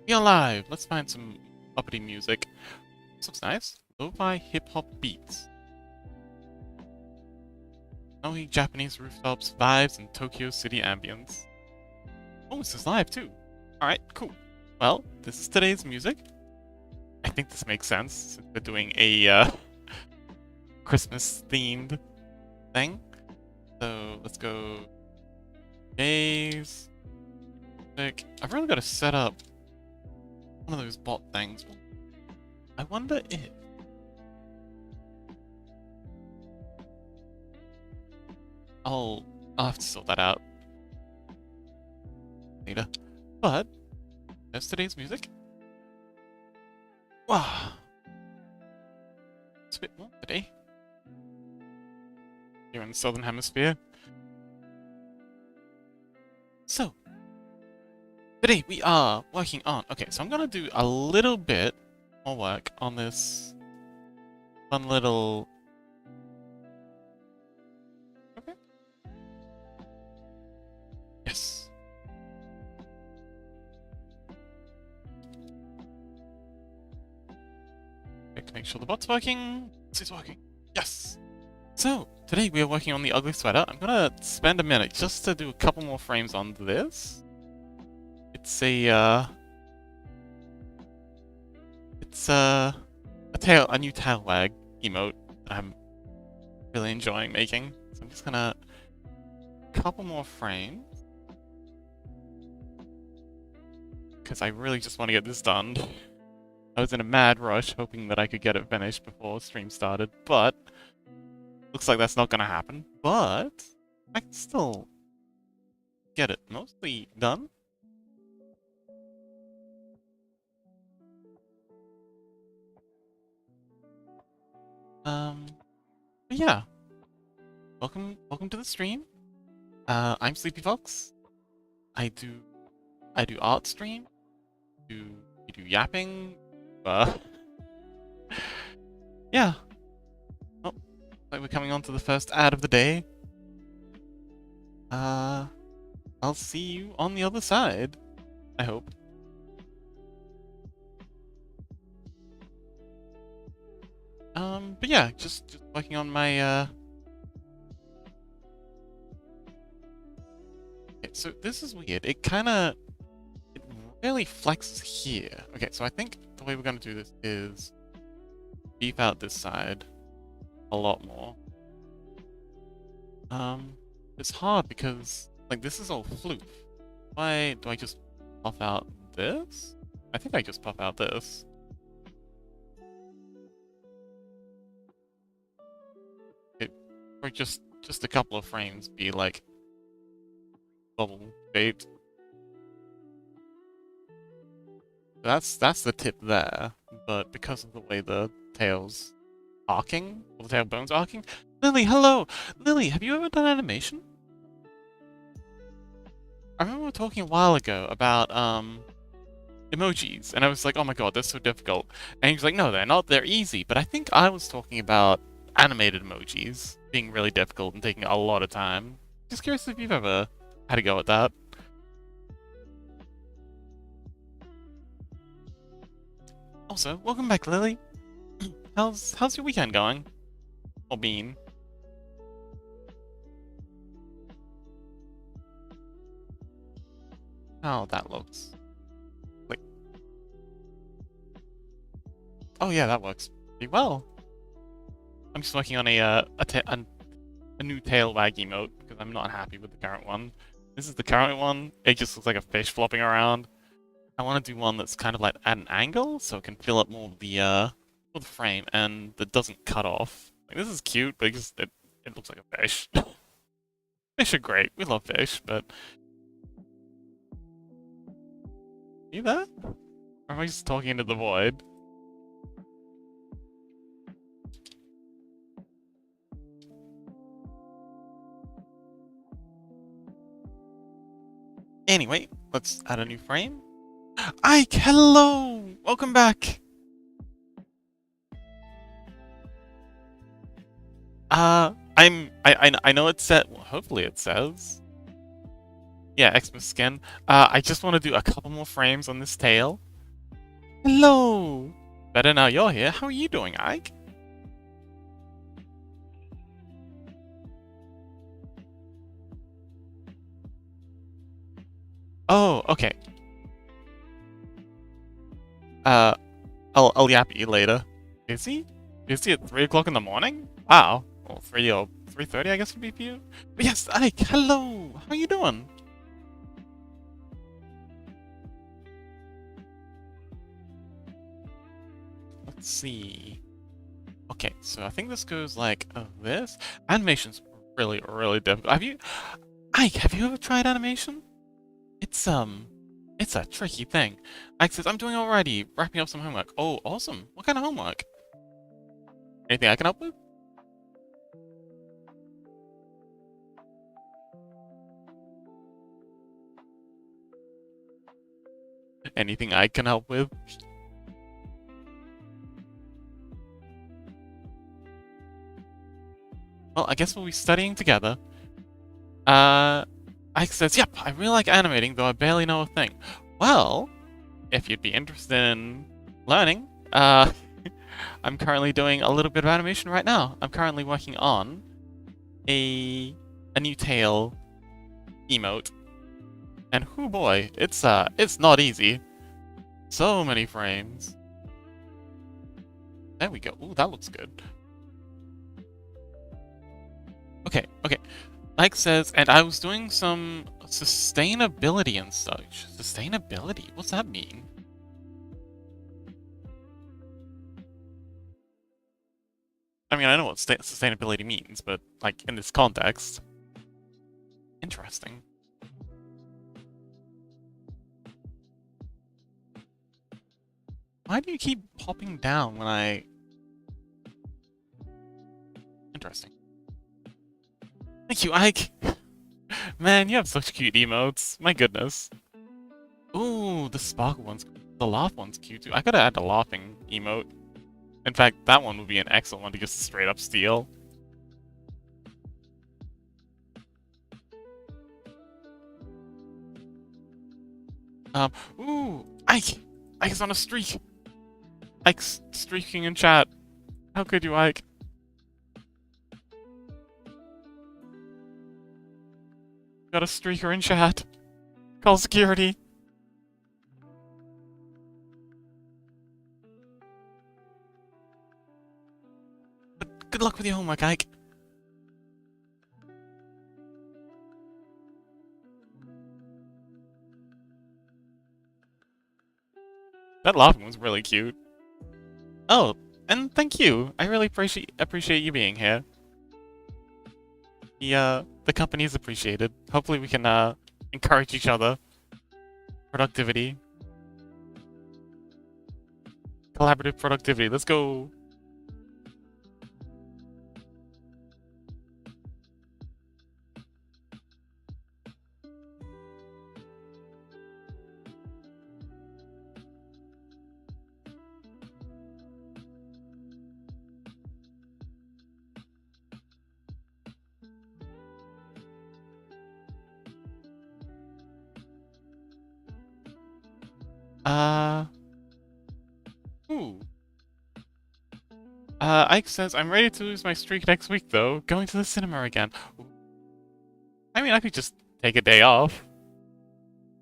We are live! Let's find some uppity music. This looks nice. Lo-fi hip-hop beats. Snowy Japanese rooftops, vibes, and Tokyo City ambience. Oh, this is live too. Alright, cool. Well, this is today's music. I think this makes sense since they're doing a Christmas-themed thing. So let's go. Days. Music. I've really got to set up one of those bot things. I wonder if... I'll have to sort that out later. But there's today's music. Wow. It's a bit warm today. Here in the Southern Hemisphere. So, today we are working on... Okay, so I'm gonna do a little bit more work on this fun little... Okay. Yes. Okay, to make sure the bot's working. This is working. Yes! So, today we are working on the ugly sweater. I'm gonna spend a minute just to do a couple more frames on this. It's a new tail wag emote that I'm really enjoying making. So I'm just gonna couple more frames because I really just want to get this done. I was in a mad rush hoping that I could get it finished before stream started, but looks like that's not gonna happen. But I can still get it mostly done. But yeah. Welcome to the stream. I'm Sleepy Fox. I do art stream. We do yapping. Yeah. Oh, like we're coming on to the first ad of the day. I'll see you on the other side. I hope. But yeah, just working on my Okay, so this is weird. It really flexes here. Okay, so I think the way we're gonna do this is beef out this side a lot more. It's hard because like this is all floof. Why do I just pop out this? I think I just pop out this. Or just a couple of frames be like bubble shaped. That's the tip there, but because of the way the tail's arcing, or the tail bone's arcing. Lily, hello! Lily, have you ever done animation? I remember we were talking a while ago about emojis, and I was like, oh my god, they're so difficult. And he was like, no, they're not, they're easy. But I think I was talking about animated emojis being really difficult and taking a lot of time. Just curious if you've ever had a go at that. Also, welcome back, Lily. How's your weekend going? Or been? How that looks. Wait. Oh yeah, that works pretty well. I'm just working on a new tail wag emote because I'm not happy with the current one. This is the current one. It just looks like a fish flopping around. I want to do one that's kind of like at an angle so it can fill up more of the frame and that doesn't cut off. Like, this is cute, but it looks like a fish. Fish are great. We love fish, but you there? Or am I just talking into the void? Anyway, let's add a new frame. Ike, hello! Welcome back! I know it said, well, hopefully it says. Yeah, Xmas skin. I just want to do a couple more frames on this tail. Hello! Better now you're here. How are you doing, Ike? Oh, okay. Uh, I'll yap at you later. Is he? Is he at 3 o'clock in the morning? Wow. Well, 3 or 3:30, I guess would be for you. But yes, Ike, hello! How are you doing? Let's see. Okay, so I think this goes like this. Animation's really, really difficult. Ike, have you ever tried animation? It's a tricky thing. Ike says, I'm doing alrighty, wrapping up some homework. Oh, awesome. What kind of homework? Anything I can help with? Anything I can help with? Well, I guess we'll be studying together. Ike says, yep, I really like animating, though I barely know a thing. Well, if you'd be interested in learning, I'm currently doing a little bit of animation right now. I'm currently working on a new tail emote. And whoo boy, it's not easy. So many frames. There we go. Ooh, that looks good. Okay. Ike says, and I was doing some sustainability and such. Sustainability? What's that mean? I mean, I know what sustainability means, but, like, in this context. Interesting. Why do you keep popping down when I... Interesting. Thank you, Ike! Man, you have such cute emotes. My goodness. Ooh, the sparkle one's... The laugh one's cute, too. I gotta add the laughing emote. In fact, that one would be an excellent one to just straight up steal. Ooh! Ike! Ike's on a streak! Ike's streaking in chat. How could you, Ike? Got a streaker in chat. Call security. But good luck with your homework, Ike. That laughing was really cute. Oh, and thank you. I really appreciate you being here. The company is appreciated. Hopefully we can encourage each other. Productivity. Collaborative productivity. Let's go. Ooh. Ike says, I'm ready to lose my streak next week, though. Going to the cinema again. I mean, I could just take a day off.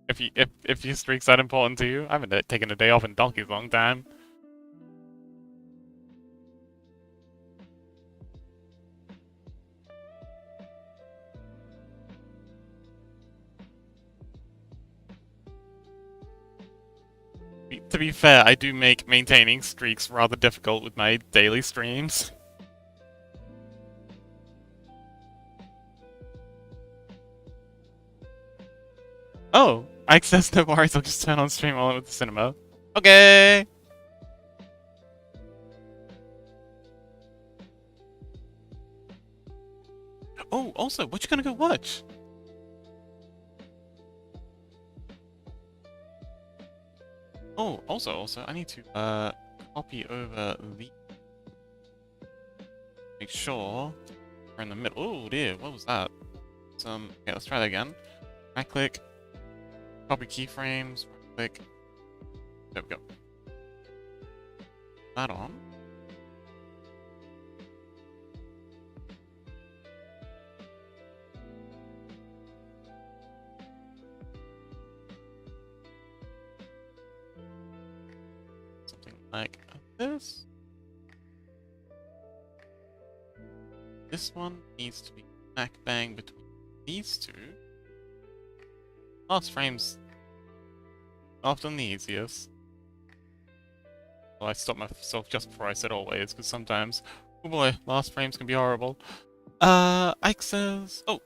If your streak's that important to you. I haven't taken a day off in donkey's long time. To be fair, I do make maintaining streaks rather difficult with my daily streams. Oh, Ike says no worries, I'll just turn on stream while I'm at the cinema. Okay! Oh, also, what you gonna go watch? Oh, also, I need to, copy over the... Make sure we're in the middle. Oh dear, what was that? Okay, let's try that again. Right click, copy keyframes, right click. There we go. that on. Something like this. This one needs to be smack bang between these two. Last frame's often the easiest. Well, I stopped myself just before I said always, because sometimes, oh boy, last frames can be horrible. Ike says, oh,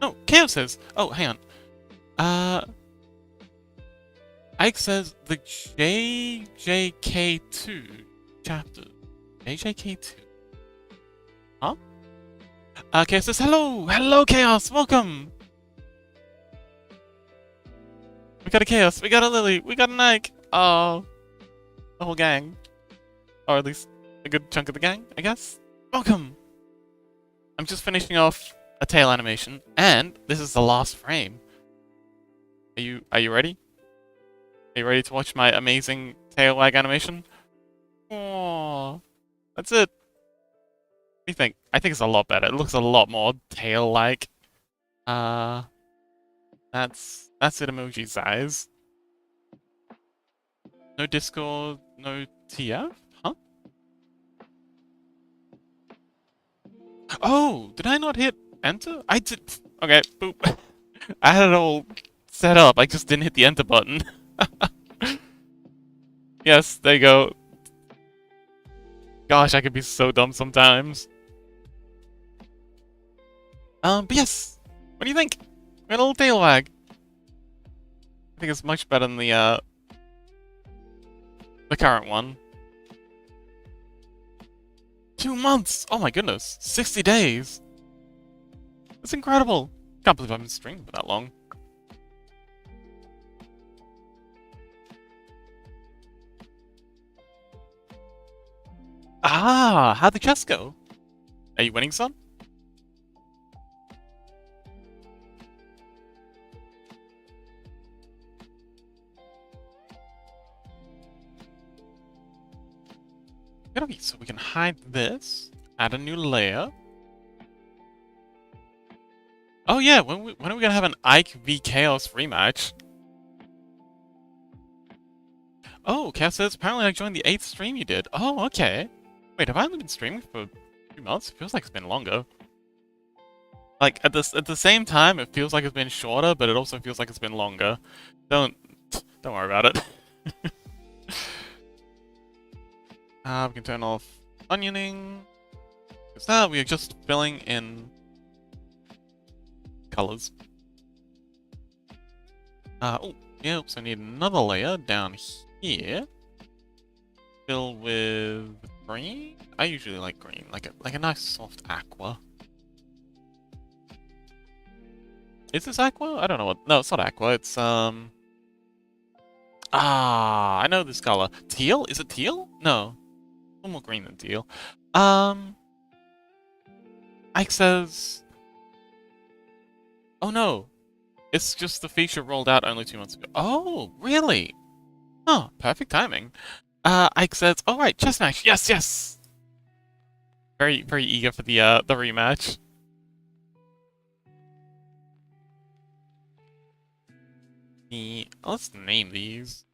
no, Chaos says, oh, hang on. Ike says the JJK2 chapter. JJK2? Huh? Chaos says, hello! Hello, Chaos! Welcome! We got a Chaos, we got a Lily, we got an Ike! Oh, the whole gang. Or at least a good chunk of the gang, I guess. Welcome! I'm just finishing off a tail animation, and this is the last frame. Are you ready? Are you ready to watch my amazing tail wag animation? Oh, that's it. What do you think? I think it's a lot better. It looks a lot more tail-like. That's it emoji size. No Discord, no TF? Huh? Oh, did I not hit enter? I did. Okay, boop. I had it all set up. I just didn't hit the enter button. Yes, there you go. Gosh, I could be so dumb sometimes. But yes. What do you think? We got a little tail wag. I think it's much better than the current one. 2 months! Oh my goodness. 60 days. That's incredible. Can't believe I've been streaming for that long. Ah, how'd the chest go? Are you winning, son? Okay, so we can hide this, add a new layer. Oh yeah, when are we gonna have an Ike v Chaos rematch? Oh, Chaos says apparently I joined the 8th stream you did. Oh, okay. Wait, have I only been streaming for 2 months? It feels like it's been longer. Like at the same time, it feels like it's been shorter, but it also feels like it's been longer. Don't worry about it. We can turn off onioning. Because now we are just filling in colors. Oh, yeah, so I need another layer down here. Fill with green. I usually like green, like a nice soft aqua. Is this aqua? I don't know what. No, it's not aqua. It's I know this color. Teal? Is it teal? No. A little more green than teal. Ike says... Oh no. It's just the feature rolled out only 2 months ago. Oh, really? Oh, perfect timing. Ike says, all right, chess match. Yes, yes. Very, very eager for the rematch. Let's name these.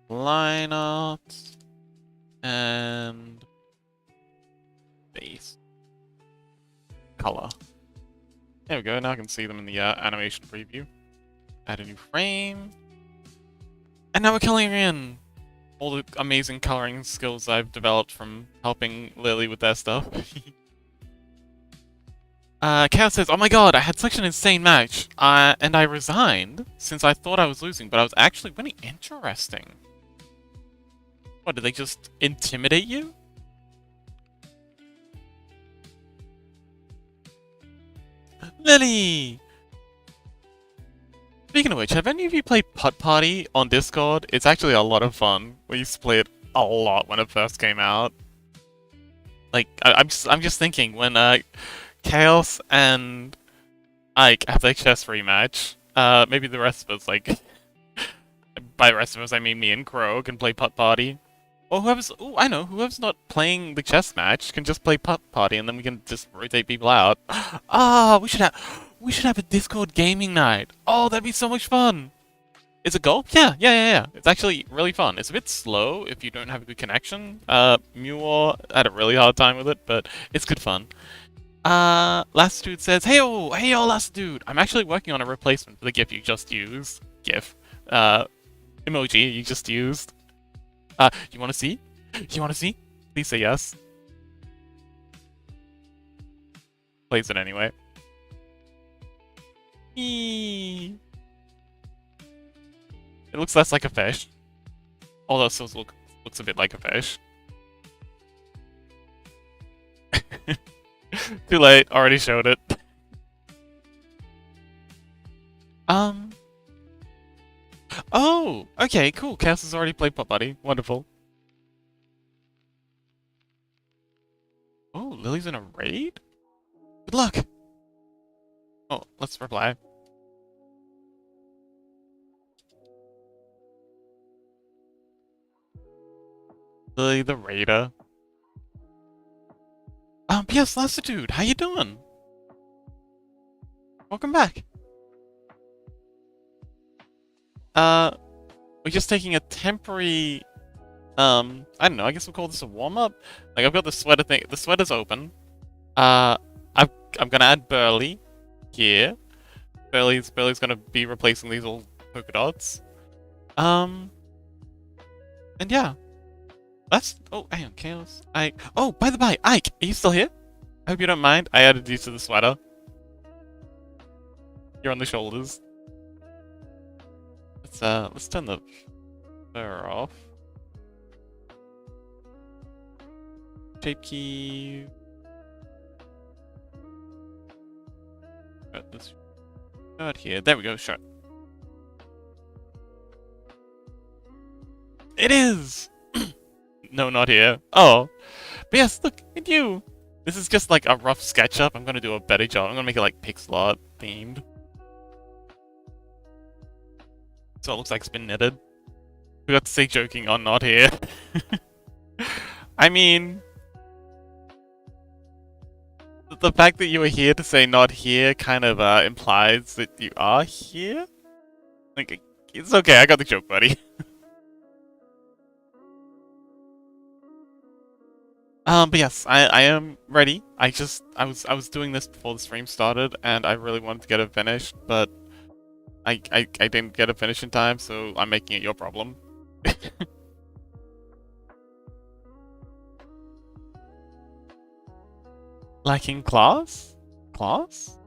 Line art and base color. There we go. Now I can see them in the animation preview. Add a new frame. And now we're coloring in all the amazing coloring skills I've developed from helping Lily with their stuff. Chaos says, oh my god, I had such an insane match, and I resigned since I thought I was losing, but I was actually winning. Interesting. What, did they just intimidate you? Lily! Speaking of which, have any of you played Putt Party on Discord? It's actually a lot of fun. We used to play it a lot when it first came out. Like, I'm just thinking, when Chaos and Ike have their chess rematch, maybe the rest of us, like... by the rest of us, I mean me and Crow, can play Putt Party. Or whoever's, oh, I know, whoever's not playing the chess match can just play Putt Party, and then we can just rotate people out. Ah, we should have a Discord gaming night. Oh, that'd be so much fun. Is it golf? Yeah. It's actually really fun. It's a bit slow if you don't have a good connection. Muir had a really hard time with it, but it's good fun. Last Dude says, hey Last Dude. I'm actually working on a replacement for the GIF you just used. Emoji you just used. You wanna see? You wanna see? Please say yes. Plays it anyway. Eee. It looks less like a fish. Although it still looks a bit like a fish. Too late, already showed it. Oh! Okay, cool. Cass has already played Putt Buddy. Wonderful. Oh, Lily's in a raid? Good luck! Oh, let's reply. Lily the Raider. Yes, Lassitude, how you doing? Welcome back. We're just taking a temporary, I don't know, I guess we'll call this a warm-up? Like, I've got the sweater thing, the sweater's open. I'm gonna add Burly here. Burly's gonna be replacing these little polka dots. And yeah. Oh, hang on, Chaos. Oh, by the by, Ike, are you still here? I hope you don't mind. I added you to the sweater. You're on the shoulders. Let's turn the fur off. Shape key. Got this shirt here. There we go, shirt. It is! No, not here. Oh. But yes, look, at you! This is just like a rough SketchUp. I'm gonna do a better job. I'm gonna make it like pixel art themed. So it looks like it's been knitted. We got to say joking on not here. I mean... The fact that you were here to say not here kind of implies that you are here? Like, it's okay, I got the joke, buddy. But yes, I am ready. I was doing this before the stream started, and I really wanted to get it finished, but I didn't get it finished in time, so I'm making it your problem. Lacking class? Class?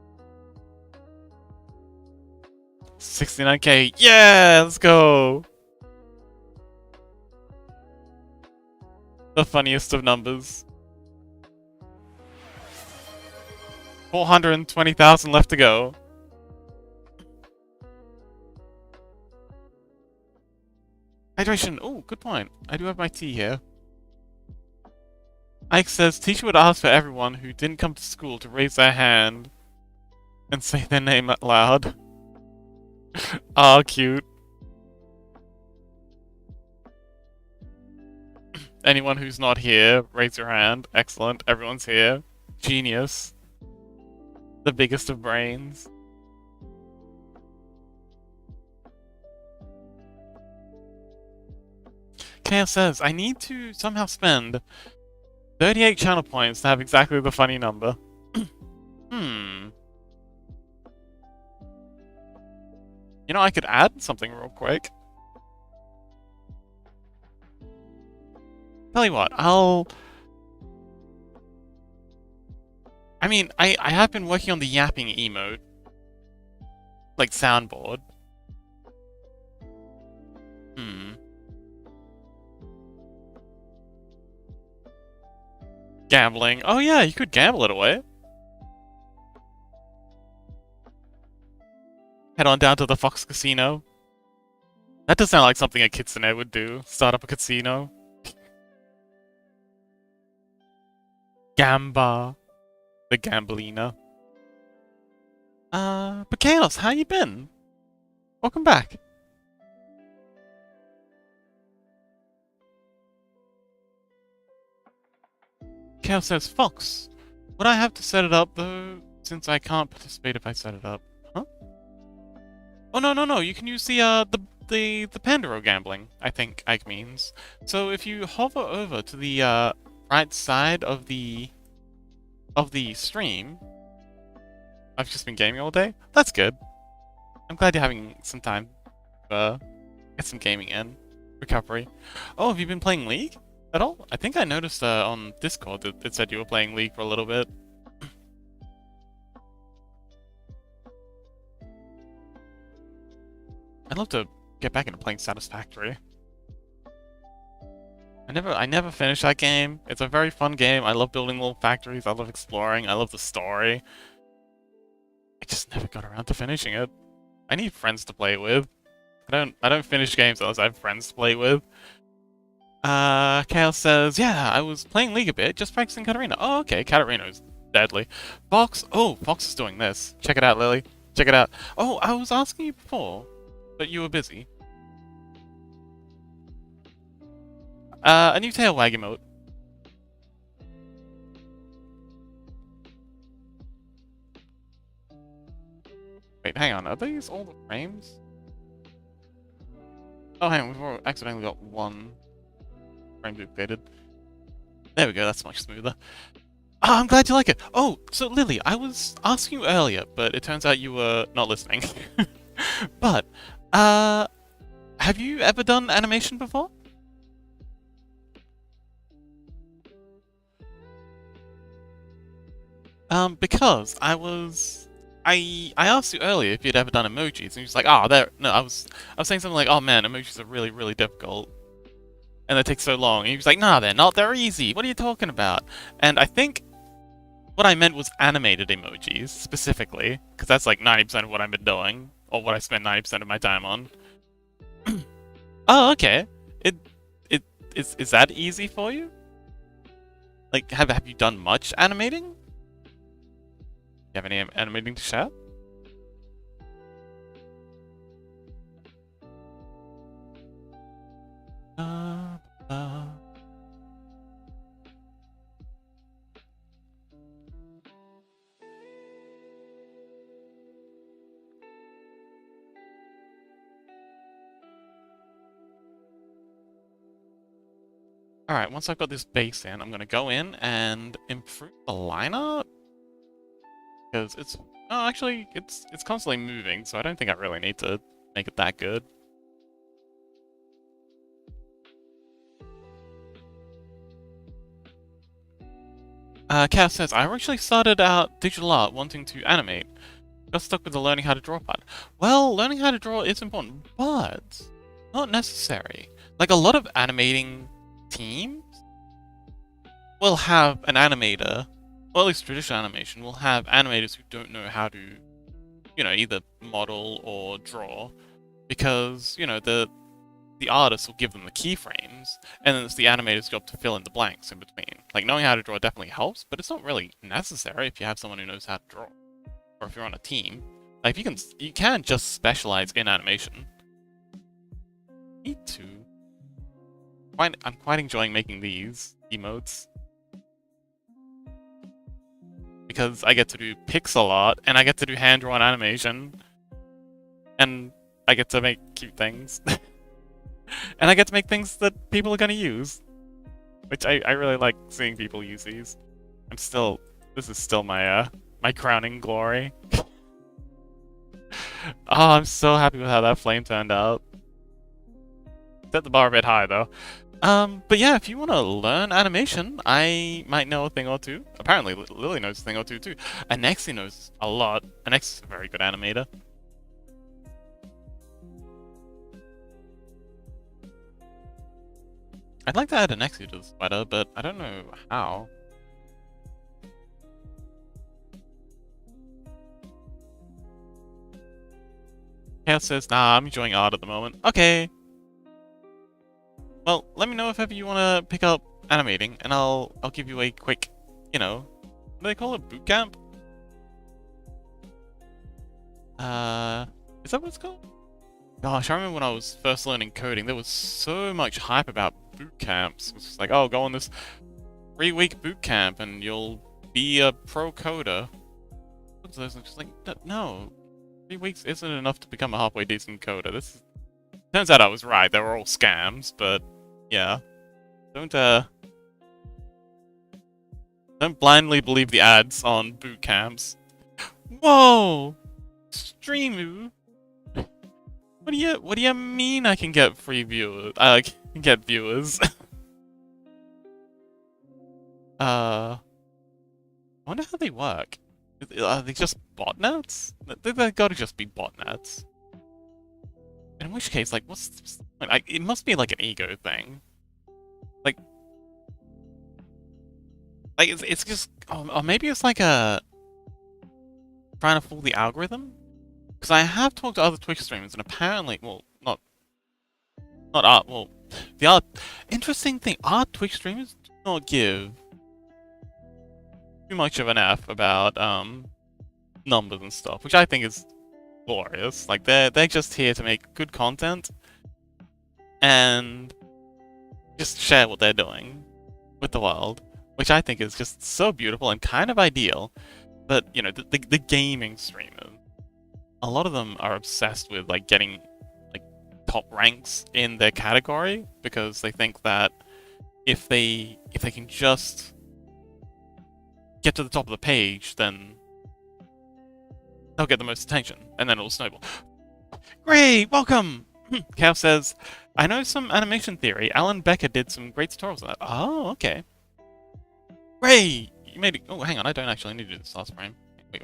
69k. Yeah, let's go. The funniest of numbers. 420,000 left to go. Hydration. Oh, good point. I do have my tea here. Ike says, teacher would ask for everyone who didn't come to school to raise their hand and say their name out loud. Ah, cute. Anyone who's not here, raise your hand. Excellent. Everyone's here. Genius. The biggest of brains. Chaos says, I need to somehow spend 38 channel points to have exactly the funny number. You know, I could add something real quick. Tell you what, I mean, I have been working on the yapping emote. Like, soundboard. Gambling. Oh yeah, you could gamble it away. Head on down to the Fox Casino. That does sound like something a kitsune would do. Start up a casino. Gamba. The Gamblina. But Chaos, how you been? Welcome back. Cal says, Fox, would I have to set it up, though, since I can't participate if I set it up? Huh? Oh, no, you can use the Pandora gambling, I think Ike means. So if you hover over to the, right side of the stream... I've just been gaming all day? That's good. I'm glad you're having some time to get some gaming in. Recovery. Oh, have you been playing League at all? I think I noticed on Discord that it said you were playing League for a little bit. I'd love to get back into playing Satisfactory. I never finished that game. It's a very fun game. I love building little factories. I love exploring. I love the story. I just never got around to finishing it. I need friends to play with. I don't finish games unless I have friends to play with. Kale says, yeah, I was playing League a bit, just practicing Katarina. Oh, okay, Katarina's deadly. Fox, oh, Fox is doing this. Check it out, Lily. Check it out. Oh, I was asking you before, but you were busy. A new tail wag emote. Wait, hang on, are these all the frames? Oh, hang on, we've accidentally got one frame duplicated. There we go, that's much smoother. Oh, I'm glad you like it. Oh, so Lily, I was asking you earlier, but it turns out you were not listening. But, have you ever done animation before? Because I asked you earlier if you'd ever done emojis, and you was like, oh, no, I was saying something like, oh man, emojis are really, really difficult. And they take so long. And he was like, nah, they're not, they're easy. What are you talking about? And I think what I meant was animated emojis, specifically, because that's like 90% of what I've been doing, or what I spend 90% of my time on. Oh, okay. Is that easy for you? Like, have you done much animating? You have any animating to share? Alright, once I've got this base in, I'm gonna go in and improve the lineup. Because it's... Oh, actually, it's constantly moving, so I don't think I really need to make it that good. Cass says, I originally started out digital art wanting to animate. Got stuck with the learning how to draw part. Well, learning how to draw is important, but not necessary. Like, a lot of animating teams will have an animator, or at least traditional animation, will have animators who don't know how to, you know, either model or draw, because, you know, the artist will give them the keyframes, and then it's the animator's job to fill in the blanks in between. Like, knowing how to draw definitely helps, but it's not really necessary if you have someone who knows how to draw. Or if you're on a team. Like, you can just specialize in animation. Me too. I'm quite enjoying making these emotes. Because I get to do pixel art, and I get to do hand-drawn animation. And I get to make cute things. And I get to make things that people are gonna use. Which I really like seeing people use these. This is still my, my crowning glory. Oh, I'm so happy with how that flame turned out. Set the bar a bit high, though. But yeah, if you want to learn animation, I might know a thing or two. Apparently, Lily knows a thing or two, too. Anexi knows a lot. Anexi's a very good animator. I'd like to add Anexi to the sweater, but I don't know how. Chaos says, nah, I'm enjoying art at the moment. Okay. Well, let me know if ever you want to pick up animating, and I'll give you a quick, you know, what do they call it? Boot camp? Is that what it's called? Gosh, I remember when I was first learning coding, there was so much hype about boot camps. It was just like, oh, go on this 3-week boot camp and you'll be a pro coder. What's this? I'm just like, no. 3 weeks isn't enough to become a halfway decent coder. This is... Turns out I was right. They were all scams, but yeah. Don't blindly believe the ads on boot camps. Whoa! Streamu? What do you mean I can get free viewers? I can get viewers. I wonder how they work. Are they just botnets? They gotta just be botnets. In which case, like, what's the point? It must be like an ego thing. Like it's just, or maybe it's like a trying to fool the algorithm. Because I have talked to other Twitch streamers, and apparently, well, not art. Well, the art. Interesting thing, our Twitch streamers do not give too much of an F about numbers and stuff, which I think is glorious. Like they're just here to make good content and just share what they're doing with the world, which I think is just so beautiful and kind of ideal. But you know, the gaming streamers, a lot of them are obsessed with like getting like top ranks in their category because they think that if they can just get to the top of the page, then they'll get the most attention, and then it'll snowball. Great, welcome! Cav says, I know some animation theory. Alan Becker did some great tutorials on that. Oh, okay. Great! You made it. Oh, hang on, I don't actually need to do this last frame. Wait.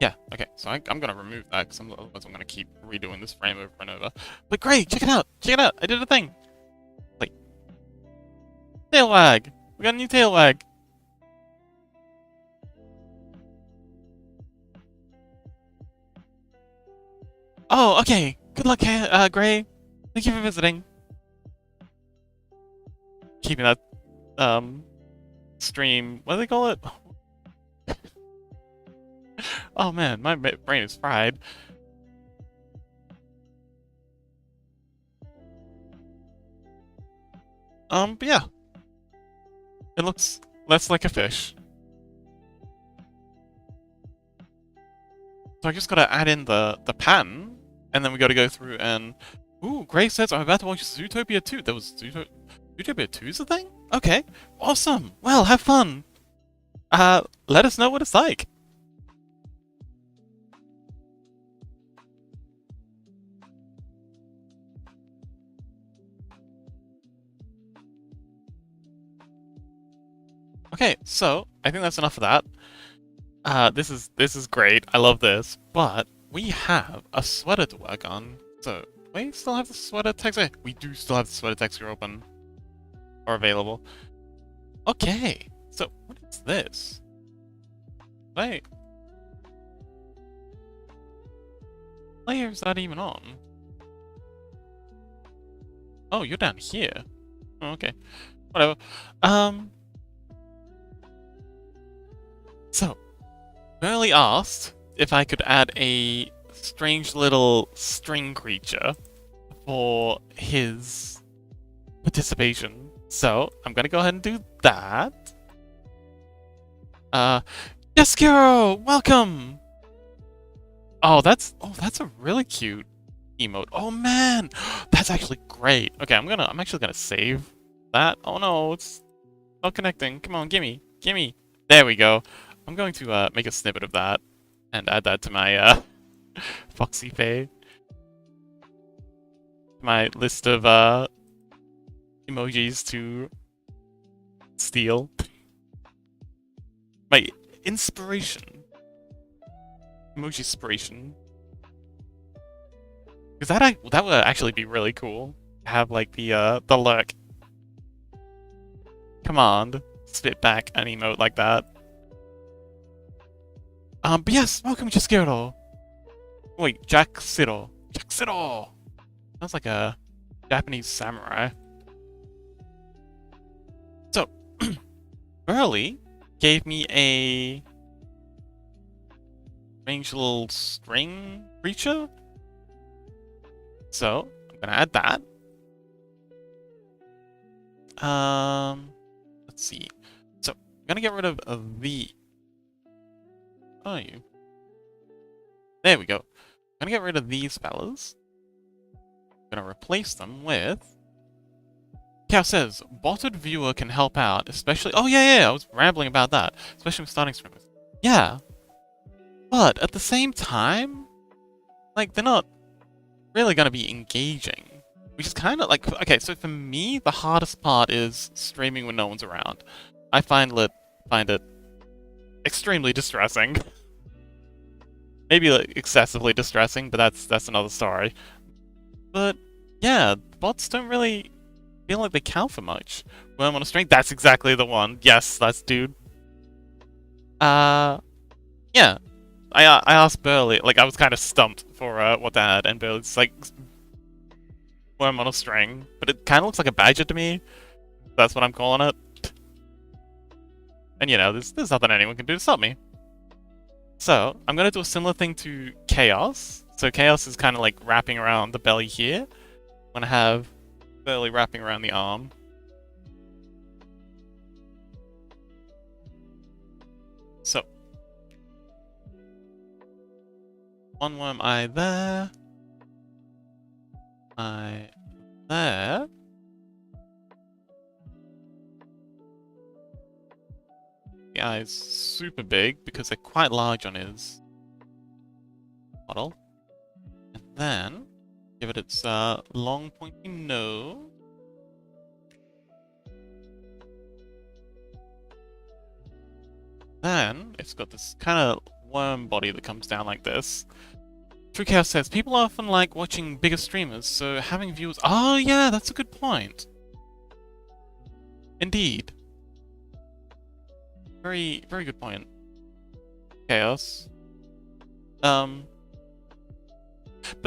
Yeah, okay, so I'm gonna remove that, because otherwise I'm gonna keep redoing this frame over and over. But great, check it out! Check it out! I did a thing! Wait. Tail wag! We got a new tail wag! Oh, okay. Good luck, Gray. Thank you for visiting. Keeping that, stream... What do they call it? Oh man, my brain is fried. But yeah. It looks less like a fish. So I just gotta add in the pattern, and then we gotta go through and... Ooh, Gray says I'm about to watch Zootopia 2. There was Zootopia 2 is a thing? Okay, awesome. Well, have fun. Let us know what it's like. Okay, so I think that's enough of that. This is great. I love this, but we have a sweater to work on. So we still have the sweater texture. We do still have the sweater texture open or available. Okay, so what is this? Wait, layer is that even on? Oh, you're down here. Oh, okay, whatever. So, Merely asked if I could add a strange little string creature for his participation. So, I'm gonna go ahead and do that. Yaskiro! Welcome! Oh, that's a really cute emote. Oh man! That's actually great. Okay, I'm actually gonna save that. Oh no, it's not connecting. Come on, gimme. There we go. I'm going to make a snippet of that and add that to my Foxy Faye. My list of emojis to steal. My inspiration. Emoji inspiration. Because that would actually be really cool. To have like the lurk command spit back an emote like that. But yes, welcome Jaskiro. Wait, Jaxiro. Sounds like a Japanese samurai. So, Burley gave me a strange little string creature. So, I'm gonna add that. Let's C. So I'm gonna get rid of the. Oh, you. There we go. I'm gonna get rid of these fellas. I'm gonna replace them with. Cow says, botted viewer can help out, especially. Oh yeah, I was rambling about that, especially with starting streamers. Yeah, but at the same time, like they're not really gonna be engaging. Which is kind of like, okay, so for me, the hardest part is streaming when no one's around. I find it extremely distressing. Maybe like excessively distressing, but that's another story. But yeah, bots don't really feel like they count for much. Worm on a string, that's exactly the one. Yes, that's dude. Yeah. I asked Burley, like I was kind of stumped for what to add, and Burley's like, worm on a string, but it kind of looks like a badger to me. That's what I'm calling it. And you know, there's nothing anyone can do to stop me. So I'm gonna do a similar thing to Chaos. So Chaos is kind of like wrapping around the belly here. I'm gonna have Burley wrapping around the arm. So one worm eye there. Eye there. The eye's super big because they're quite large on his model. And then give it its long pointy nose. Then it's got this kind of worm body that comes down like this. True Chaos says, people often like watching bigger streamers, so having viewers... Oh yeah, that's a good point. Indeed. Very, very good point. Chaos. But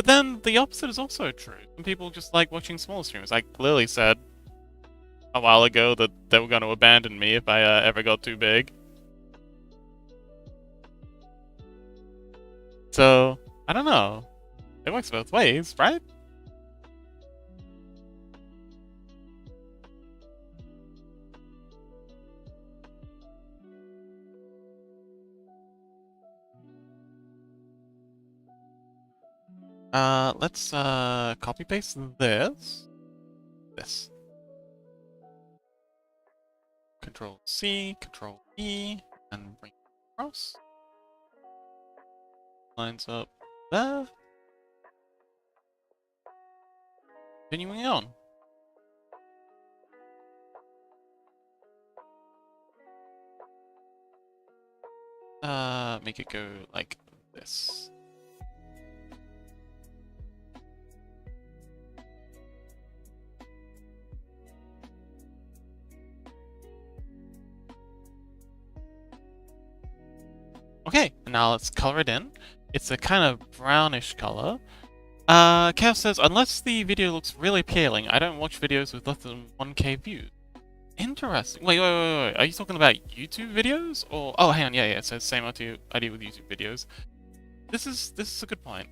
then the opposite is also true. Some people just like watching smaller streamers. Like Lily said a while ago that they were going to abandon me if I ever got too big. So, I don't know. It works both ways, right? Let's copy paste this. Control C, Control E, and bring it across. Lines up there. Continuing on. Make it go like this. Okay, and now let's color it in. It's a kind of brownish color. Chaos says, unless the video looks really appealing, I don't watch videos with less than 1k views. Interesting. Wait. Are you talking about YouTube videos? Or oh, hang on, yeah, it says same idea with YouTube videos. This is a good point.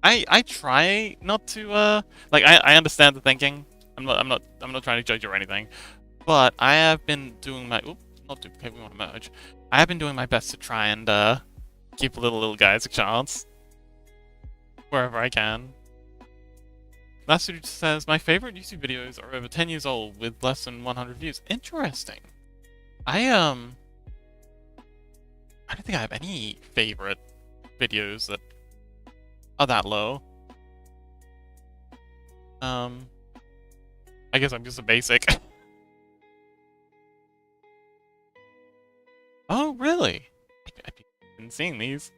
I try not to like I understand the thinking. I'm not trying to judge you or anything. But I have been doing my not duplicate, we want to merge. I have been doing my best to try and give little guys a chance. Wherever I can. Master says, my favorite YouTube videos are over 10 years old with less than 100 views. Interesting. I don't think I have any favorite videos that are that low. I guess I'm just a basic. Oh, really? I've been seeing these.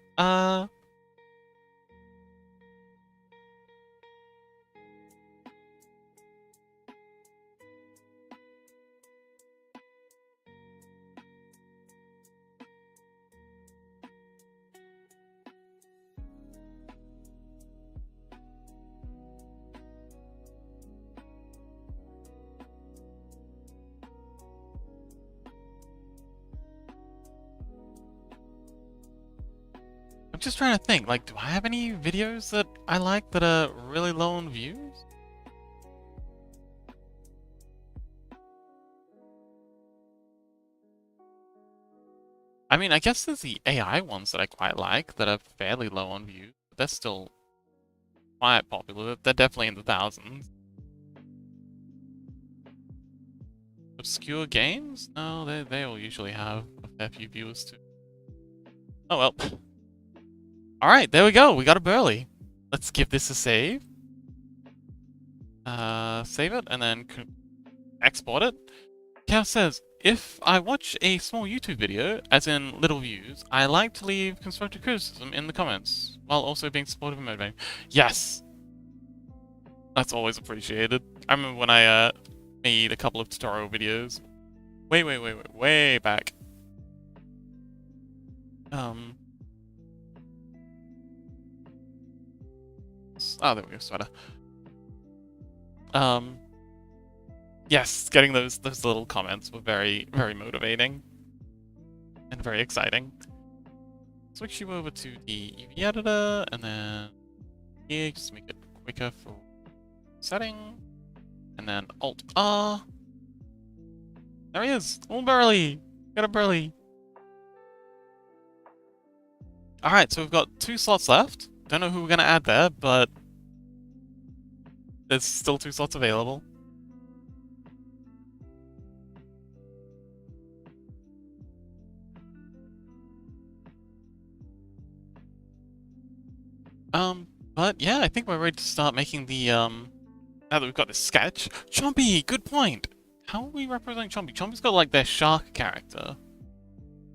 I'm just trying to think, like, do I have any videos that I like that are really low on views? I mean, I guess there's the AI ones that I quite like that are fairly low on views, but they're still quite popular. They're definitely in the thousands. Obscure games? No, they all usually have a fair few viewers too. Oh well. Alright, there we go. We got a Burly. Let's give this a save. Save it and then export it. Cal says, if I watch a small YouTube video, as in little views, I like to leave constructive criticism in the comments, while also being supportive and motivating. Yes! That's always appreciated. I remember when I made a couple of tutorial videos. Way back. Oh, there we go, sweater. Yes, getting those little comments were very motivating and very exciting. Switch you over to the UV editor, and then here, just make it quicker for setting, and then Alt R. There he is, little Burly. Got a Burly. All right, so we've got 2 slots left. Don't know who we're gonna add there, but there's still 2 slots available. But yeah, I think we're ready to start making the, now that we've got this sketch. Chompy, good point! How are we representing Chompy? Chompy's got, like, their shark character.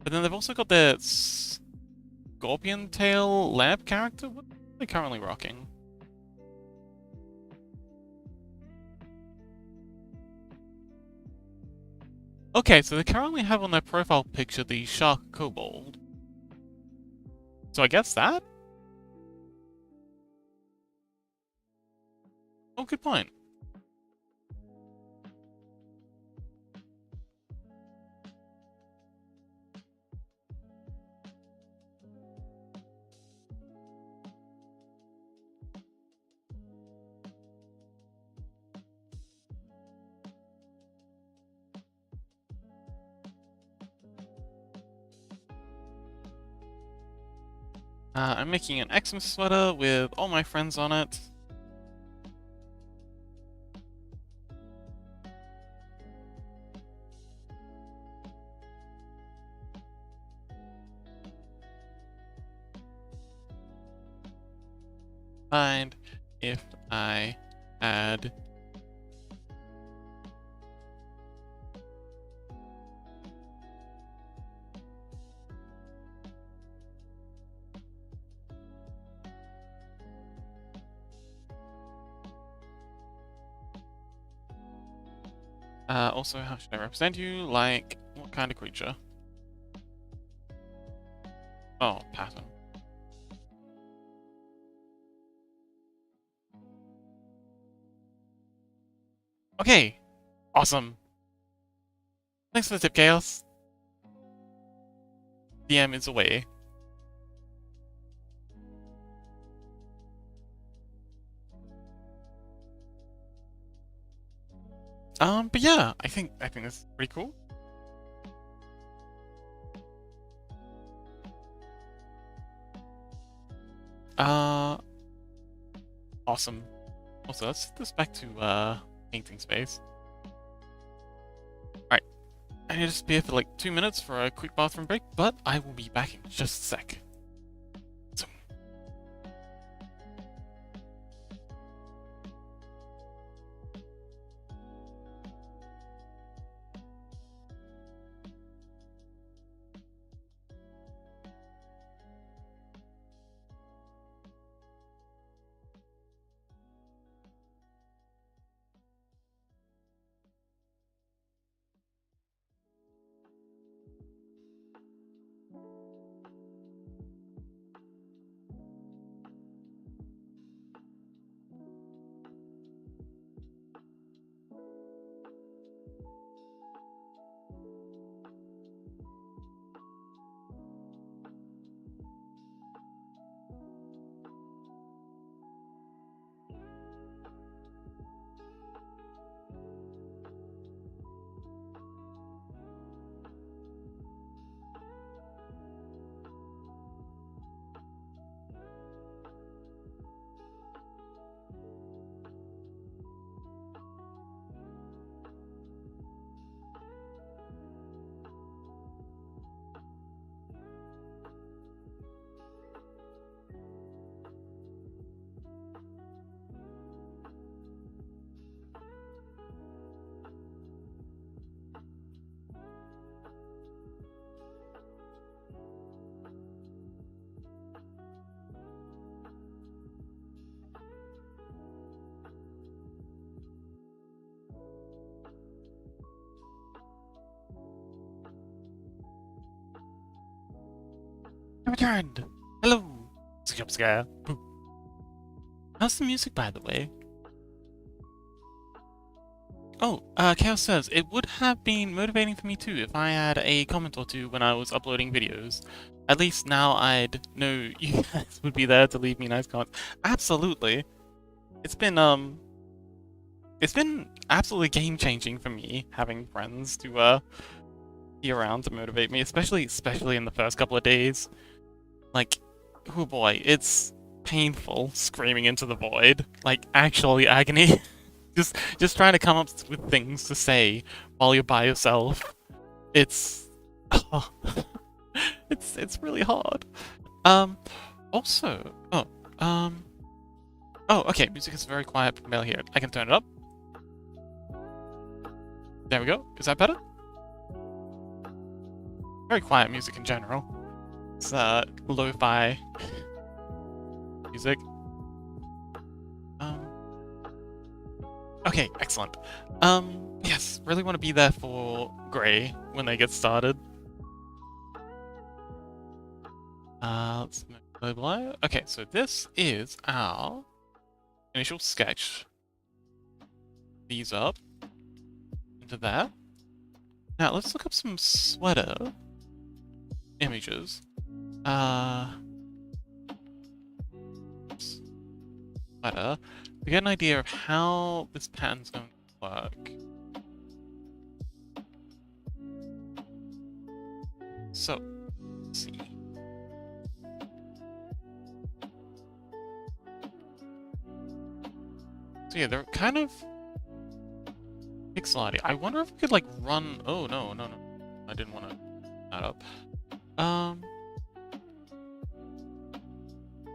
But then they've also got their scorpion tail lab character? What are they currently rocking? Okay, so they currently have on their profile picture the shark kobold. So I guess that? Oh, good point. I'm making an Xmas sweater with all my friends on it. Find if I add also, how should I represent you? Like, what kind of creature? Oh, pattern. Okay, awesome. Thanks for the tip, Chaos. DM is away. But yeah, I think this is pretty cool. Awesome. Also, let's set this back to painting space. Alright. I need to be here for like 2 minutes for a quick bathroom break, but I will be back in just a sec. returned! Hello! Jump scare. Boop. How's the music, by the way? Oh, Chaos says, it would have been motivating for me too if I had a comment or two when I was uploading videos. At least now I'd know you guys would be there to leave me nice comments. Absolutely. It's been absolutely game-changing for me having friends to, be around to motivate me, especially in the first couple of days. Like, oh boy, it's painful screaming into the void. Like, actually agony. just trying to come up with things to say while you're by yourself. It's it's really hard. Also, okay, music is very quiet from here. I can turn it up. There we go. Is that better? Very quiet music in general. It's lo-fi music. Okay, excellent. Yes, really want to be there for Grey when they get started. Let's move below. Okay, so this is our initial sketch. These up into there. Now let's look up some sweater images. Sweater. To get an idea of how this pattern's going to work. So, let's see. So yeah, they're kind of pixel-arty. I wonder if we could like run. Oh no. I didn't want to that up.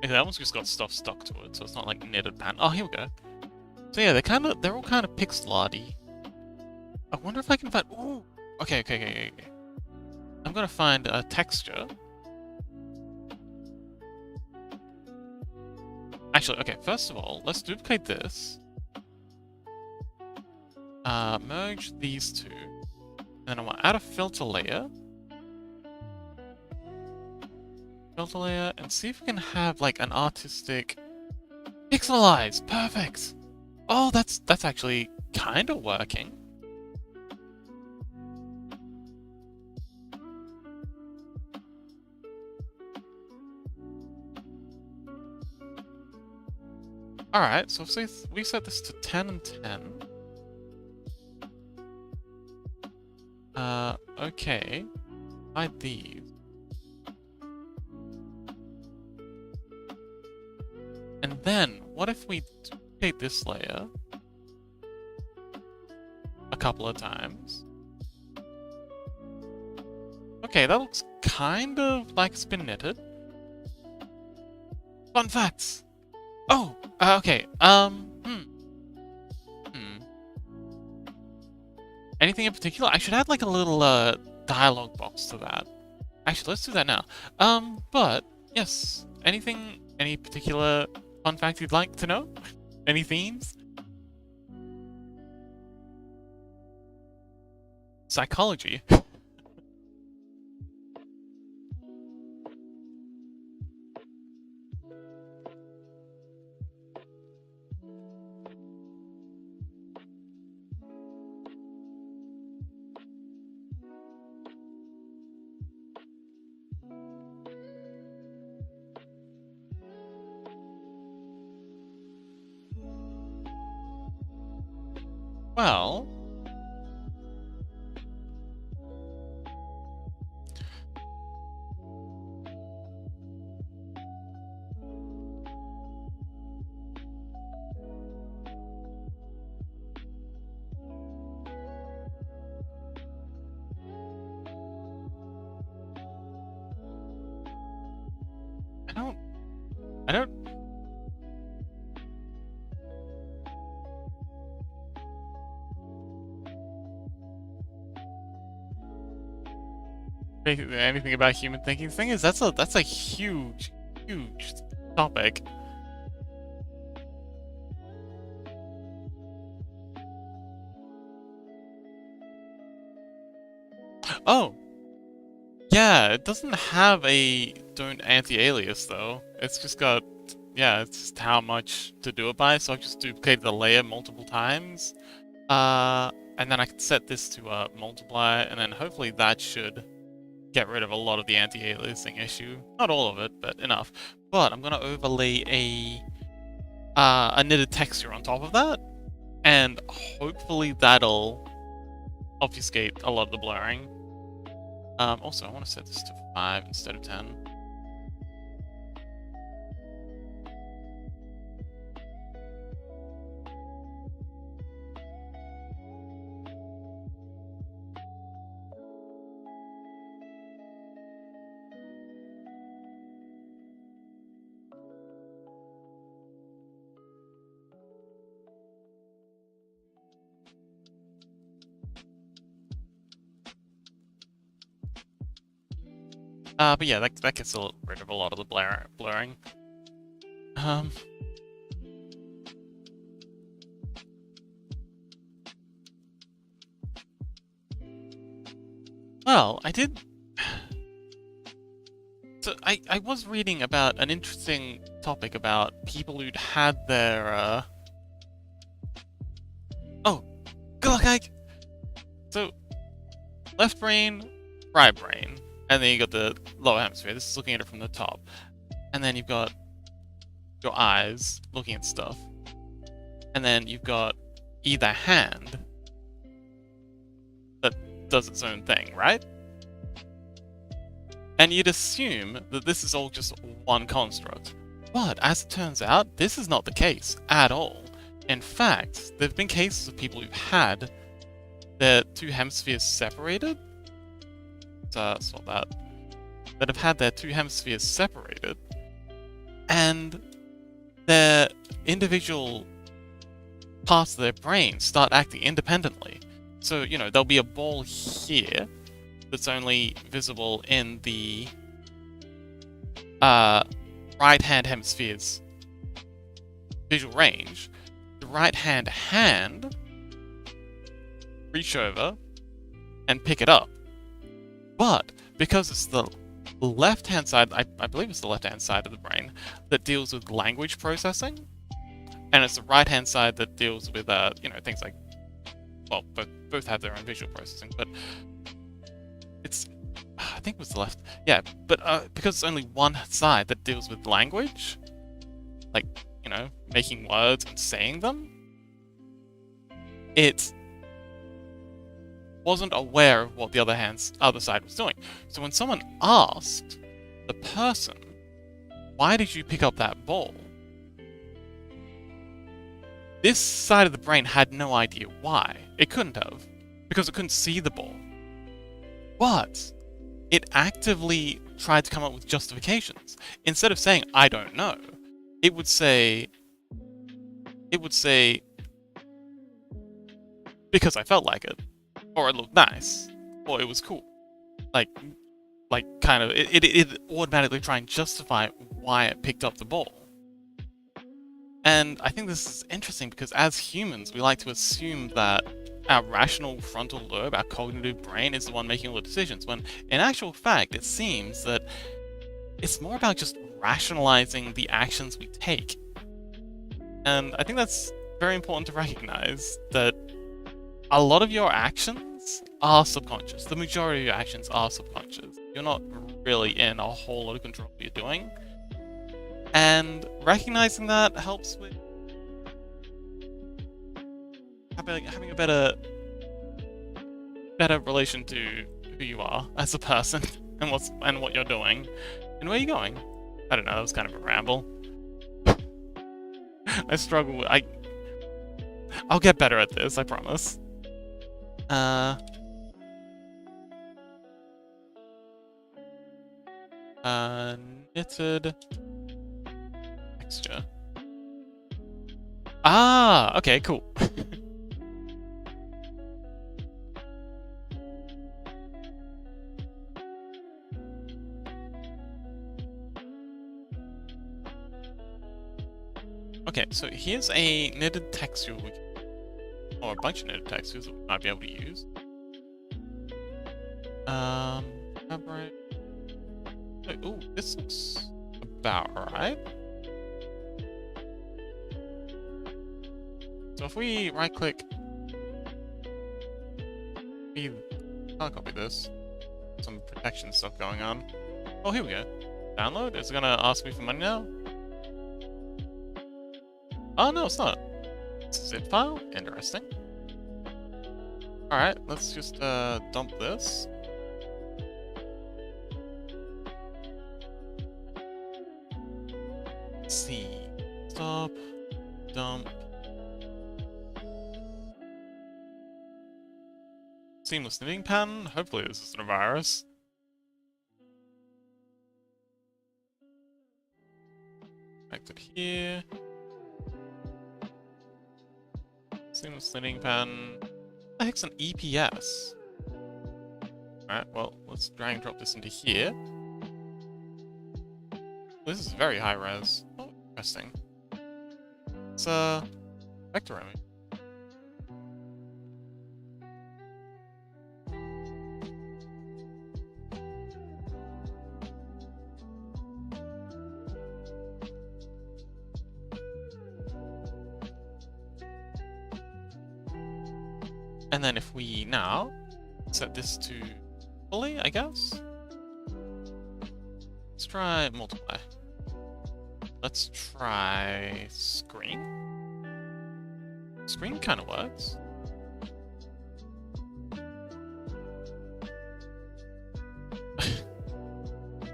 Yeah, that one's just got stuff stuck to it, so it's not like knitted pattern. Oh, here we go. So yeah, they're all kind of pixel-arty. I wonder if I can find. Ooh. Okay. I'm gonna find a texture. Actually, okay. First of all, let's duplicate this. Merge these two. And then I want to add a filter layer. Filter layer, and see if we can have like an artistic pixelize. Perfect. Oh, that's actually kind of working. All right, so if we set this to 10 and 10. Okay. Hide these. And then, what if we duplicate this layer a couple of times? Okay, that looks kind of like it's been knitted. Fun facts! Oh! Okay, Anything in particular? I should add like a little, dialogue box to that. Actually, let's do that now. But, yes. Any particular fun fact you'd like to know? Any themes? Psychology. Well... I don't... Anything about human thinking? The thing is, that's a huge topic. Oh! Yeah, it doesn't have a don't anti-alias though. It's just got, yeah, it's just how much to do it by. So I just duplicated the layer multiple times. And then I can set this to multiply, and then hopefully that should get rid of a lot of the anti-aliasing issue. Not all of it, but enough. But I'm gonna overlay a knitted texture on top of that, and hopefully that'll obfuscate a lot of the blurring. Also, I want to set this to 5 instead of 10. But yeah, that gets rid of a lot of the blurring. Well, I did... So I was reading about an interesting topic about people who'd had their, Oh! Good luck, Ike! So, left brain, right brain. And then you got the lower hemisphere. This is looking at it from the top. And then you've got your eyes looking at stuff. And then you've got either hand that does its own thing, right? And you'd assume that this is all just one construct. But as it turns out, this is not the case at all. In fact, there have been cases of people who've had their two hemispheres separated. Sort that have had their two hemispheres separated, and their individual parts of their brain start acting independently. So, you know, there'll be a ball here that's only visible in the right-hand hemisphere's visual range. The right-hand hand reach over and pick it up. But because it's the left-hand side, I believe it's the left-hand side of the brain that deals with language processing, and it's the right-hand side that deals with, you know, things like, well, both have their own visual processing, but it's, I think it was the left, yeah, but because it's only one side that deals with language, like, you know, making words and saying them, it wasn't aware of what the other side was doing. So when someone asked the person, why did you pick up that ball? This side of the brain had no idea why. It couldn't have, because it couldn't see the ball. But it actively tried to come up with justifications. Instead of saying, I don't know, it would say, because I felt like it. Or it looked nice, or it was cool. Like kind of, it automatically try and justify why it picked up the ball. And I think this is interesting because as humans, we like to assume that our rational frontal lobe, our cognitive brain, is the one making all the decisions, when in actual fact, it seems that it's more about just rationalizing the actions we take. And I think that's very important to recognize, that a lot of your actions are subconscious. The majority of your actions are subconscious. You're not really in a whole lot of control of what you're doing. And recognizing that helps with having a better relation to who you are as a person and what you're doing. And where are you going? I don't know, that was kind of a ramble. I struggle with... I'll get better at this, I promise. Knitted texture. Ah, okay, cool. Okay, so here's a knitted texture, or a bunch of knitted textures that we might be able to use. Fabric. Oh, this looks about right. So if we right-click, we can't copy this. Some protection stuff going on. Oh, here we go. Download? Is it gonna ask me for money now? Oh, no, it's not. It's a zip file? Interesting. Alright, let's just dump this. Let's see. Stop. Dump. Seamless knitting pattern. Hopefully this isn't a virus. Connected here. Seamless knitting pattern. What the heck's an EPS? Alright, well, let's drag and drop this into here. This is very high res. Oh, interesting. It's vector image. And then if we now set this to fully, I guess. Let's try multiply. Let's try screen. Screen kind of works.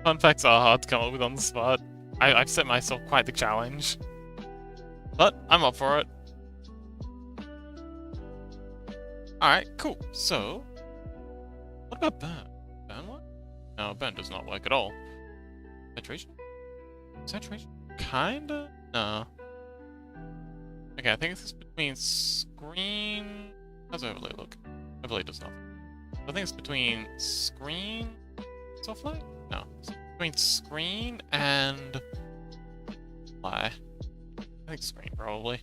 Fun facts are hard to come up with on the spot. I've set myself quite the challenge. But I'm up for it. Alright, cool. So, what about burn? Burn what? No, burn does not work at all. Saturation? Saturation? Kinda? No. Okay, I think this is between screen... How's overlay look? Overlay does nothing. I think it's between screen... Soft light? No. It's between screen and... Why? I think screen, probably.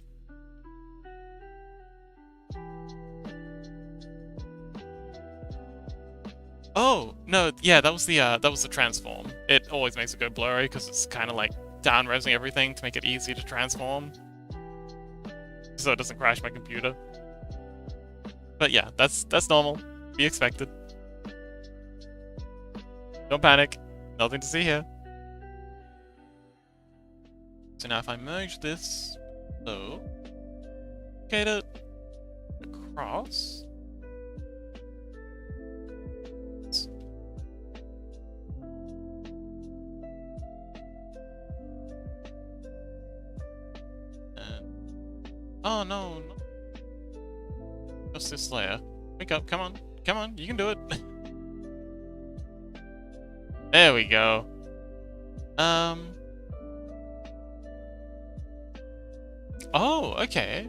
Oh, no, yeah, that was the transform. It always makes it go blurry because it's kind of like down-resing everything to make it easy to transform. So it doesn't crash my computer. But yeah, that's normal. Be expected. Don't panic. Nothing to see here. So now if I merge this, so locate it across. Oh no, no. Just this layer. Wake up, come on. Come on, you can do it. There we go. Oh, okay.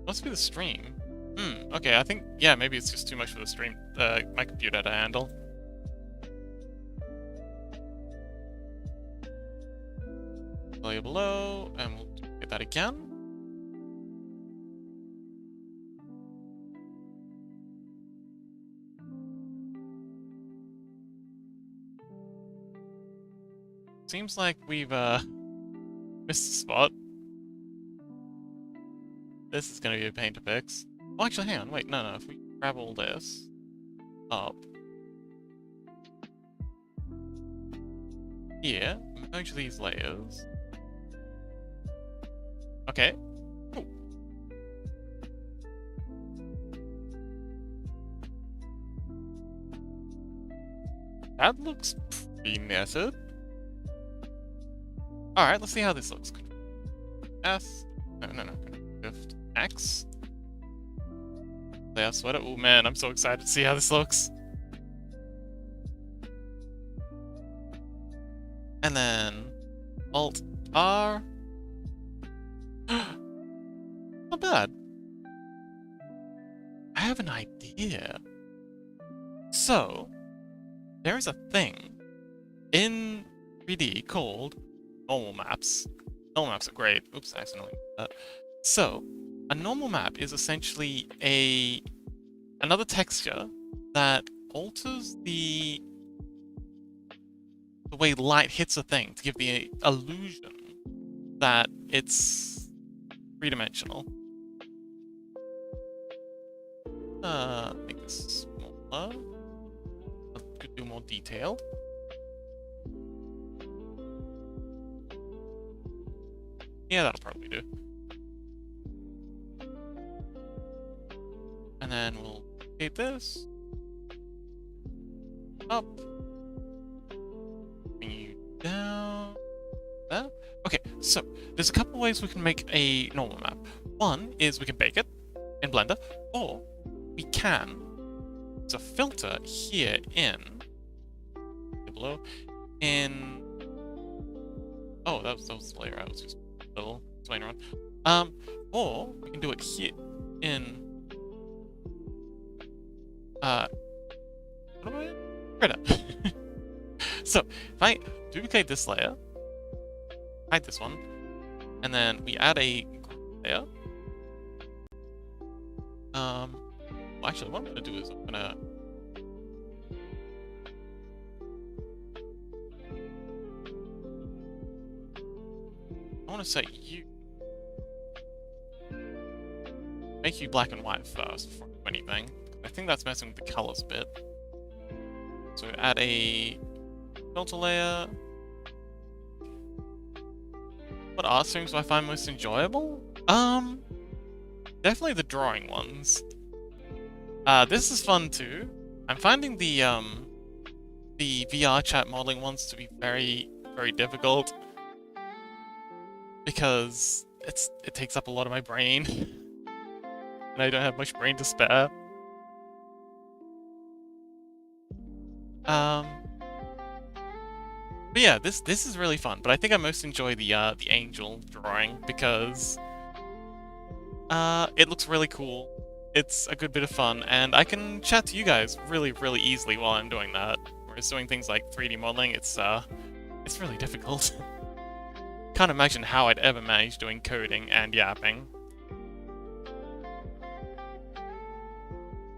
Must be the stream. Okay, I think, yeah, maybe it's just too much for the stream, my computer to handle. Layer below, and we'll get that again. Seems like we've missed a spot. This is gonna be a pain to fix. Oh, actually, hang on, wait, no. If we grab all this up here, merge these layers. Okay. Cool. That looks pretty netted. Alright, let's see how this looks. S. No. Shift X. Layout sweater. Oh man, I'm so excited to see how this looks. And then Alt R. Not bad. I have an idea. So, there is a thing in 3D called normal maps. Normal maps are great. Oops, I accidentally did that. So, a normal map is essentially another texture that alters the the way light hits a thing to give the illusion that it's three-dimensional. Make this smaller. Could do more detail. Yeah, that'll probably do. And then we'll rotate this up. Bring you down. There. Okay, so there's a couple ways we can make a normal map. One is we can bake it in Blender, or we can. There's a filter here below in. Oh, that was the layer I was just a little explaining around. Or we can do it here in. What am I in? Critter. So if I duplicate this layer, hide this one, and then we add a layer. Well, actually, what I'm gonna do is I'm gonna. I want to set you. Make you black and white first before I do anything. I think that's messing with the colors a bit. So add a filter layer. What art streams do I find most enjoyable? Definitely the drawing ones. This is fun too. I'm finding the VR chat modeling ones to be very, very difficult because it takes up a lot of my brain, and I don't have much brain to spare. But yeah, this is really fun. But I think I most enjoy the angel drawing because it looks really cool. It's a good bit of fun, and I can chat to you guys really, really easily while I'm doing that. Whereas doing things like 3D modeling, it's really difficult. Can't imagine how I'd ever manage doing coding and yapping.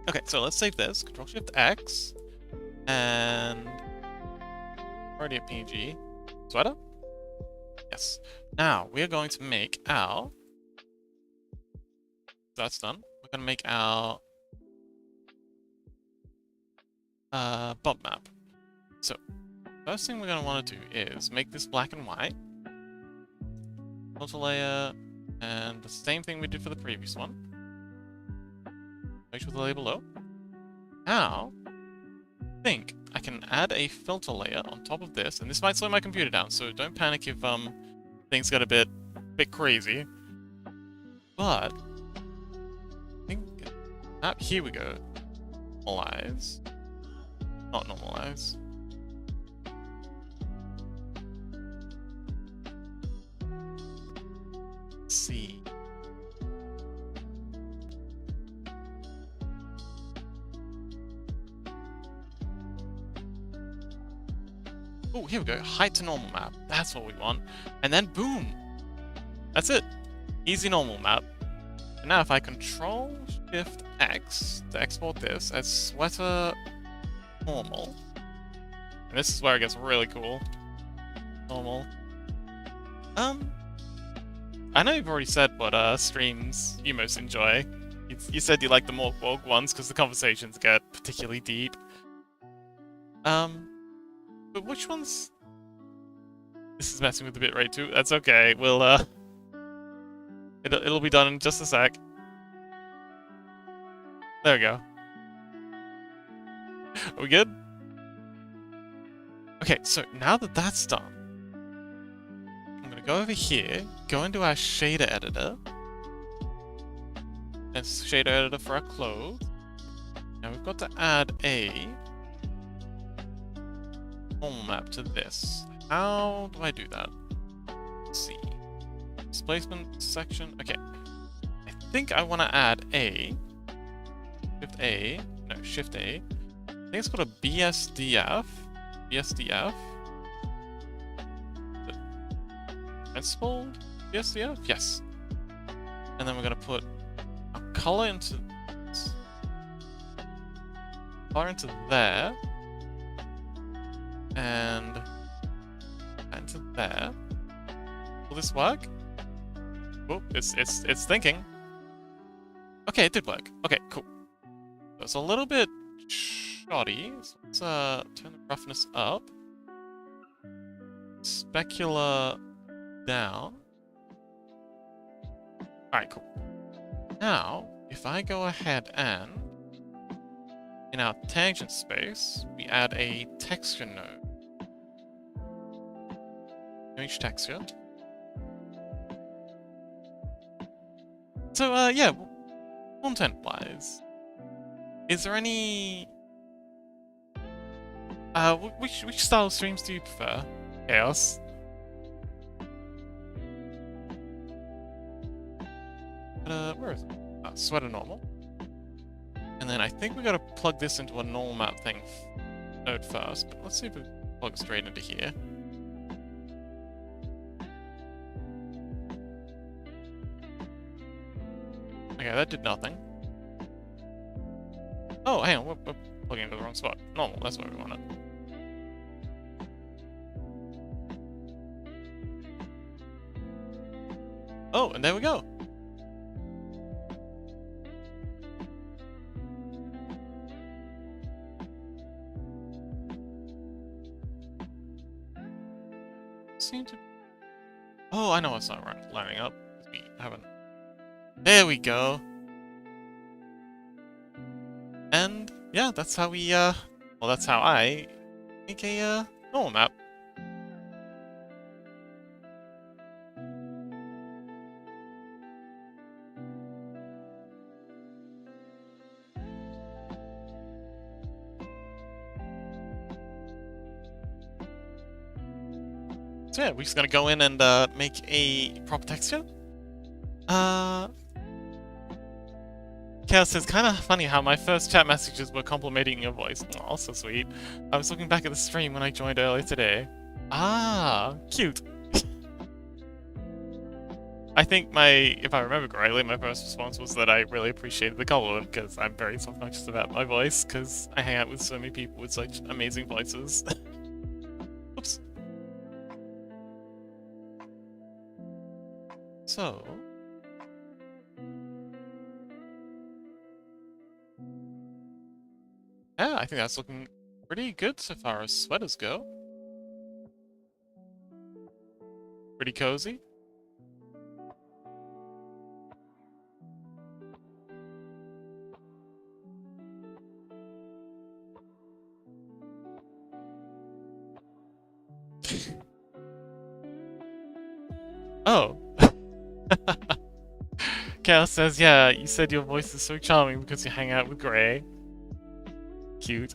Okay, so let's save this. Control-Shift-X. And already a PNG. Sweater? Yes. Now, we are going to make our... That's done. We're going to make our bump map. So, first thing we're going to want to do is make this black and white. Filter layer, and the same thing we did for the previous one. Make sure the layer below. Now, I think I can add a filter layer on top of this, and this might slow my computer down, so don't panic if things get a bit crazy. But I think here we go. Normalize. Not normalize. Let's see. Oh, here we go. Height to normal map. That's what we want. And then boom. That's it. Easy normal map. And now if I Control-Shift-X to export this as sweater normal. And this is where it gets really cool. Normal. I know you've already said what streams you most enjoy. You said you like the more Vogue ones because the conversations get particularly deep. But which ones? This is messing with the bitrate too. That's okay. We'll it'll be done in just a sec. There we go. Are we good? Okay, so now that that's done, I'm gonna go over here, go into our shader editor. That's shader editor for our clothes. Now we've got to add a normal map to this. How do I do that? Let's see. Displacement section. Okay. I think I want to add a Shift A. No, Shift A. I think it's called a BSDF. BSDF. Principled BSDF? Yes. And then we're going to put a color into there. And into there. Will this work? Oh, it's thinking. Okay, it did work. Okay, cool. It's a little bit shoddy. So let's turn the roughness up. Specular down. Alright, cool. Now, if I go ahead and in our tangent space, we add a texture node. Image texture. So, yeah, content-wise, is there any... which style of streams do you prefer? Chaos? Where is it? Sweater normal. And then I think we gotta plug this into a normal map thing node first, but let's see if we plug straight into here. Okay, that did nothing. Oh, hang on, we're plugging into the wrong spot. Normal, that's where we want it. Oh, and there we go. Seem to... Oh, I know it's not lining up. We haven't... There we go. And yeah, that's how we well, that's how I make a normal map. So yeah, we're just gonna go in and make a proper texture. Chaos says, kind of funny how my first chat messages were complimenting your voice. Oh, so sweet. I was looking back at the stream when I joined earlier today. Ah, cute. I think if I remember correctly, my first response was that I really appreciated the compliment because I'm very self-conscious about my voice because I hang out with so many people with such amazing voices. Oops. So... yeah, I think that's looking pretty good so far as sweaters go. Pretty cozy. Oh. Chaos says, yeah, you said your voice is so charming because you hang out with Gray. Cute.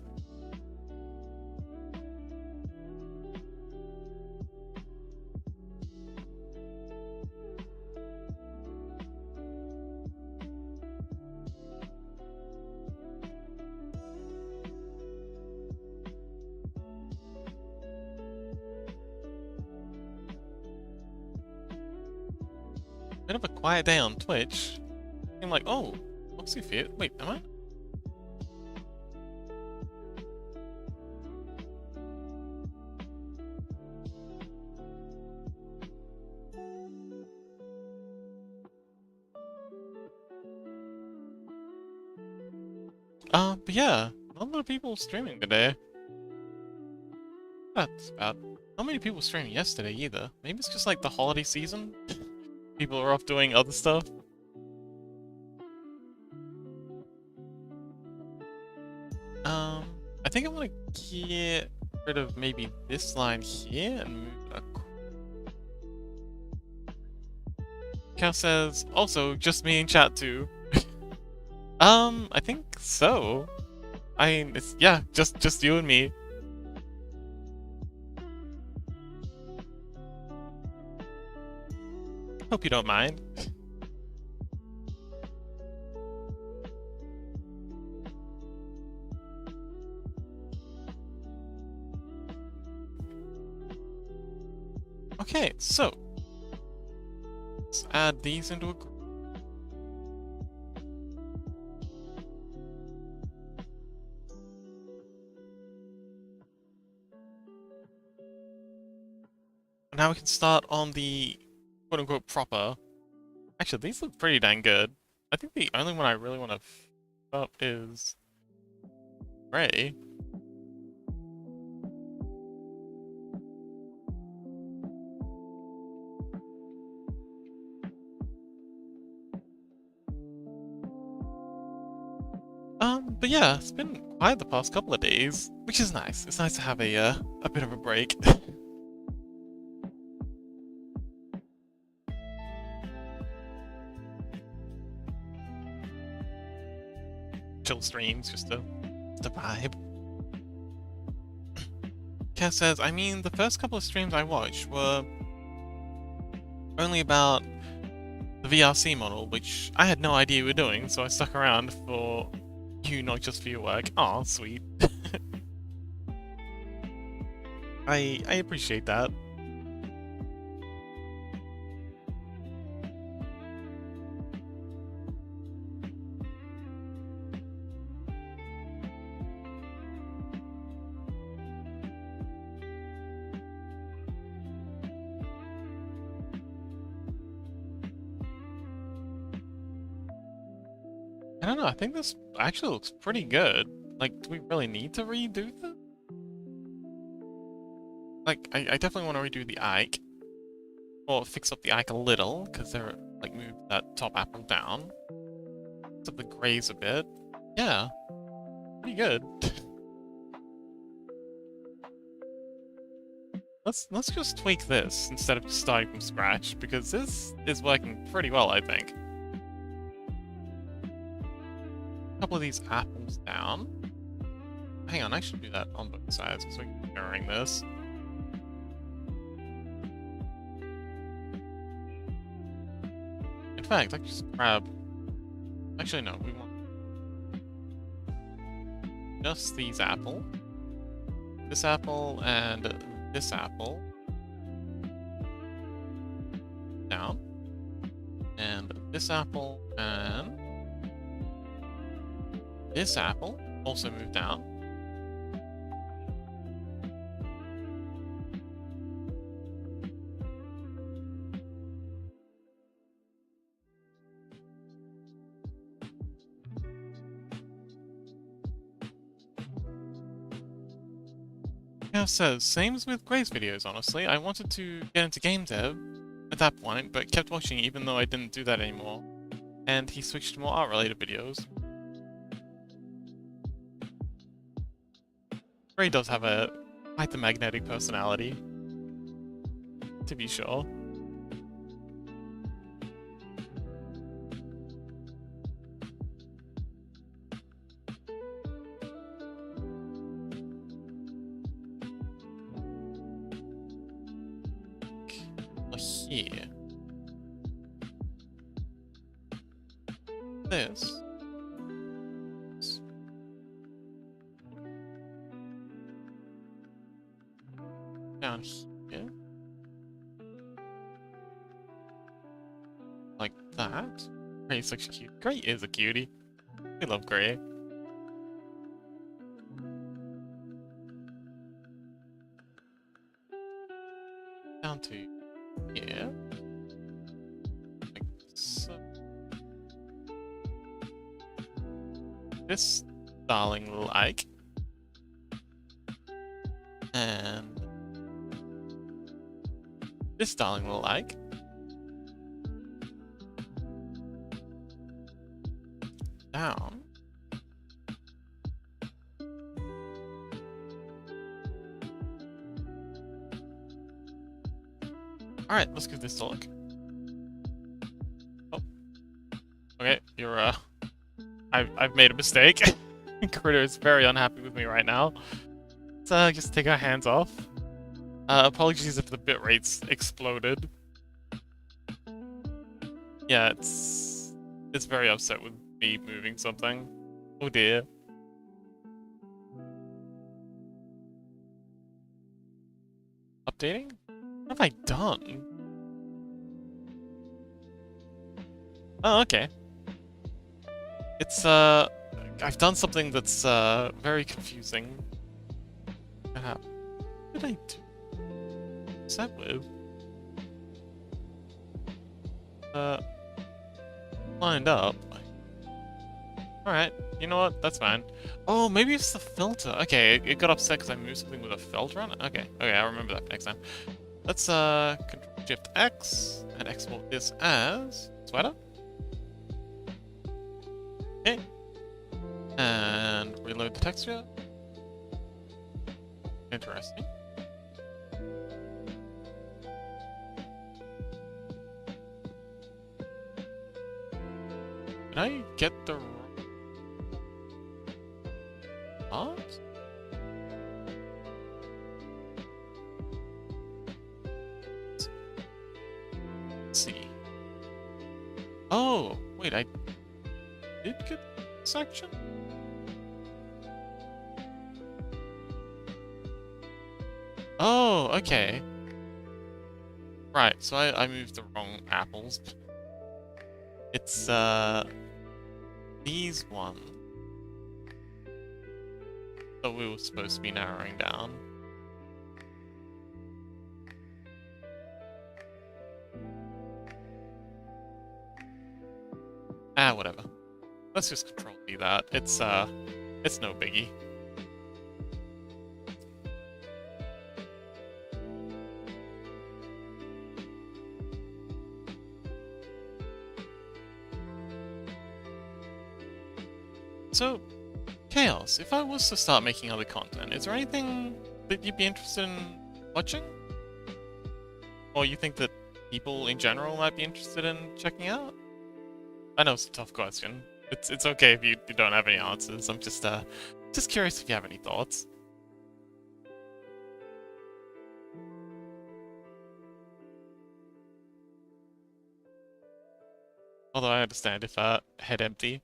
Bit of a quiet day on Twitch. I'm like, oh, Oxy Fit. Wait, am I? But yeah, not a lot of people streaming today. That's bad. Not many people streaming yesterday either. Maybe it's just like the holiday season. People are off doing other stuff. I think I want to get rid of maybe this line here and move it across. Cal says, also, just me in chat too. I think so. I mean, it's, yeah, just you and me. Hope you don't mind. Okay, so let's add these into a group. Now we can start on the quote-unquote proper. Actually, these look pretty dang good. I think the only one I really want to f up is Gray. But yeah, it's been quiet the past couple of days, which is nice. It's nice to have a bit of a break. Chill streams, just a vibe. Kev says, I mean, the first couple of streams I watched were only about the VRC model, which I had no idea you were doing, so I stuck around for you, not just for your work. Aw, sweet. I appreciate that. I don't know, I think this actually looks pretty good. Like, do we really need to redo this? Like, I definitely want to redo the Ike. Or fix up the Ike a little, because they're, like, move that top apple down. Fix up the grays a bit. Yeah. Pretty good. Let's just tweak this instead of just starting from scratch, because this is working pretty well, I think. A couple of these apples down. Hang on, I should do that on both sides so we can be mirroring this. In fact, I can just grab... Actually, no, we want just these apple. This apple and this apple. Down. And this apple and... this apple also move down. Yeah, says, same as with Gray's videos, honestly. I wanted to get into game dev at that point, but kept watching even though I didn't do that anymore. And he switched to more art-related videos. Gray does have quite the magnetic personality, to be sure. Here. This. Down here. Like that. Gray's such a cute. Gray is a cutie. We love Gray. Down to here. Like so. This darling little Ike. And this darling little Ike. Down. Alright, let's give this a look. Oh. Okay, you're, I've made a mistake. Critter is very unhappy with me right now. Let's, just take our hands off. Apologies if the bit rates exploded. Yeah, it's very upset with me moving something. Oh dear. Updating? What have I done? Oh, okay. It's, I've done something that's, very confusing. What did I do? What's that with? lined up. Alright, you know what? That's fine. Oh, maybe it's the filter. Okay, it got upset because I moved something with a filter on it? Okay, I'll remember that for next time. Let's, Control-Shift-X and export this as sweater. Okay. And reload the texture. Interesting. Did I get the what? Let's see. Oh, wait, I did get this section? Oh, okay. Right, so I moved the wrong apples. It's, these ones that we were supposed to be narrowing down. Ah, whatever. Let's just Control-V that. It's no biggie. So, Chaos, if I was to start making other content, is there anything that you'd be interested in watching? Or you think that people in general might be interested in checking out? I know it's a tough question. It's okay if you don't have any answers. I'm just curious if you have any thoughts. Although I understand if head empty.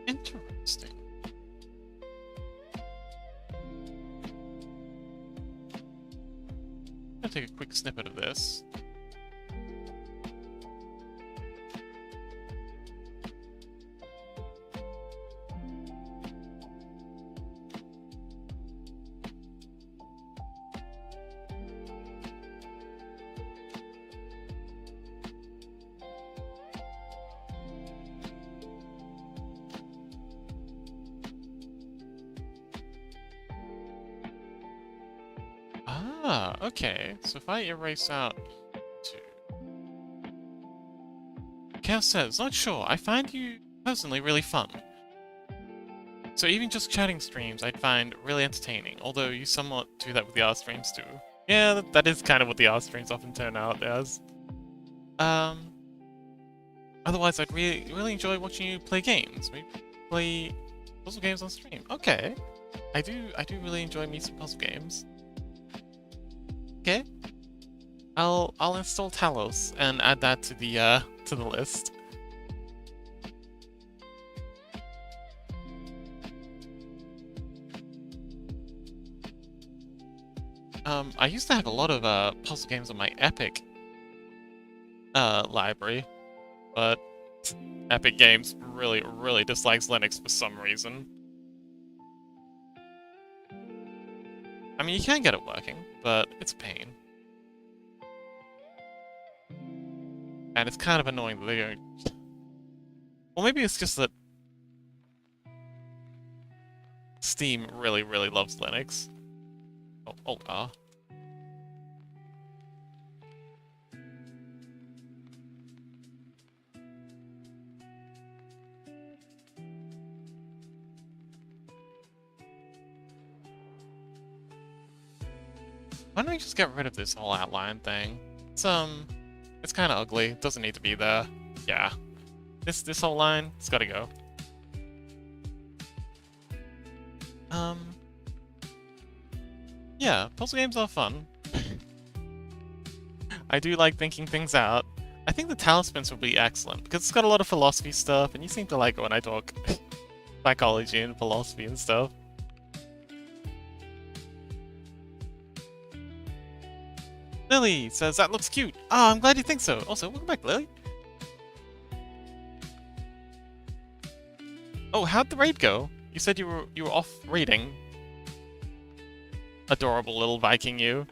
Interesting. I'm gonna take a quick snippet of this. Ah, okay. So if I erase out two. Chaos says, not sure. I find you personally really fun. So even just chatting streams I'd find really entertaining, although you somewhat do that with the art streams too. Yeah, that is kind of what the art streams often turn out as. Otherwise I'd really enjoy watching you play games. Maybe play puzzle games on stream. Okay. I do really enjoy me some puzzle games. Okay. I'll install Talos and add that to the list. I used to have a lot of puzzle games on my Epic library, but Epic Games really dislikes Linux for some reason. I mean, you can get it working, but it's a pain. And it's kind of annoying that they don't... Well, maybe it's just that Steam really loves Linux. Oh, Alt-R. Why don't we just get rid of this whole outline thing? It's kind of ugly. It doesn't need to be there. Yeah. This whole line, it's gotta go. Um, yeah, puzzle games are fun. I do like thinking things out. I think the Talismans would be excellent, because it's got a lot of philosophy stuff, and you seem to like it when I talk psychology and philosophy and stuff. Lily says, that looks cute. Oh, I'm glad you think so. Also, welcome back, Lily. Oh, how'd the raid go? You said you were off raiding. Adorable little Viking you.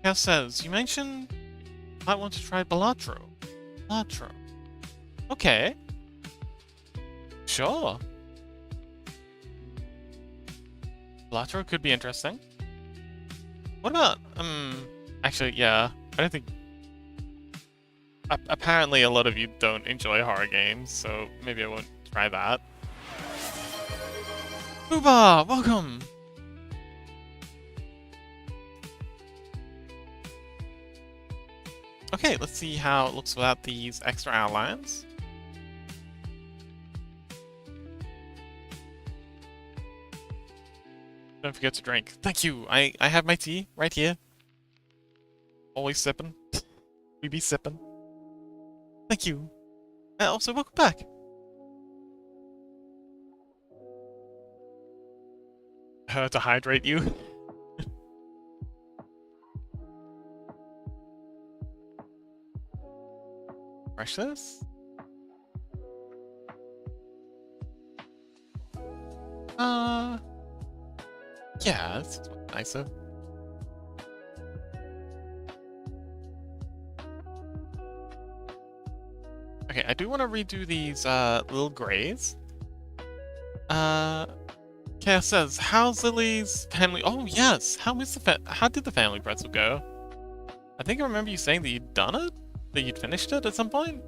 Cal says, you mentioned I might want to try Balatro. Balatro. Okay. Sure. Balatro could be interesting. What about, actually, yeah, I don't think... apparently a lot of you don't enjoy horror games, so maybe I won't try that. Booba, welcome! Okay, let's see how it looks without these extra outlines. Don't forget to drink. Thank you! I have my tea right here. Always sipping. We be sipping. Thank you. And also, welcome back. To hydrate you. Refresh this. Yeah, this is nicer. Okay, I do want to redo these little grays. Chaos says, how's Lily's family? Oh yes, how did the family pretzel go? I think I remember you saying that you'd done it, that you'd finished it at some point.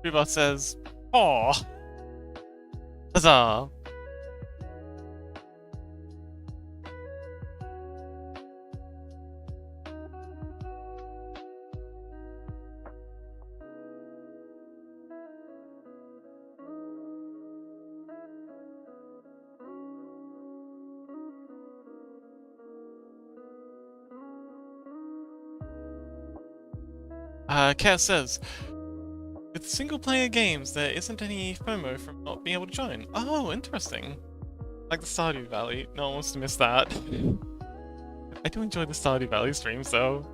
Reba says, "Aw, huzzah!" Cat says, with single-player games, there isn't any FOMO from not being able to join. Oh, interesting. Like the Stardew Valley. No one wants to miss that. I do enjoy the Stardew Valley streams, though.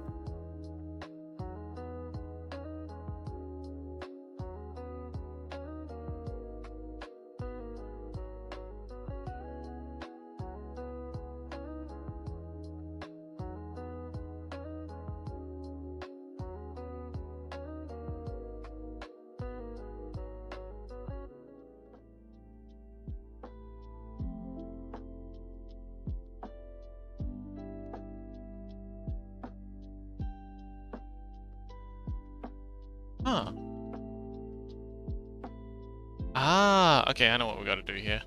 Huh. Ah, okay, I know what we gotta do here.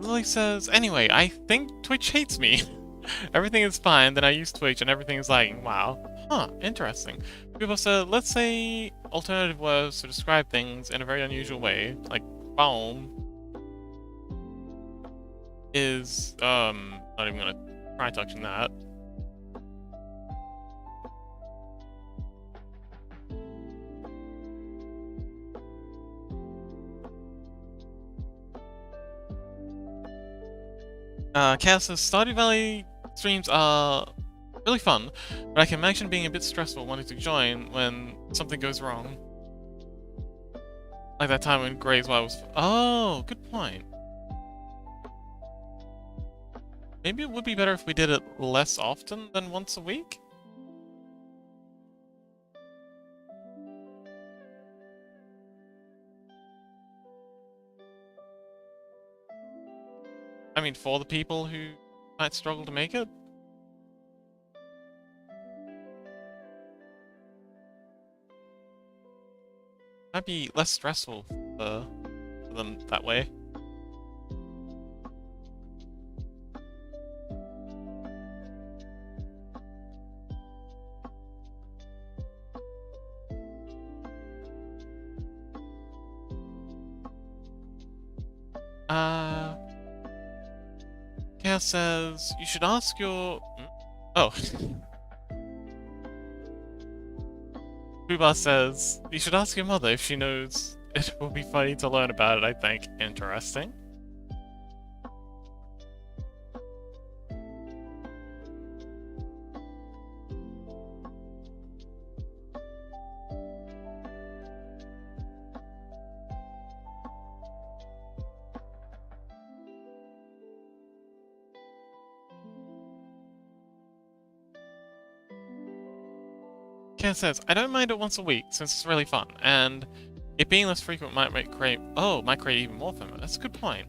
Lily says, anyway, I think Twitch hates me. Everything is fine, then I use Twitch and everything is lagging. Wow. Huh, interesting. People said, let's say alternative words to describe things in a very unusual way, like boom, is, not even gonna try touching that. Chaos says Stardew Valley streams are really fun, but I can imagine being a bit stressful wanting to join when something goes wrong. Like that time when Grey's Wild was... Oh, good point. Maybe it would be better if we did it less often than once a week? I mean, for the people who might struggle to make it? Might be less stressful for them that way. Chaos says you should ask your... Oh. Fubar says you should ask your mother if she knows. It will be funny to learn about it, I think. Interesting. Ken says, I don't mind it once a week, since it's really fun, and it being less frequent might create even more FOMO. That's a good point.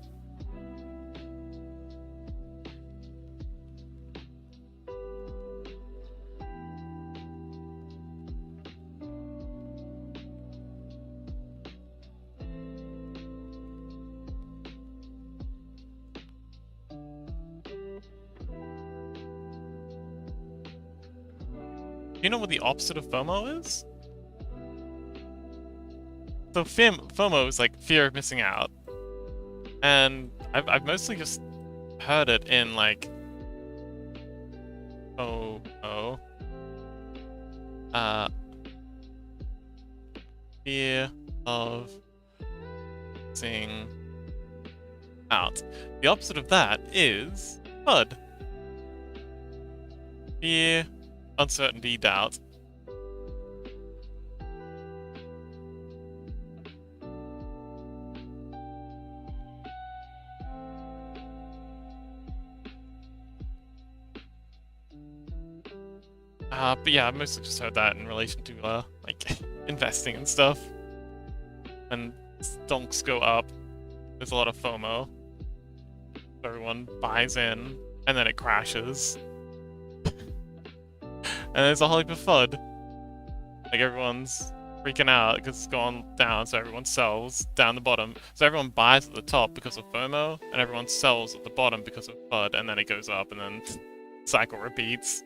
Do you know what the opposite of FOMO is? So FOMO is like fear of missing out, and I've mostly just heard it in like fear of missing out. The opposite of that is FUD. Fear, uncertainty, doubt. But yeah, I've mostly just heard that in relation to, like, investing and stuff. When stonks go up, there's a lot of FOMO. Everyone buys in, and then it crashes. And there's a whole heap of FUD. Like, everyone's freaking out because it's gone down, so everyone sells down the bottom. So everyone buys at the top because of FOMO, and everyone sells at the bottom because of FUD, and then it goes up, and then cycle repeats.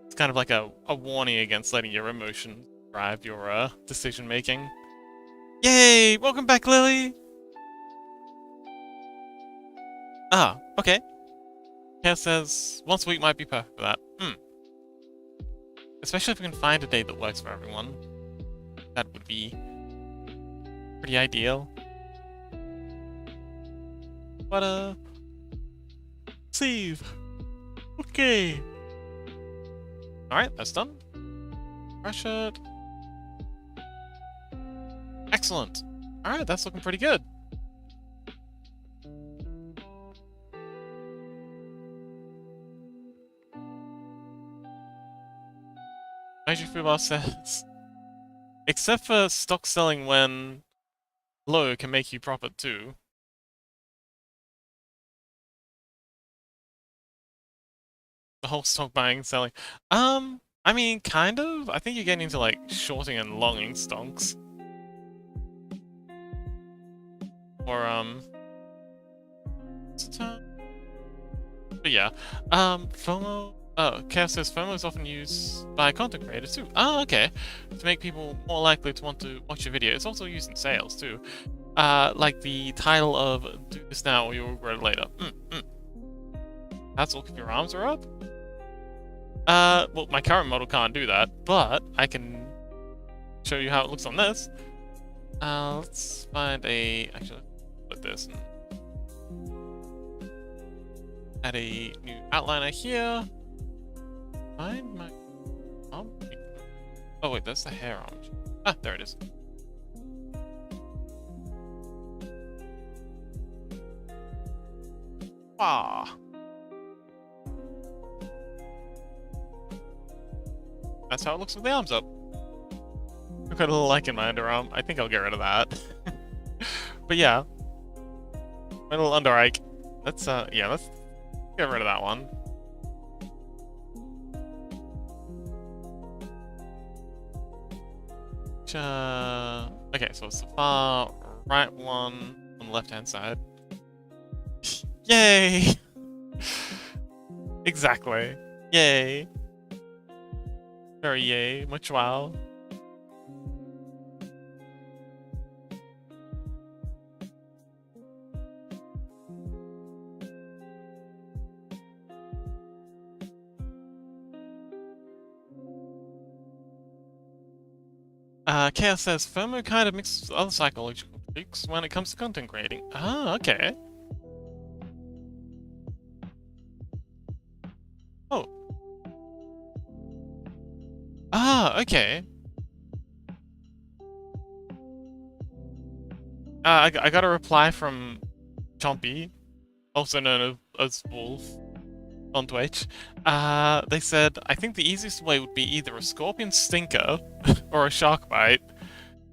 It's kind of like a warning against letting your emotions drive your decision making. Yay! Welcome back, Lily! Ah, okay. Chaos says once a week might be perfect for that. Especially if we can find a day that works for everyone. That would be pretty ideal. But save. Okay. Alright, that's done. Crash it. Excellent. Alright, that's looking pretty good. Major Fubar says, except for stock selling when low can make you profit too. The whole stock buying and selling. I mean, kind of. I think you're getting into like shorting and longing stonks. Or what's the term? But yeah, FOMO. Oh, Chaos says FOMO is often used by content creators too. Oh, okay. To make people more likely to want to watch your video. It's also used in sales too. Like the title of "Do this now or you'll regret it later." That's all if your arms are up? Well, my current model can't do that, but I can show you how it looks on this. Let's find a... Actually, let's put this and Add a new outliner here. Find my... Oh wait, that's the hair orange. Ah, there it is. Ah. That's how it looks with the arms up. I've got a little like in my underarm. I think I'll get rid of that. But yeah. My little under eye. Let's yeah, let's get rid of that one. Okay, so it's the far right one on the left hand side. Yay! Exactly. Yay. Very yay. Much wow. Chaos says, FOMO kind of mixes with other psychological tricks when it comes to content creating. Ah, okay. Oh. Ah, okay. I got a reply from Chompy, also known as Wolf, on Twitch. They said, I think the easiest way would be either a scorpion stinker or a shark bite.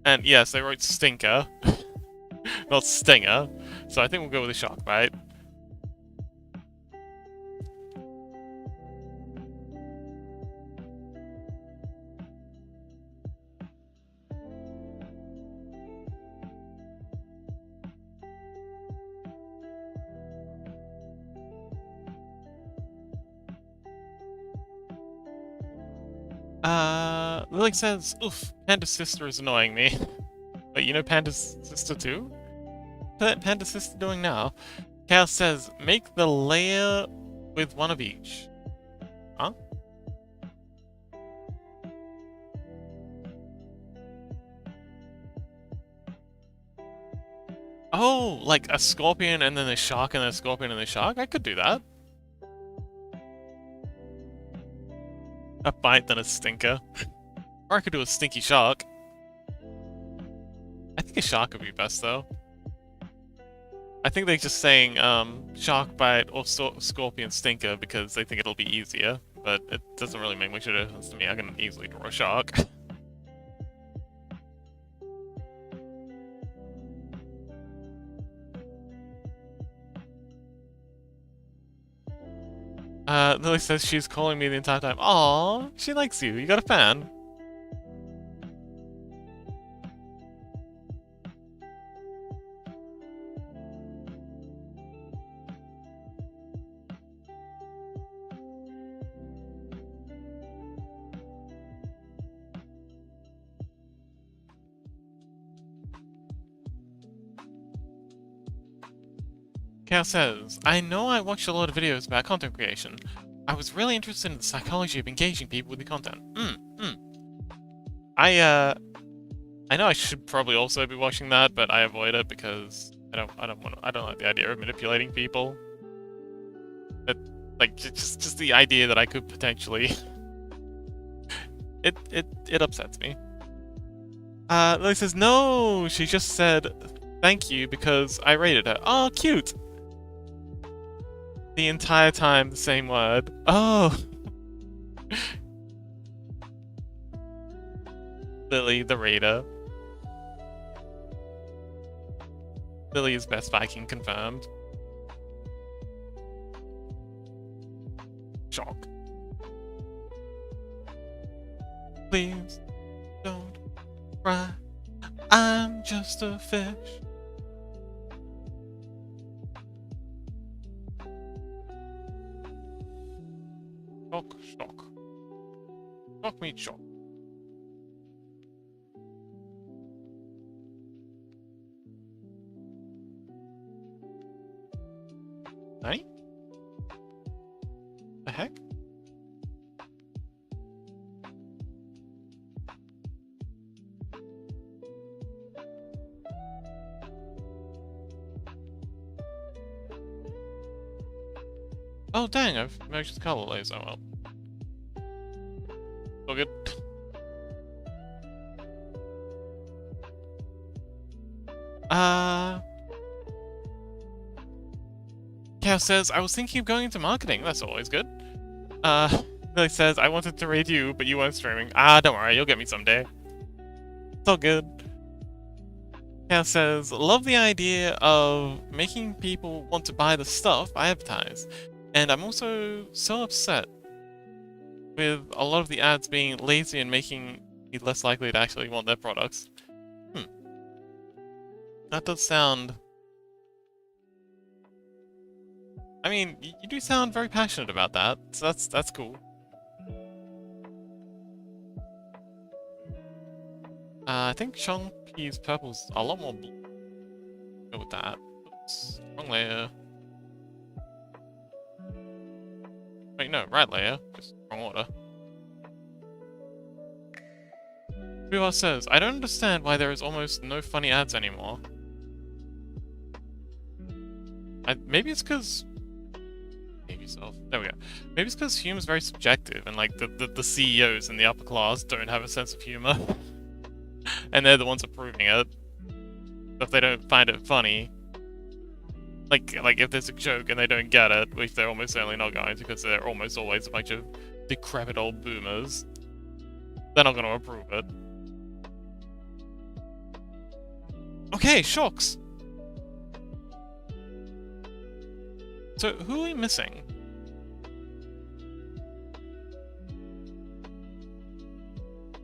And yes, they wrote stinker, not stinger. So I think we'll go with a shark bite. Lily says, oof, Panda's sister is annoying me. Wait, you know Panda's sister too? What Panda's sister doing now? Chaos says, make the layer with one of each. Huh? Oh, like a scorpion and then a shark and then a scorpion and a shark? I could do that. A bite, then a stinker. Or I could do a stinky shark. I think a shark would be best, though. I think they're just saying shark bite or scorpion stinker because they think it'll be easier, but it doesn't really make much of a difference to me. I can easily draw a shark. Lily says she's calling me the entire time. Aww, she likes you. You got a fan. Chaos says, I know I watched a lot of videos about content creation. I was really interested in the psychology of engaging people with the content. I know I should probably also be watching that, but I avoid it because I don't like the idea of manipulating people. Like just the idea that I could potentially it upsets me. Lily says, no, she just said thank you because I rated her. Oh, cute. The entire time, the same word. Oh! Lily, the raider. Lily is best Viking confirmed. Shock. Please don't cry. I'm just a fish. Shock, shock. Shock meets shock. Hey? The heck? Oh dang, I've merged the color laser. Well, all good. Chaos says, I was thinking of going into marketing. That's always good. Lily says, I wanted to raid you, but you weren't streaming. Ah, don't worry, you'll get me someday. It's all good. Chaos says, love the idea of making people want to buy the stuff I advertise. And I'm also so upset with a lot of the ads being lazy and making me less likely to actually want their products. That does sound... I mean, you do sound very passionate about that, so that's cool. I think Chonky's purple's a lot more blue. Go with that. Oops, wrong layer. Wait, no, right layer. Just wrong order. Buha says, I don't understand why there is almost no funny ads anymore. Maybe it's because... Maybe yourself. There we go. Maybe it's because humor's very subjective, and like the CEOs in the upper class don't have a sense of humor. And they're the ones approving it. So if they don't find it funny, like if there's a joke and they don't get it, which they're almost certainly not going to, because they're almost always a bunch of decrepit old boomers, they're not going to approve it. Okay, shocks. So who are we missing?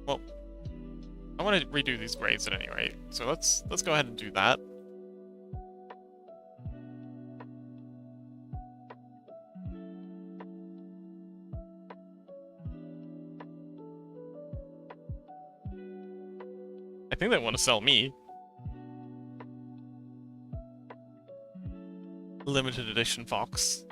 Well, I want to redo these grades at any rate, so let's go ahead and do that. I think they want to sell me. Limited edition Fox.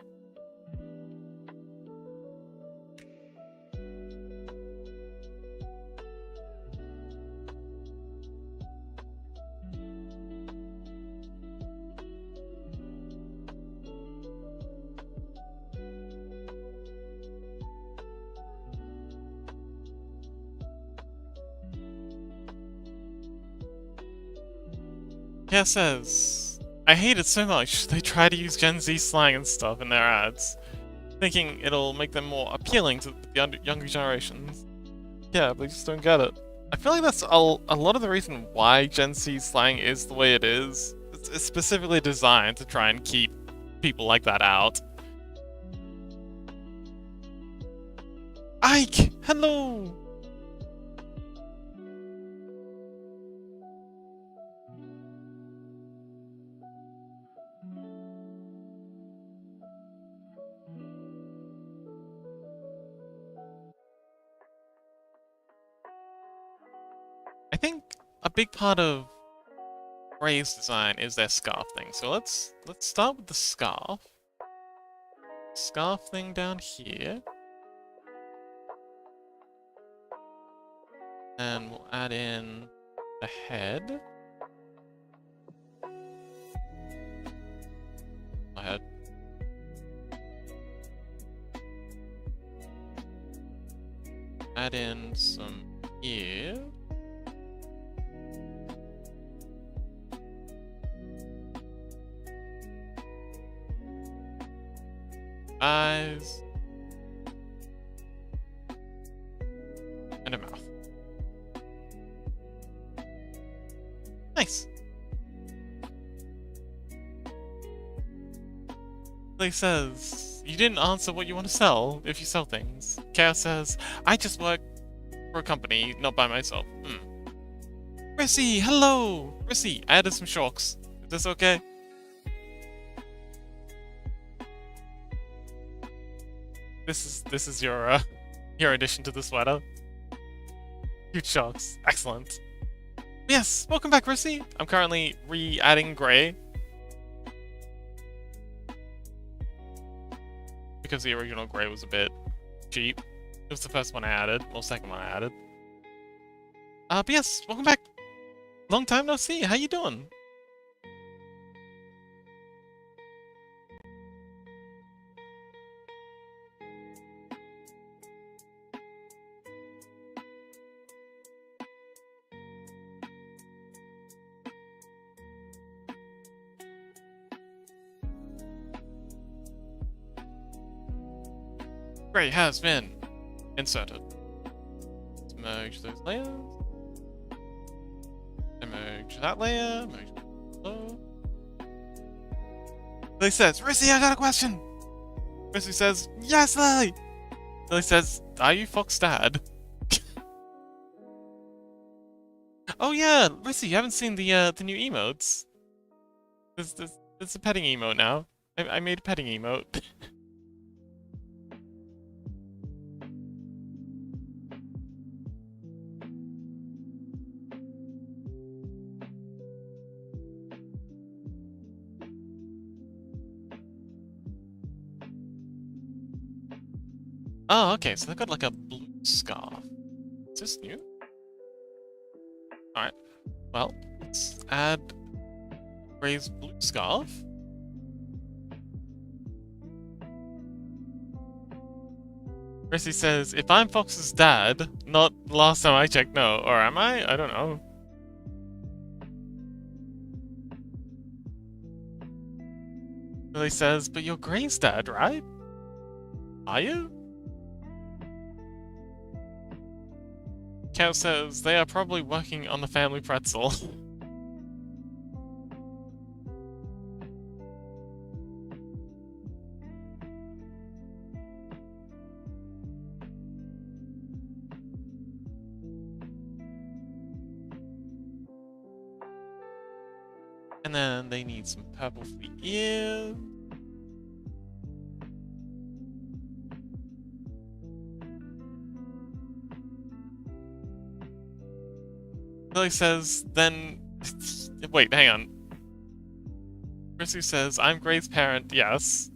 Yeah, says, I hate it so much. They try to use Gen Z slang and stuff in their ads, thinking it'll make them more appealing to the younger generations. Yeah, but they just don't get it. I feel like that's a lot of the reason why Gen Z slang is the way it is. It's specifically designed to try and keep people like that out. Ike! Hello! I think a big part of Ray's design is their scarf thing. So let's start with the scarf. Scarf thing down here. And we'll add in the head. My head. Add in some ears. Eyes. And a mouth. Nice. Lily says, you didn't answer what you want to sell if you sell things. Chaos says, I just work for a company, not by myself. Rissy, hello! Rissy, I added some shocks. Is this okay? This is your addition to the sweater. Huge shocks. Excellent. Yes, welcome back, Rissy. I'm currently re-adding Gray. Because the original Gray was a bit cheap. It was the first one I added, or second one I added. But yes, welcome back. Long time no see. How you doing? Gray has been inserted. Let's merge those layers. And merge that layer. Merge below. Lily says, Rissy, I got a question! Rissy says, yes, Lily! Lily says, are you Fox Dad? Oh yeah, Rissy, you haven't seen the new emotes. There's a petting emote now. I made a petting emote. Oh, okay, so they've got like a blue scarf. Is this new? Alright, well, let's add Gray's blue scarf. Rissy says, if I'm Fox's dad, not last time I checked, no. Or am I? I don't know. Lily says, but you're Gray's dad, right? Are you? Cal says, they are probably working on the family pretzel. And then they need some purple for the ears. Lily says, then... Wait, hang on. Rissy says, I'm Gray's parent, yes.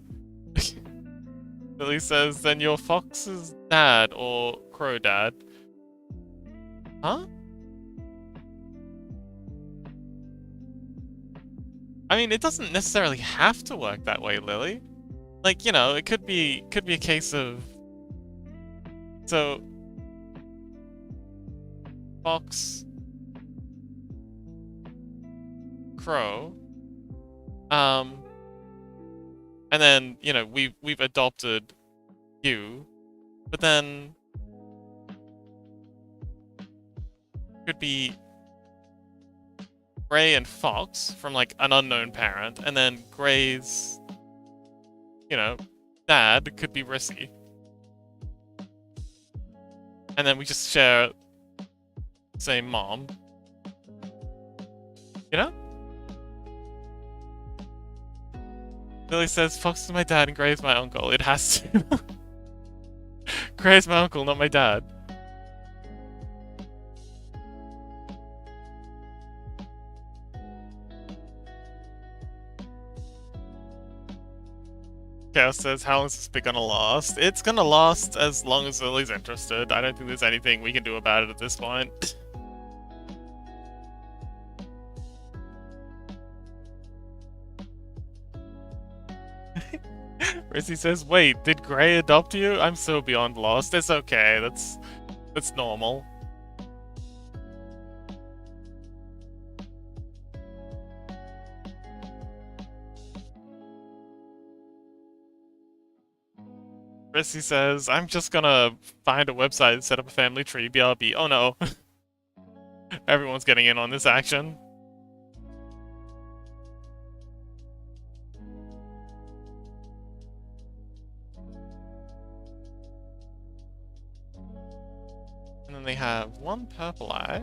Lily says, then you're Fox's dad or Crow dad. Huh? I mean, it doesn't necessarily have to work that way, Lily. Like, you know, it could be a case of... So... Fox... Crow... And then, you know, we've adopted you, but then... Could be... Gray and Fox from, like, an unknown parent, and then Gray's, you know, dad could be Rissy. And then we just share the same mom. You know? Lily says, Fox is my dad and Gray is my uncle. It has to. Gray is my uncle, not my dad. Chaos says, how long is this bit gonna last? It's gonna last as long as Lily's interested. I don't think there's anything we can do about it at this point. Rissy says, wait, did Gray adopt you? I'm so beyond lost. It's okay, that's normal. Rissy says, I'm just gonna find a website and set up a family tree, BRB. Oh no. Everyone's getting in on this action. And then they have one purple eye.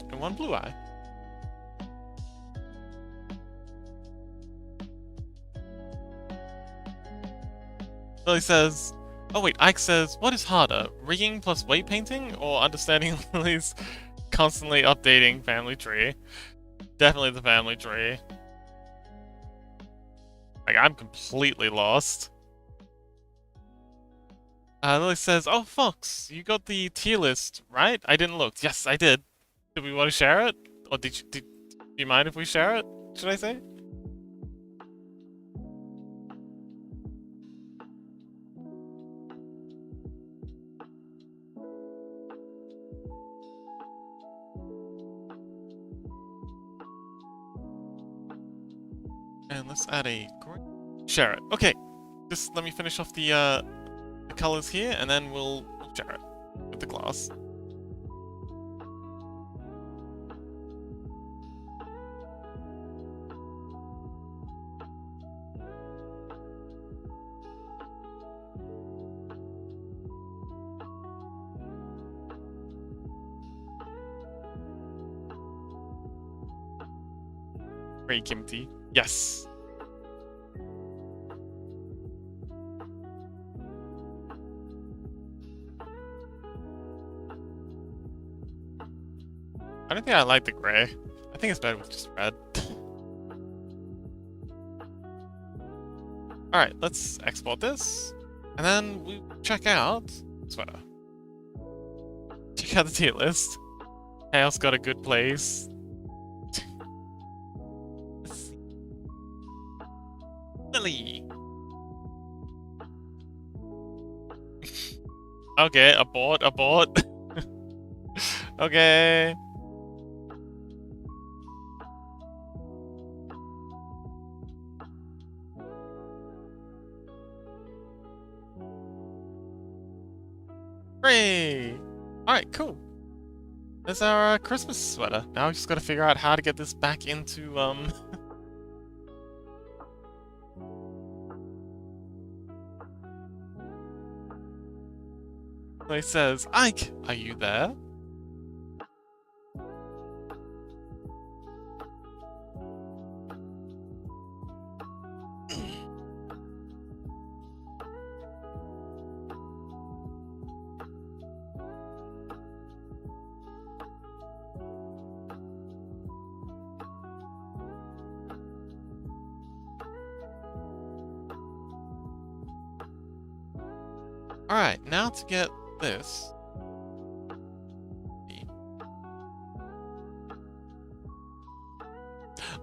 And one blue eye. Lily says, oh wait, Ike says, what is harder, rigging plus weight painting, or understanding Lily's constantly updating family tree? Definitely the family tree. Like, I'm completely lost. Lily says, oh Fox, you got the tier list, right? I didn't look. Yes, I did. Do we want to share it? Or do you mind if we share it, should I say? And let's add a green. Share it. Okay. Just let me finish off the colors here, and then we'll share it with the glass. Grey Kimchi. Yes. I don't think I like the grey. I think it's better with just red. Alright, let's export this. And then we check out sweater. Check out the tier list. Chaos got a good place. Let's see. Lily. Okay, abort. Okay. Hooray! Alright, cool. There's our Christmas sweater. Now we just gotta figure out how to get this back into, So he says, Ike, are you there? Alright, now to get this.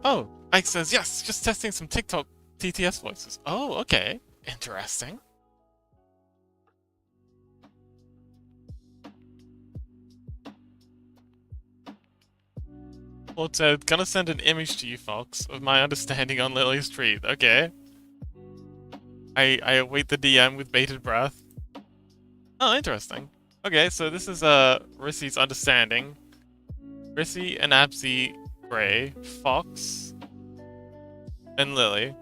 Oh, Ike says, yes, just testing some TikTok TTS voices. Oh, okay. Interesting. Well, said, gonna send an image to you, Fox, of my understanding on Lily's treat. Okay. I await the DM with bated breath. Oh, interesting. Okay, so this is Rissy's understanding. Rissy and Absy Gray, Fox, and Lily.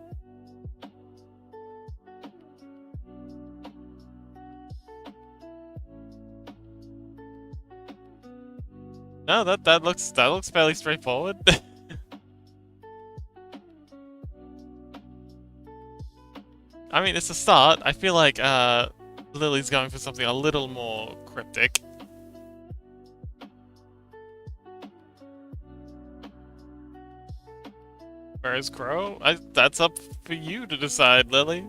No, that looks fairly straightforward. I mean, it's a start. I feel like Lily's going for something a little more cryptic. Whereas Crow? That's up for you to decide, Lily.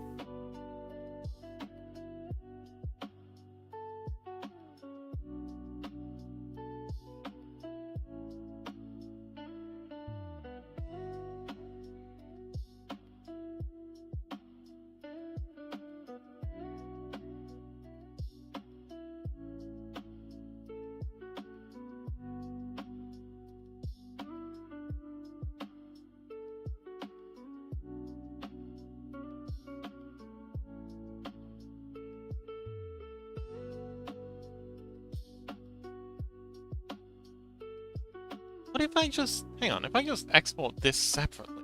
What if I just... Hang on, if I just export this separately?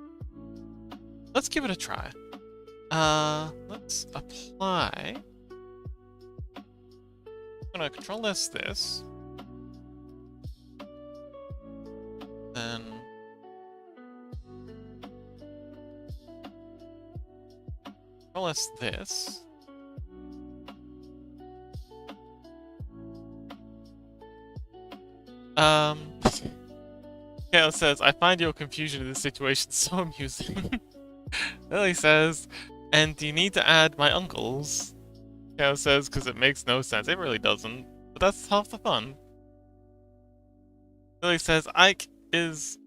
Let's give it a try. Let's apply. I'm gonna control this. Then... Control this. Chaos says, I find your confusion in this situation so amusing. Lily says, and do you need to add my uncles? Chaos says, because it makes no sense. It really doesn't. But that's half the fun. Lily says, Ike is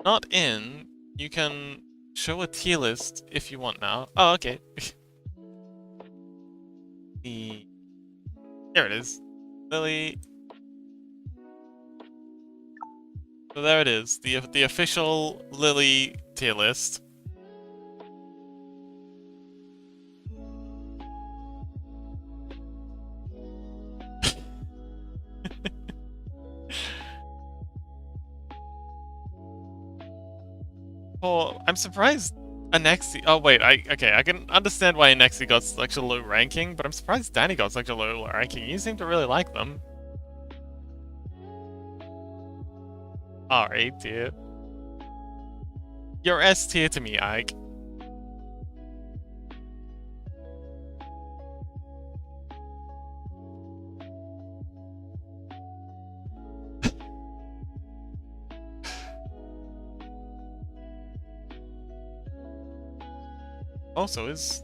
not in. You can show a tier list if you want now. Oh, okay. Here it is. Lily... So there it is, the official Lily tier list. Oh, I'm surprised Anexi. Oh wait, okay, I can understand why Anexi got such a low ranking, but I'm surprised Danny got such a low ranking. You seem to really like them. R8 tier. You're S tier to me, Ike. Also, is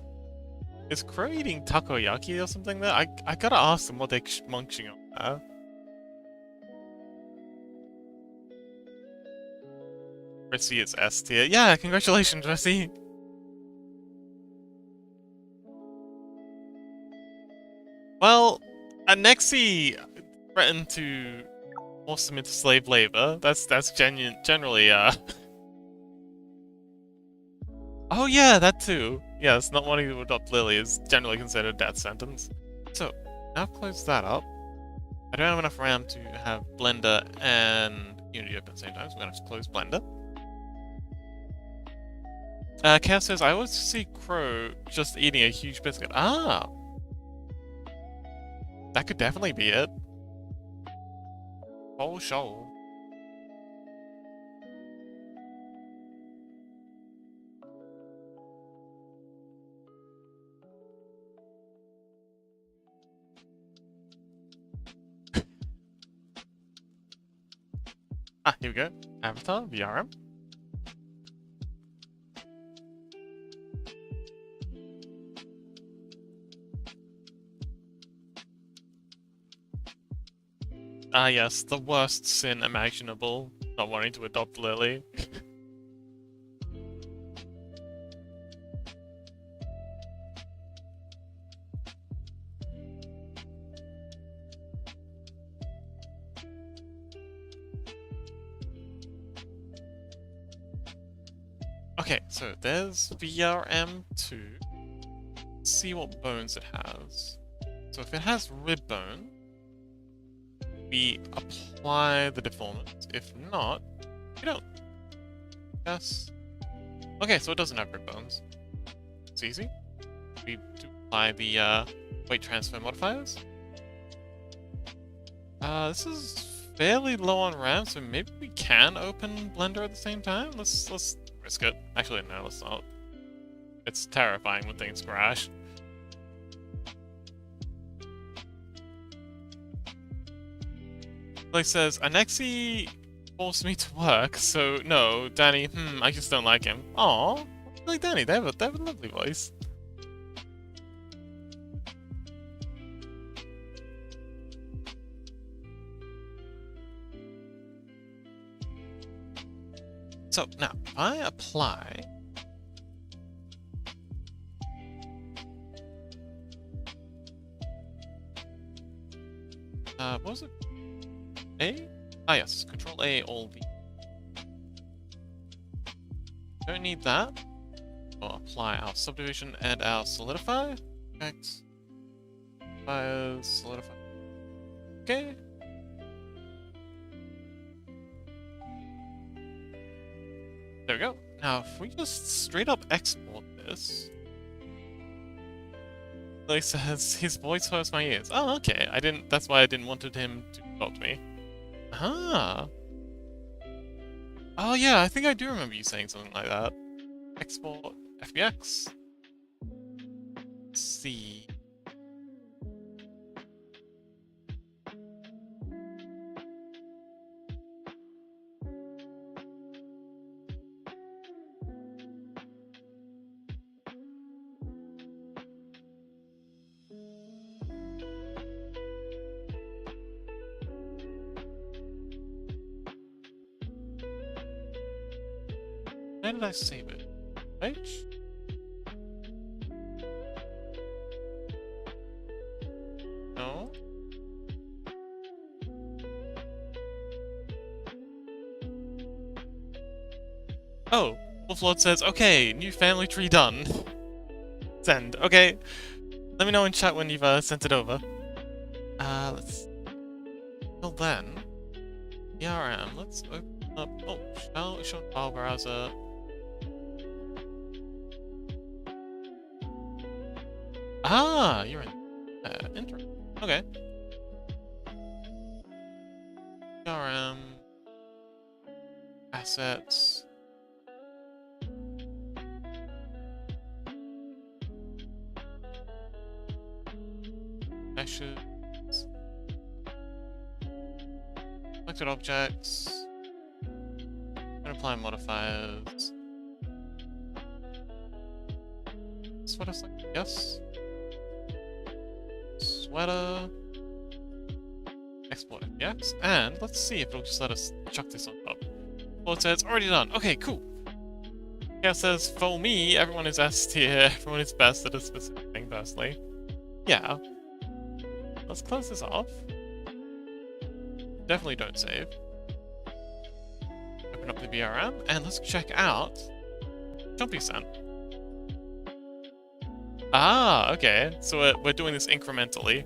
Crow eating takoyaki or something there? I gotta ask them what they're munching on there. Rissy is S tier. Yeah, congratulations, Rissy. Well, Anexi threatened to force them into slave labor. That's generally Oh yeah, that too. Yes, not wanting to adopt Lily is generally considered a death sentence. So, now I've closed that up. I don't have enough RAM to have Blender and Unity open at the same time, so I'm gonna have to close Blender. Chaos says, I always see Crow just eating a huge biscuit. Ah! That could definitely be it. Oh, show. Ah, here we go. Avatar, VRM. Ah yes, the worst sin imaginable. Not wanting to adopt Lily. Okay, so there's VRM2. Let's see what bones it has. So if it has rib bone, we apply the deformant. If not, we don't. Yes. Okay, so it doesn't have rib bones. It's easy. We do apply the weight transfer modifiers. This is fairly low on RAM, so maybe we can open Blender at the same time. Let's risk it. Actually, no, let's not. It's terrifying when things crash. Like says, Anexi forced me to work, so no, Danny, I just don't like him. Aw, like Danny, they have a lovely voice. So now, if I apply what was it? A? Ah yes, Control A, Alt V. Don't need that. We'll apply our subdivision and our solidify. Effects. Solidify. Okay. There we go. Now, if we just straight up export this, like says, his voice hurts my ears. Oh, okay. That's why I didn't wanted him to adopt me. Ah. Oh yeah, I think I do remember you saying something like that. Export FBX. Let's see. Where did I save it? Page? No? Oh, Wolflord says, okay, new family tree done. Send. Okay. Let me know in chat when you've sent it over. Let's... Till then... ERM, let's open up... Oh, show file browser. Ah, you're in... interesting. Okay. ERM... Assets... Meshes... Selected objects... And apply modifiers... Sweater select, yes. Sweater... Export FBX, and let's see if it'll just let us chuck this on top. Well, it says, already done. Okay, cool. Yeah, it says, for me, everyone is S tier, everyone is best at a specific thing, personally. Yeah. Let's close this off. Definitely don't save. Open up the VRM, and let's check out Jumpy Sent. Ah, okay. So we're doing this incrementally.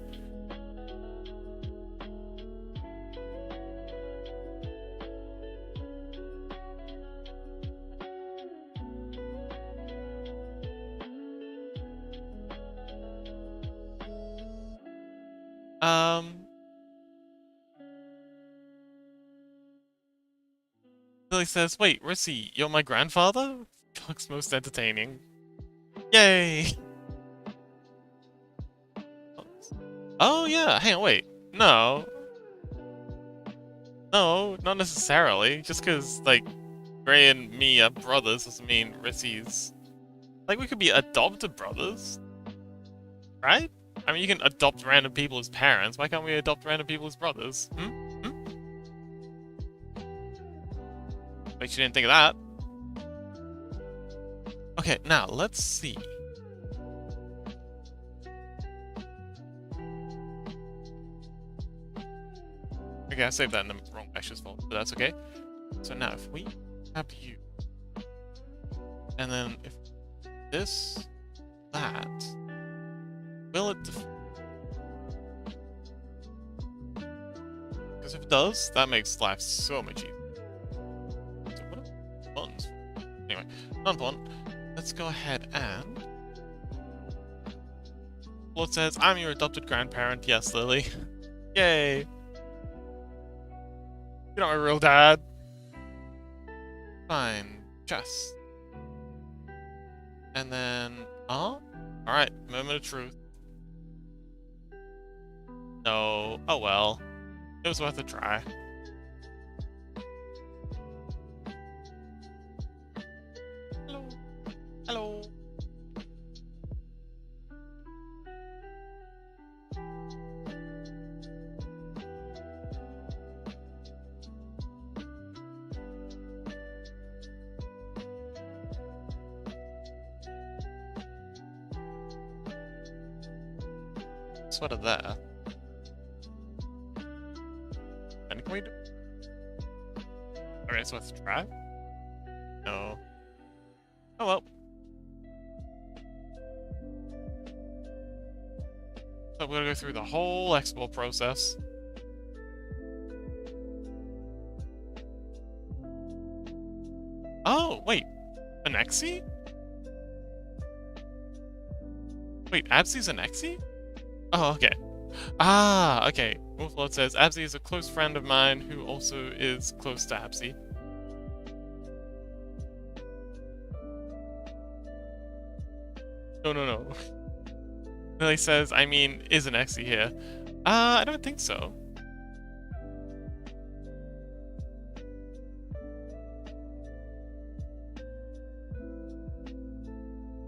Billy says, wait, Rissy, you're my grandfather? Looks most entertaining. Yay! Oh yeah, hang on, wait. No. No, not necessarily. Just because, like, Gray and me are brothers doesn't mean Rissy's... Like, we could be adopted brothers. Right? I mean, you can adopt random people as parents. Why can't we adopt random people as brothers? Bet you didn't think of that. Okay, now, let's see. Okay, I saved that in the wrong meshes folder, but that's okay. So now, if we have you, and then if this, that, will it because if it does, that makes life so much easier. So what are buttons for? Anyway, non-blunt. Let's go ahead and... Lord says, I'm your adopted grandparent. Yes, Lily. Yay! You're not my real dad. Fine. Chest. And then... Oh? Alright, moment of truth. No. Oh well. It was worth a try. Hello. Hello. Sweater there. And can we do? Alright, so let's try. No. Oh well. So we're gonna go through the whole export process. Oh, wait. Anexi? Wait, Absy's Anexi? Oh, okay. Ah, okay. Wolflord says, Absy is a close friend of mine who also is close to Absy. No. Lily says, I mean, is an Exy here? I don't think so.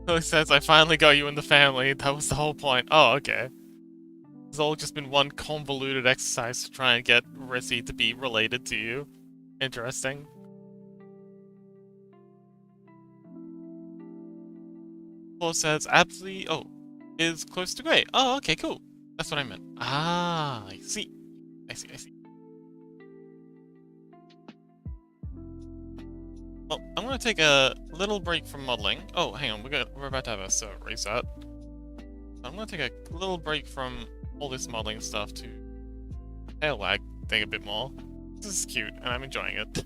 Lily says, I finally got you in the family. That was the whole point. Oh, okay. It's all just been one convoluted exercise to try and get Rissy to be related to you. Interesting. Paul says, Absley, is close to Grey. Oh, okay, cool. That's what I meant. Ah, I see. Well, I'm gonna take a little break from modeling. Oh, hang on, we're about to have a server reset. I'm gonna take a little break from all this modeling stuff to tail wag thing a bit more. This is cute, and I'm enjoying it.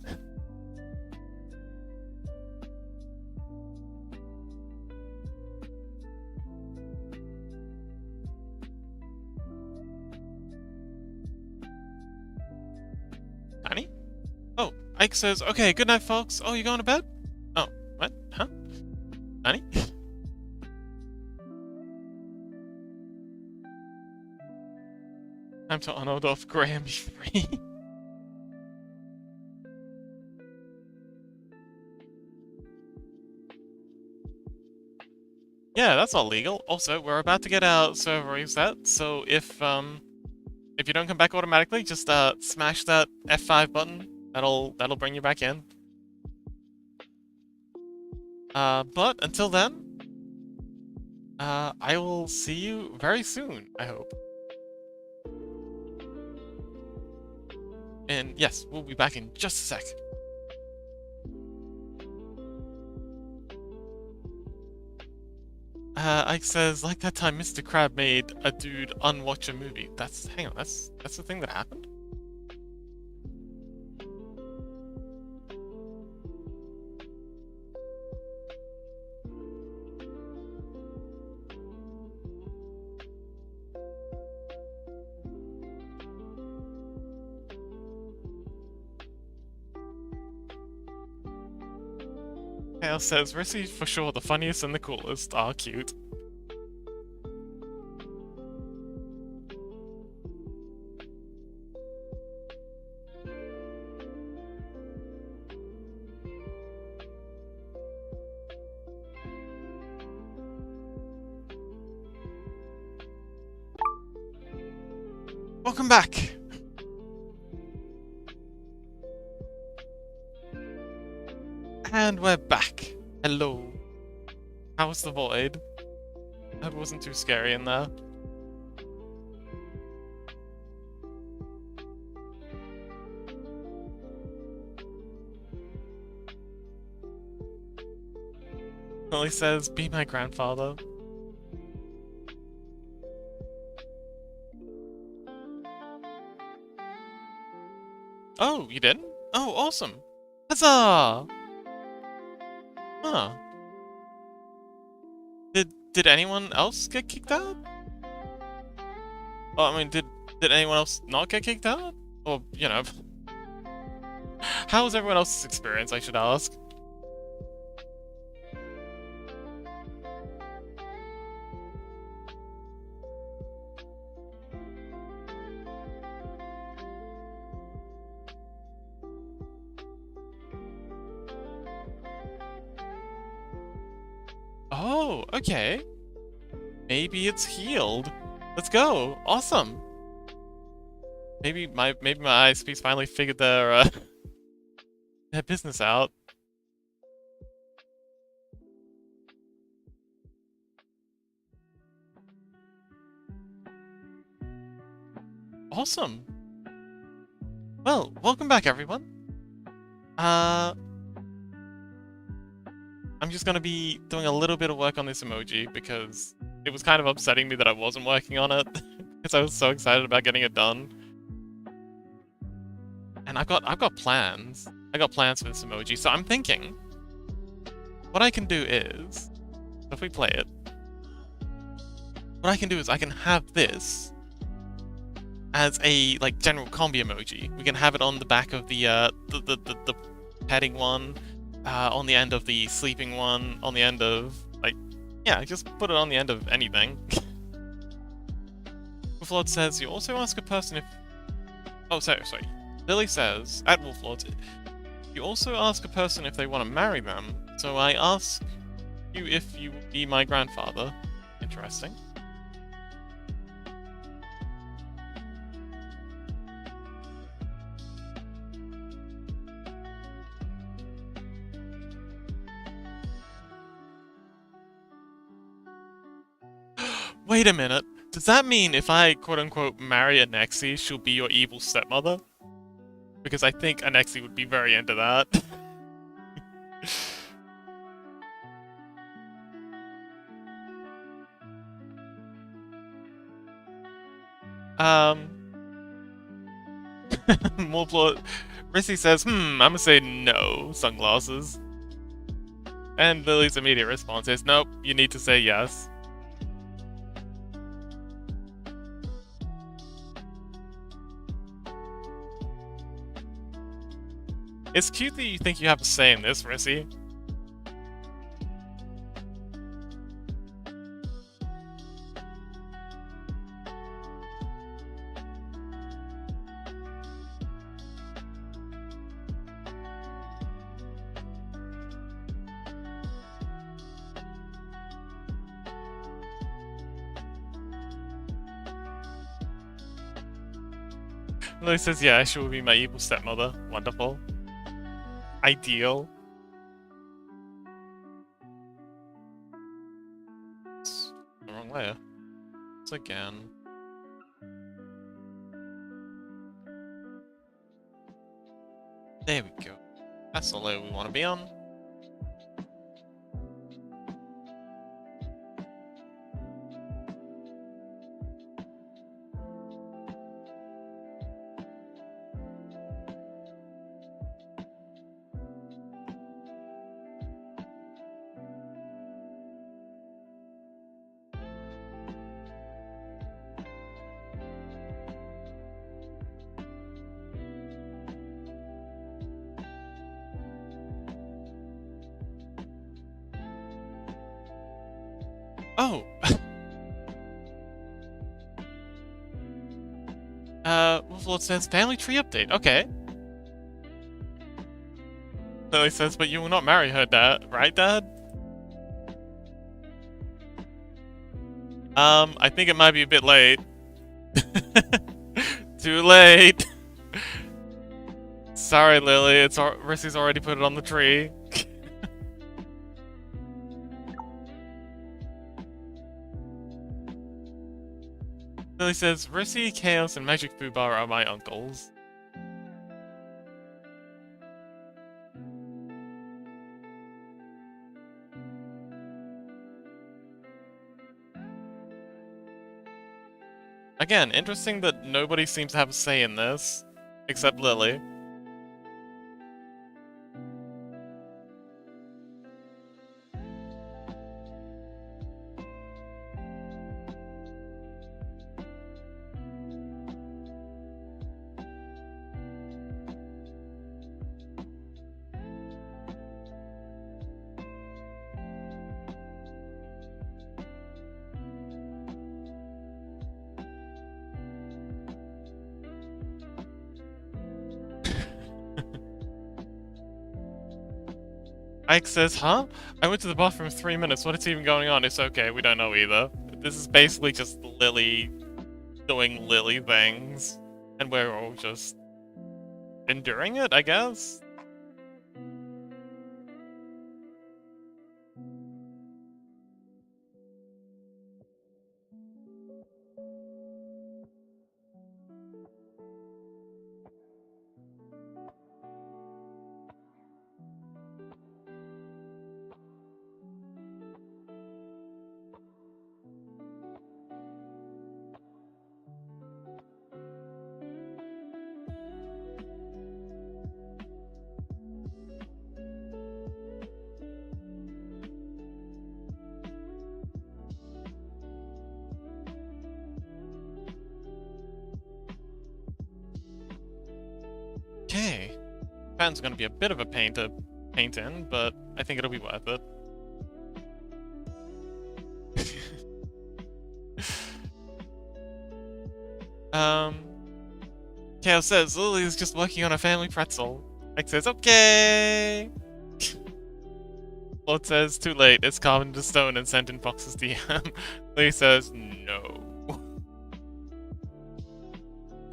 Annie? Oh, Ike says, okay, good night, folks. Oh, you going to bed? Oh, what? Huh? Annie? Time to unload off Graham free. Yeah, that's all legal. Also, we're about to get our server reset, so if you don't come back automatically, just smash that F5 button. That'll bring you back in. But until then, I will see you very soon, I hope. And yes, we'll be back in just a sec. Ike says, like that time Mr. Crab made a dude unwatch a movie. Hang on, that's the thing that happened? Hale says, Rissy for sure the funniest and the coolest. Ah, cute. Welcome back! And we're back. Hello. How was the void? I hope it wasn't too scary in there. Lily says, be my grandfather. Oh, you didn't? Oh, awesome. Huzzah! Huh. Did anyone else get kicked out? Well, I mean, did anyone else not get kicked out? Or, you know... How was everyone else's experience, I should ask? Oh, okay. Maybe it's healed. Let's go. Awesome. Maybe my ISP's finally figured their their business out. Awesome. Well, welcome back everyone. I'm just gonna be doing a little bit of work on this emoji because it was kind of upsetting me that I wasn't working on it because I was so excited about getting it done. And I've got plans. I got plans for this emoji, so I'm thinking what I can do is, if we play it, what I can do is I can have this as a like general combi emoji. We can have it on the back of the petting one. On the end of the sleeping one, on the end of, like, yeah, just put it on the end of anything. Wolflord says, you also ask a person if... Oh, sorry. Lily says, at Wolflord, you also ask a person if they want to marry them, so I ask you if you will be my grandfather. Interesting. Wait a minute. Does that mean if I quote-unquote marry Anexi, she'll be your evil stepmother? Because I think Anexi would be very into that. More plot. Rissy says, I'm gonna say no, sunglasses. And Lily's immediate response is, nope, you need to say yes. It's cute that you think you have a say in this, Rissy. Lily says, yeah, she will be my evil stepmother. Wonderful. Ideal. It's the wrong layer. It's again. There we go. That's the layer we want to be on. Oh! Wolflord says, family tree update. Okay. Lily says, but you will not marry her, Dad. Right, Dad? I think it might be a bit late. Too late. Sorry, Lily. Rissy's already put it on the tree. Lily says, Rissy, Chaos, and Magic Fubar are my uncles. Again, interesting that nobody seems to have a say in this, except Lily. Ike says, huh? I went to the bathroom 3 minutes, what is even going on? It's okay, we don't know either. This is basically just Lily doing Lily things, and we're all just enduring it, I guess? Okay. Pattern's gonna be a bit of a pain to paint in, but I think it'll be worth it. Chaos says, Lily is just working on a family pretzel. Ike says, okay! Lord says, too late, it's carved into stone and sent in Fox's DM. Lily says, no.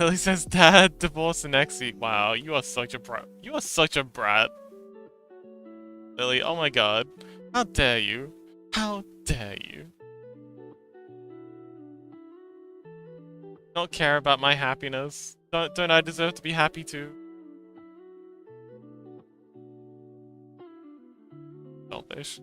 Lily says, Dad, divorce and exit. Wow, you are such a brat. You are such a brat. Lily, oh my god. How dare you? How dare you? Not care about my happiness. Don't I deserve to be happy too? Selfish.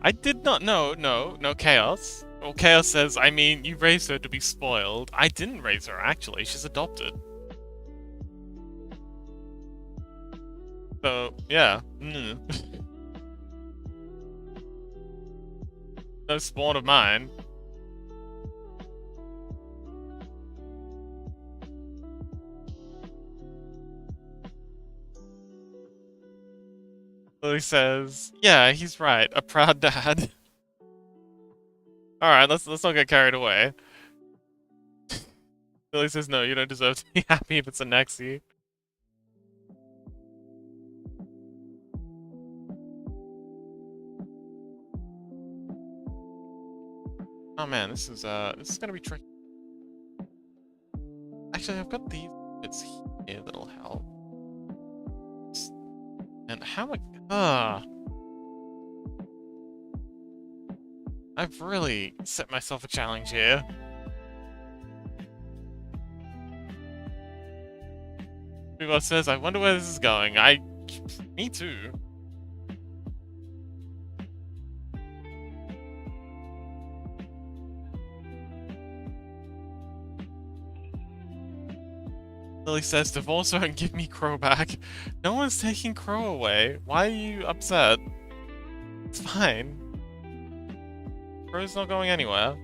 I did not know. No, Chaos. Well, Chaos says, I mean, you raised her to be spoiled. I didn't raise her, actually. She's adopted. So, yeah. No spawn of mine. Lily says, yeah, he's right. A proud dad. Alright, let's not get carried away. Lily says, no, you don't deserve to be happy if it's a Nexie. Oh man, this is gonna be tricky. Actually, I've got these bits here that'll help. And how much? I've really set myself a challenge here. People says, I wonder where this is going. Me too. Lily says, divorce her and give me Crow back. No one's taking Crow away. Why are you upset? It's fine. Crow's not going anywhere.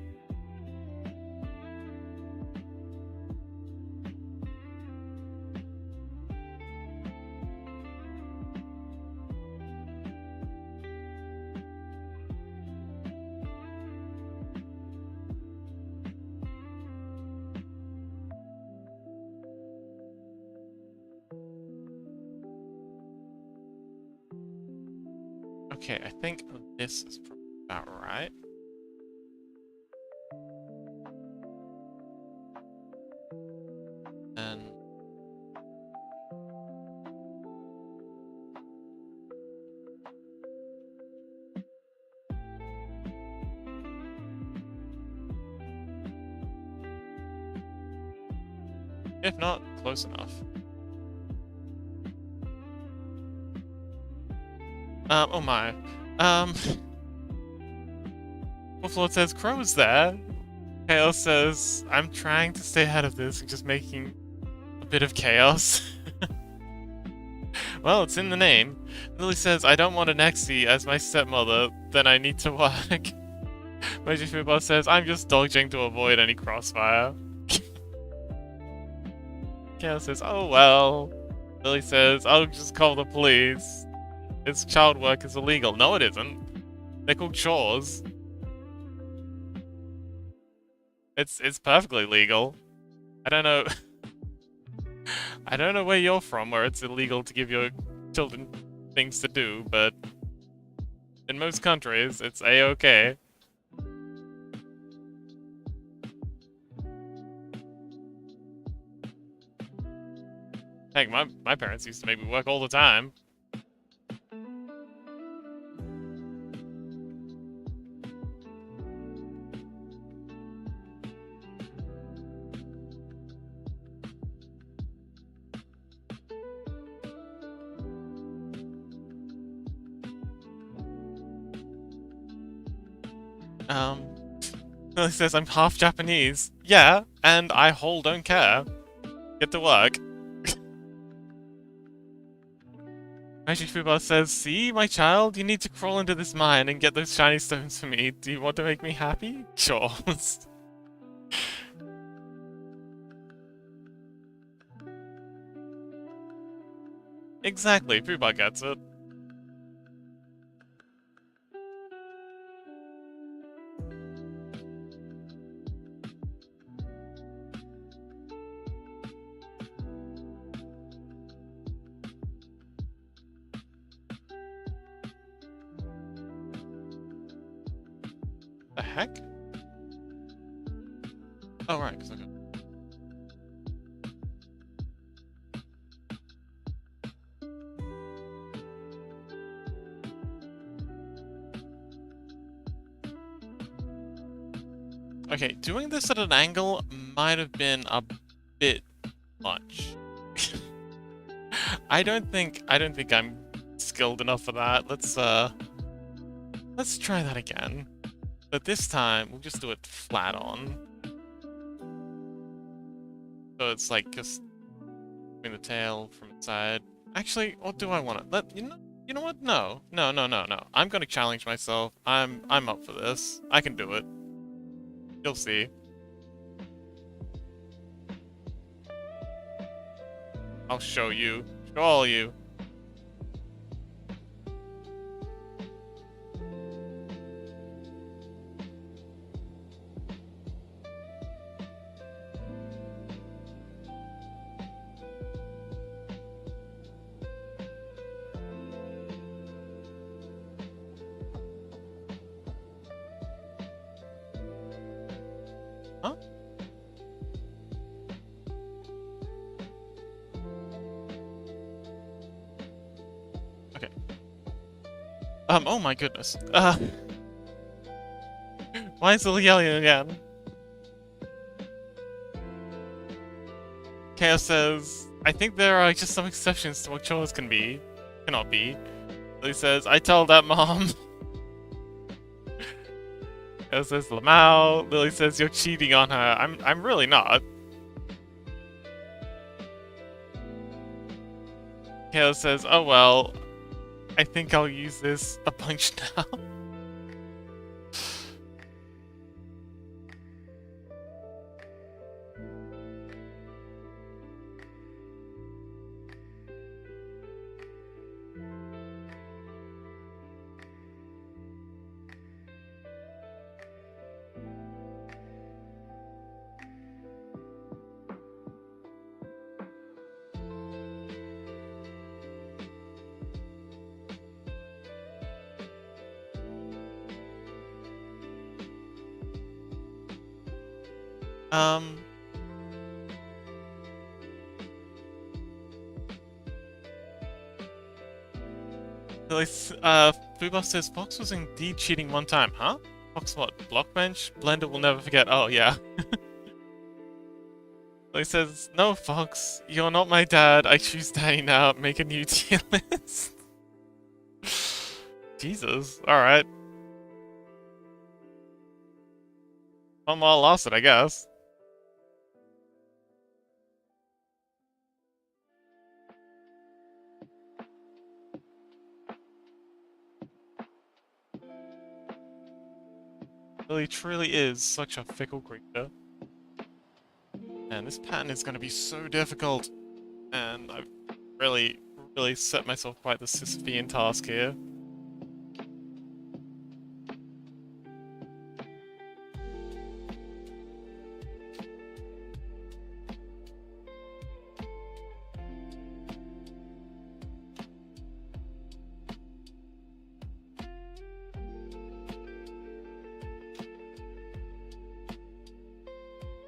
Okay, I think this is probably about right. And if not, close enough. Oh my. Wolflord says, Crow's there. Chaos says, I'm trying to stay ahead of this and just making a bit of chaos. Well, it's in the name. Lily says, I don't want a Nexie as my stepmother, then I need to work. Moji Football says, I'm just dodging to avoid any crossfire. Chaos says, oh well. Lily says, I'll just call the police. This child work is illegal. No, it isn't. They're called chores. It's perfectly legal. I don't know. I don't know where you're from, where it's illegal to give your children things to do, but in most countries, it's a-okay. Heck, my parents used to make me work all the time. It says I'm half Japanese. Yeah, and I whole don't care. Get to work. Magic Fubar says, see, my child, you need to crawl into this mine and get those shiny stones for me. Do you want to make me happy? Sure. Exactly, Fubar gets it. The heck? Oh, right, because I got... Okay, doing this at an angle might have been a bit much. I don't think I'm skilled enough for that. Let's Let's try that again. But this time, we'll just do it flat on. So it's like just between the tail from the side. Actually, what do I want to you know what? No. I'm gonna challenge myself. I'm up for this. I can do it. You'll see. I'll show you. Show all you. Huh? Okay. Oh my goodness. Why is Lily yelling again? Chaos says, I think there are just some exceptions to what chores cannot be. Lily says, I told that mom. Chaos says, Lamau. Lily says, you're cheating on her. I'm really not. Chaos says, oh well, I think I'll use this a bunch now. Fubo says Fox was indeed cheating one time, huh? Fox what? Blockbench? Blender will never forget. Oh, yeah. He says, no, Fox, you're not my dad. I choose Daddy now. Make a new tier list. Jesus. Alright. One more lost it, I guess. Lily truly is such a fickle creature. And this pattern is going to be so difficult. And I've really set myself quite the Sisyphean task here.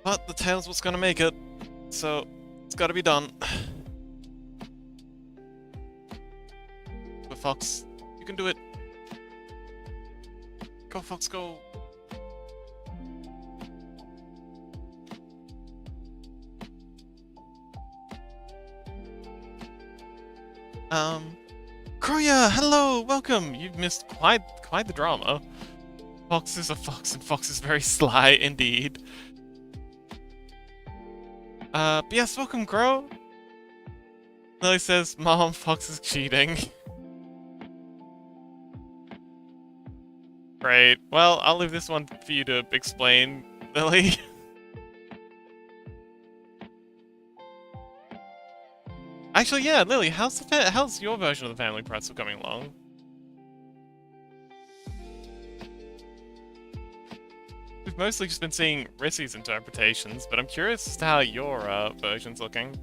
But the tail's what's gonna make it, so it's gotta be done. But Fox, you can do it. Go, Fox, go. Kroya, hello, welcome. You've missed quite the drama. Fox is a fox, and Fox is very sly indeed. But yes, welcome, Crow. Lily says, Mom, Fox is cheating. Great. Well, I'll leave this one for you to explain, Lily. Actually, yeah, Lily, how's your version of the Family Pretzel coming along? We've mostly just been seeing Rissy's interpretations, but I'm curious as to how your version's looking.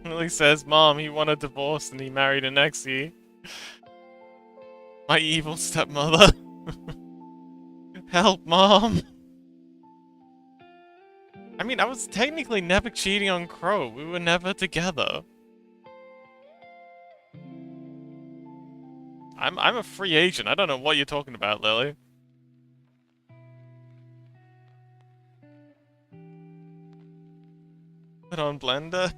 Lily says, Mom, he won a divorce and he married an exie. My evil stepmother. Help, Mom! I mean, I was technically never cheating on Crow. We were never together. I'm a free agent. I don't know what you're talking about, Lily. Put on Blender.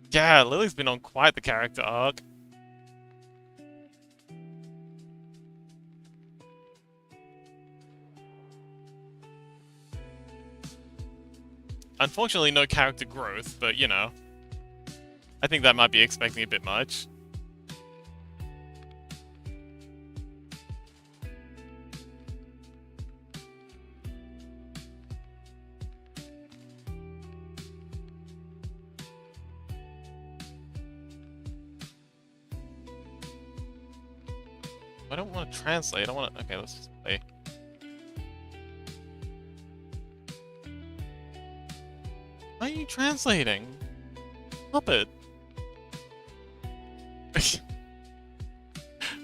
Yeah, Lily's been on quite the character arc. Unfortunately, no character growth, but you know. I think that might be expecting a bit much. I don't want to translate. I want to. Okay, let's just play. Why are you translating? Stop it.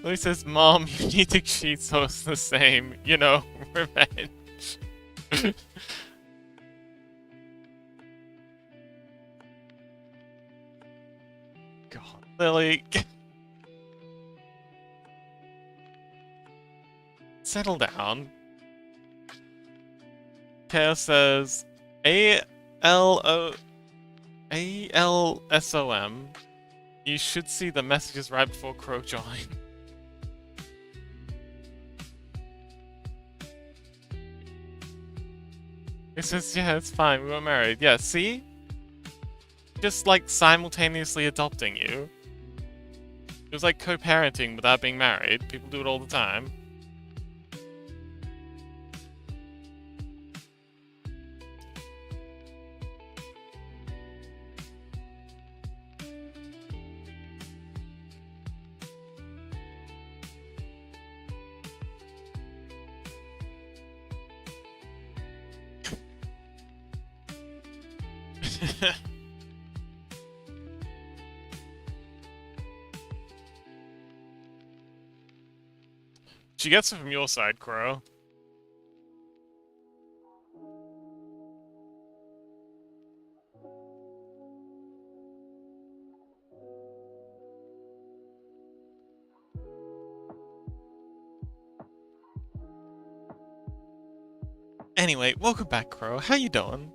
Lily says, Mom, you need to cheat so it's the same. You know, revenge. God, Lily. Settle down. Chaos says, ALSOM. You should see the messages right before Crow joined. It says, yeah, it's fine, we were married. Yeah, see? Just like simultaneously adopting you. It was like co-parenting without being married. People do it all the time. She gets it from your side, Crow. Anyway, welcome back, Crow. How you doing?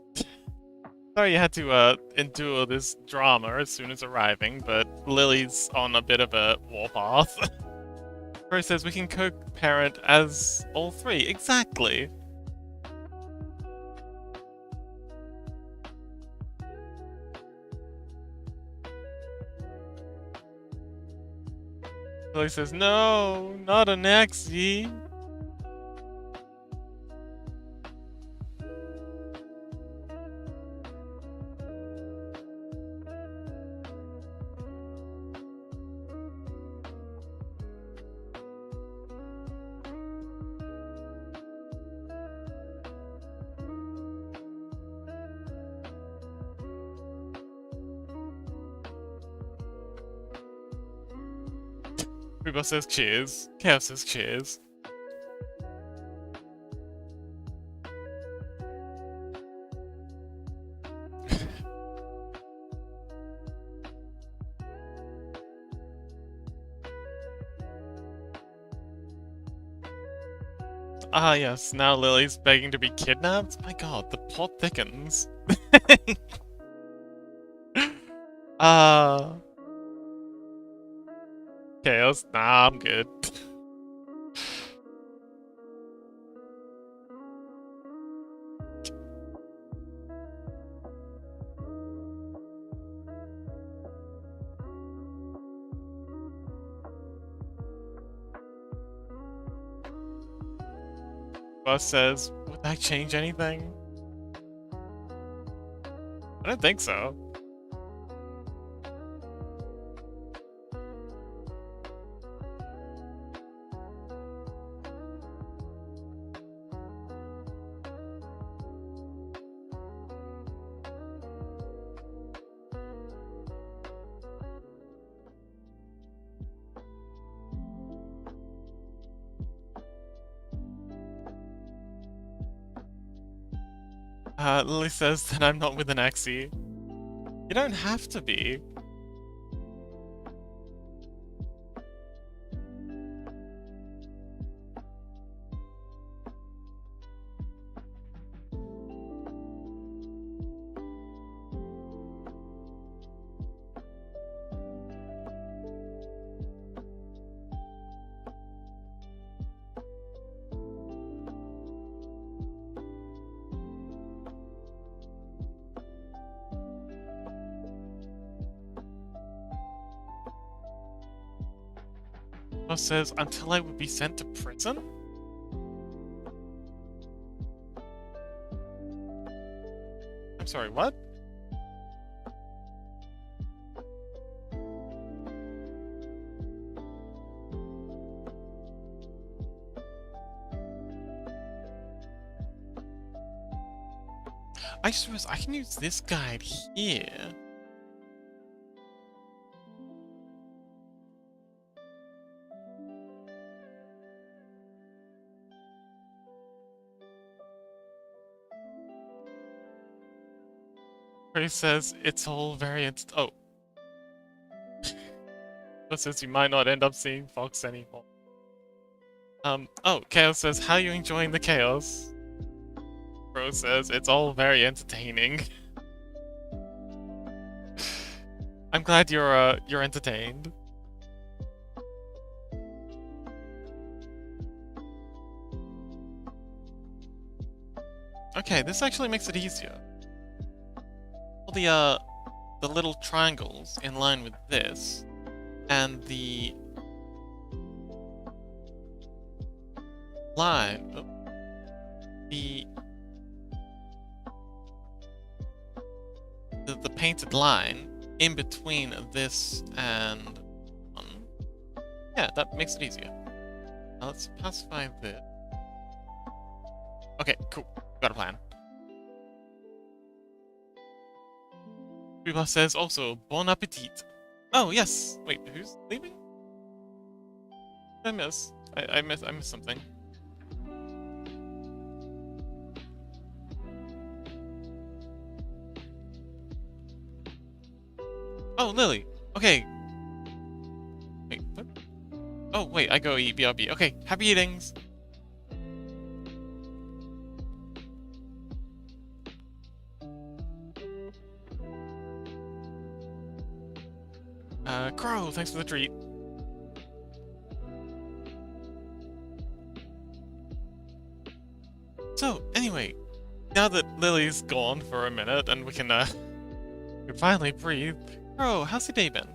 Sorry you had to endure this drama as soon as arriving, but Lily's on a bit of a warpath. Crow says we can co-parent as all three. Exactly. Lily says, no, not an Axie. Rubo says cheers. Chaos says cheers. Ah yes, now Lily's begging to be kidnapped? My god, the plot thickens. Ah. Chaos? Nah, I'm good. Boss says, would that change anything? I don't think so. Lily says that I'm not with an Axie. You don't have to be. Boss says, until I would be sent to prison? I'm sorry, what? I just realized I can use this guide here. Where he says it's all very oh. That says you might not end up seeing Fox anymore. Oh, Chaos says, how are you enjoying the chaos? Bro says, it's all very entertaining. I'm glad you're entertained. Okay, this actually makes it easier. All the little triangles in line with this, and the line, the painted line in between this and one. Yeah, that makes it easier. Now let's pacify this. Okay, cool. Got a plan. Reba says also, bon appetit. Oh, yes! Wait, who's leaving? Did I miss? I missed something. Oh, Lily! Okay. Wait, what? Oh, wait, I go eat BRB. Okay, happy eatings! Crow, thanks for the treat. So, anyway, now that Lily's gone for a minute and we can finally breathe. Crow, how's your day been?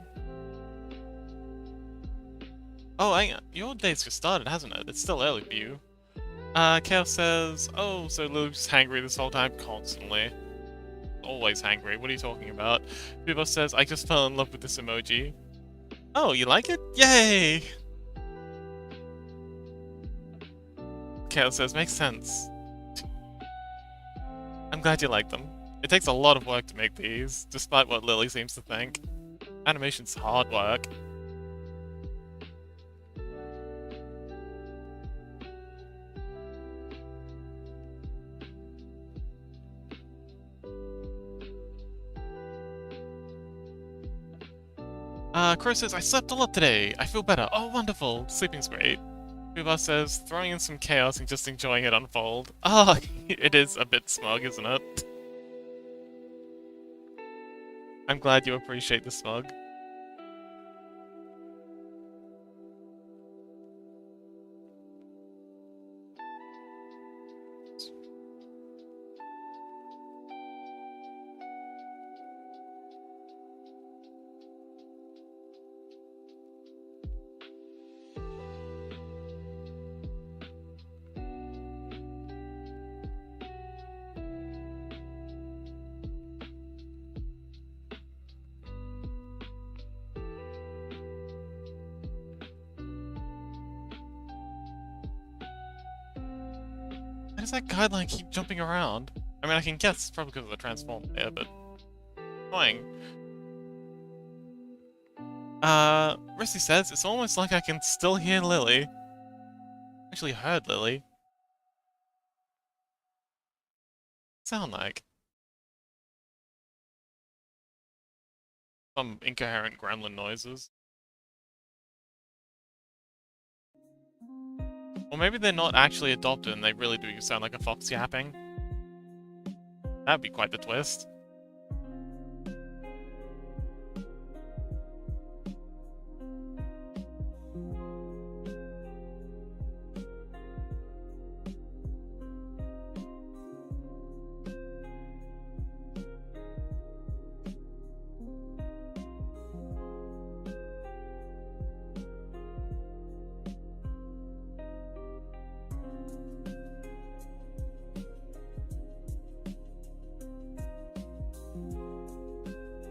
Oh, your day's just started, hasn't it? It's still early for you. Chaos says, oh, so Lily's hangry this whole time? Constantly. Always hangry. What are you talking about? Bubba says, I just fell in love with this emoji. Oh, you like it? Yay! Chaos says, makes sense. I'm glad you like them. It takes a lot of work to make these, despite what Lily seems to think. Animation's hard work. Crow says, I slept a lot today. I feel better. Oh, wonderful. Sleeping's great. Bubba says, throwing in some chaos and just enjoying it unfold. Ah, oh, it is a bit smug, isn't it? I'm glad you appreciate the smug. Why does that guideline keep jumping around? I mean, I can guess it's probably because of the transform there, but... annoying. Rissy says, it's almost like I can still hear Lily. Actually heard Lily. Sound like? Some incoherent gremlin noises. Or maybe they're not actually adopted and they really do sound like a fox yapping. That'd be quite the twist.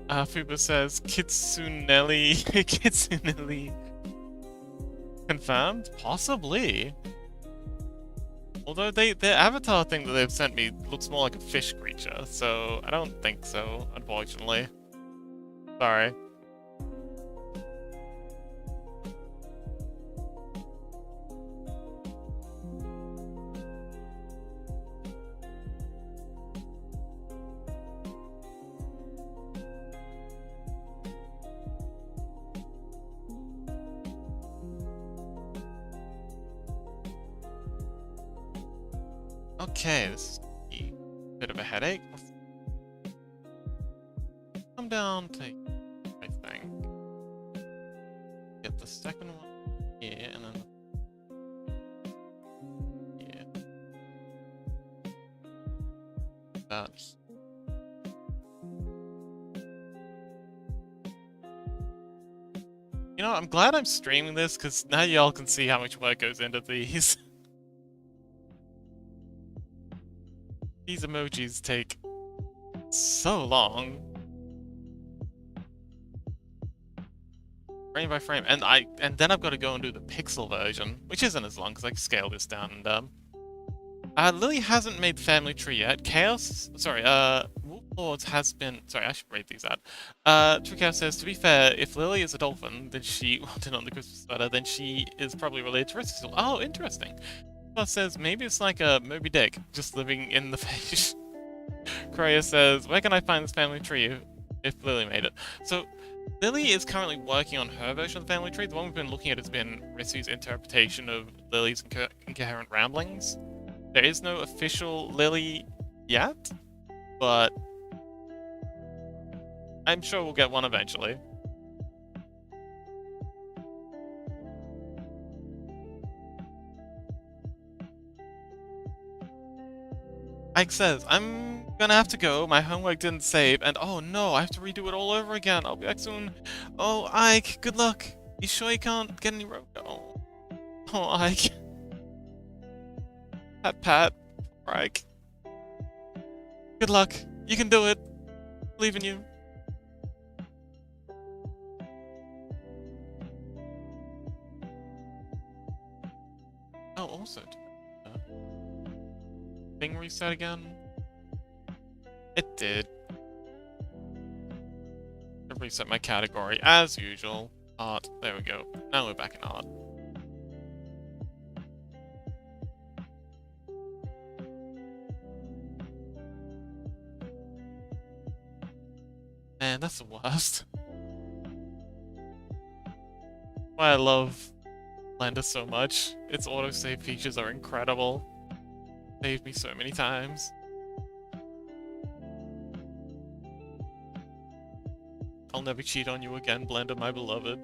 Fuba says Kitsunelli. Kitsunelli. Confirmed? Possibly. Although their avatar thing that they've sent me looks more like a fish creature, so I don't think so, unfortunately. Sorry. Okay, this is a bit of a headache. Let's come down, take, I think. Get the second one here, and then here. That's... You know, I'm glad I'm streaming this, because now y'all can see how much work goes into these. These emojis take so long. Frame by frame. And then I've got to go and do the pixel version, which isn't as long because I can scale this down and Lily hasn't made family tree yet. Wolf Lords has been I should read these out. True Chaos says, to be fair, if Lily is a dolphin, then she wanted on the Christmas sweater, then she is probably related to Risky. Oh, interesting. Says maybe it's like a Moby Dick just living in the fish. Correa says, where can I find this family tree if Lily made it? So Lily is currently working on her version of the family tree. The one we've been looking at has been Rissy's interpretation of Lily's incoherent ramblings. There is no official Lily yet, but I'm sure we'll get one eventually. Ike says, I'm gonna have to go, my homework didn't save, and oh no, I have to redo it all over again, I'll be back soon. Oh, Ike, good luck. You sure you can't get any rope? Oh, Ike. Pat, Ike. Good luck, you can do it. Believe in you. Oh, also... thing reset again? It did. I reset my category as usual. Art. There we go. Now we're back in art. Man, that's the worst. Why I love Blender so much. Its autosave features are incredible. Saved me so many times. I'll never cheat on you again, Blender, my beloved.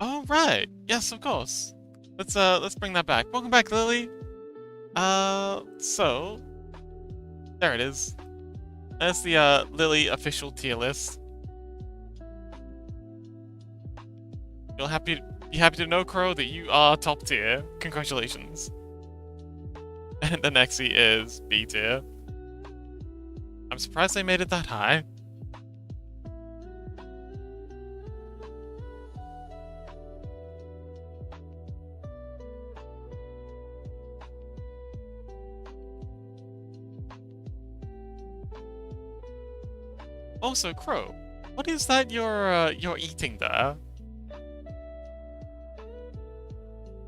Oh, right. Yes, of course. Let's bring that back. Welcome back, Lily. So there it is. That's the Lily official tier list. You'll be happy to know, Crow, that you are top tier. Congratulations. And the Nexie is B tier. I'm surprised they made it that high. Also, Crow, what is that you're eating there?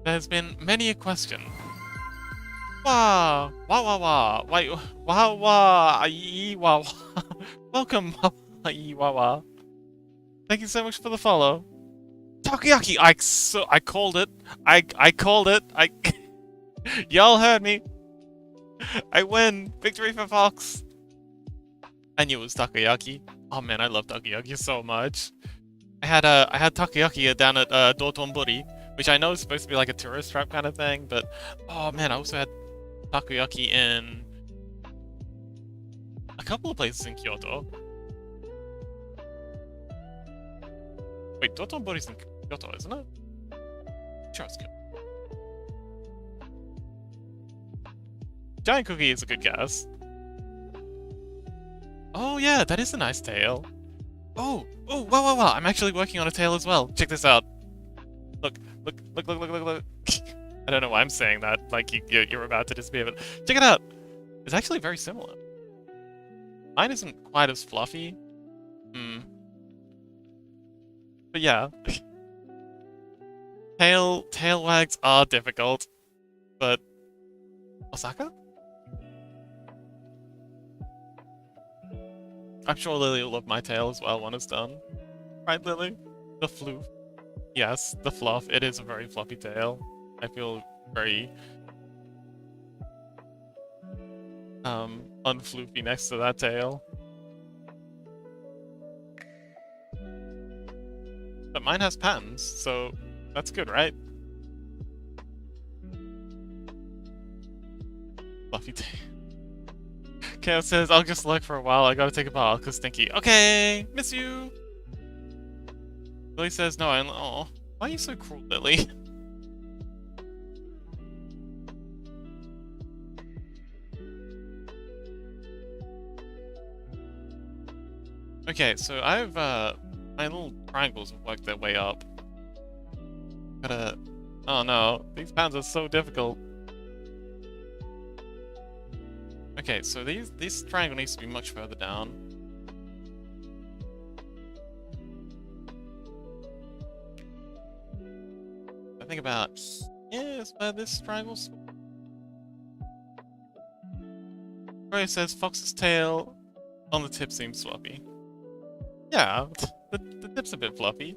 There's been many a question. Wah, wah, wah, wah, wait, wah, wah, wah, wah. Welcome, wah, wah, wah. Thank you so much for the follow. Takoyaki, I called it. I called it. Y'all heard me. I win. Victory for Fox. I knew it was takoyaki. Oh man, I love takoyaki so much. I had takoyaki down at Dotonbori, which I know is supposed to be like a tourist trap kind of thing, but oh man, I also had takoyaki in a couple of places in Kyoto. Wait, Dotonbori's in Kyoto, isn't it? Sure, it's Kyoto. Giant Cookie is a good guess. Oh yeah, that is a nice tail. Oh, wow, I'm actually working on a tail as well. Check this out. Look. I don't know why I'm saying that, like you're about to disappear, but check it out. It's actually very similar. Mine isn't quite as fluffy. But yeah. Tail wags are difficult, but Osaka? I'm sure Lily will love my tail as well when it's done. Right, Lily? The floof. Yes, the fluff. It is a very fluffy tail. I feel very unfloofy next to that tail. But mine has patterns, so that's good, right? Fluffy tail. Chaos says, I'll just look for a while. I gotta take a ball, cause stinky. Okay, miss you. Lily says, no, oh, why are you so cruel, Lily? Okay, so I've, my little triangles have worked their way up. Oh no, these patterns are so difficult. Okay, so this triangle needs to be much further down. I think about is where this triangle's. Ray says Fox's tail on the tip seems fluffy. Yeah, the tip's a bit fluffy.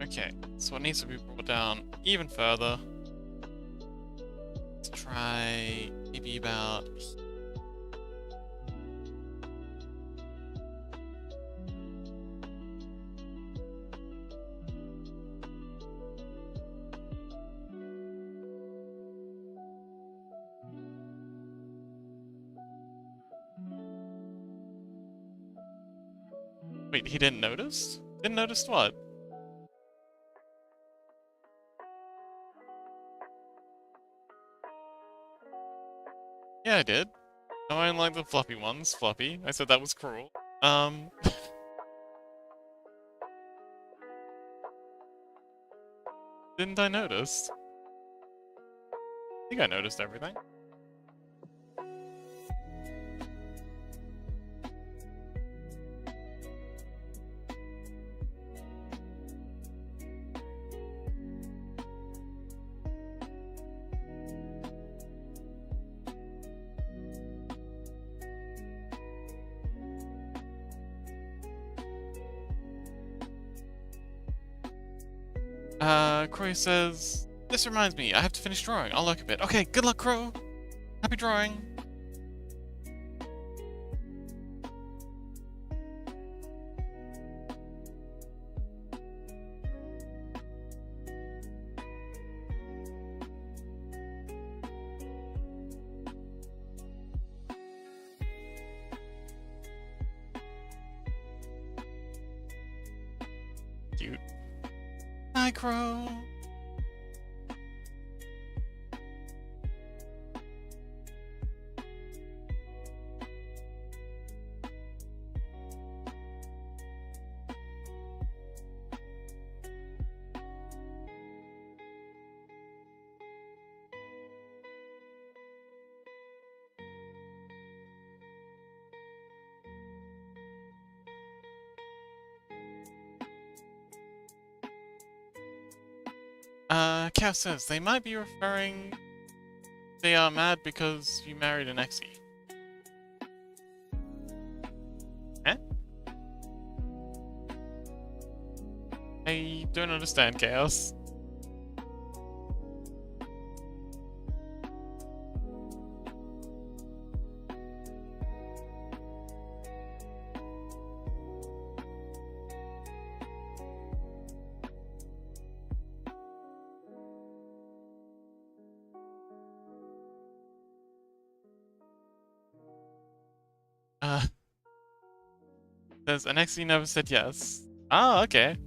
Okay, so it needs to be brought down even further. Let's try maybe about. Wait, he didn't notice? Didn't notice what? Yeah, I did. No, I don't like the fluffy ones. Fluffy. I said that was cruel. Didn't I notice? I think I noticed everything. Croy says, this reminds me, I have to finish drawing. I'll look a bit. Okay, good luck, Crow. Happy drawing. Cute. Hi, Crow. Kev says they might be referring. They are mad because you married an exie. Eh? I don't understand, Chaos. Says an exie never said yes. Ah, okay.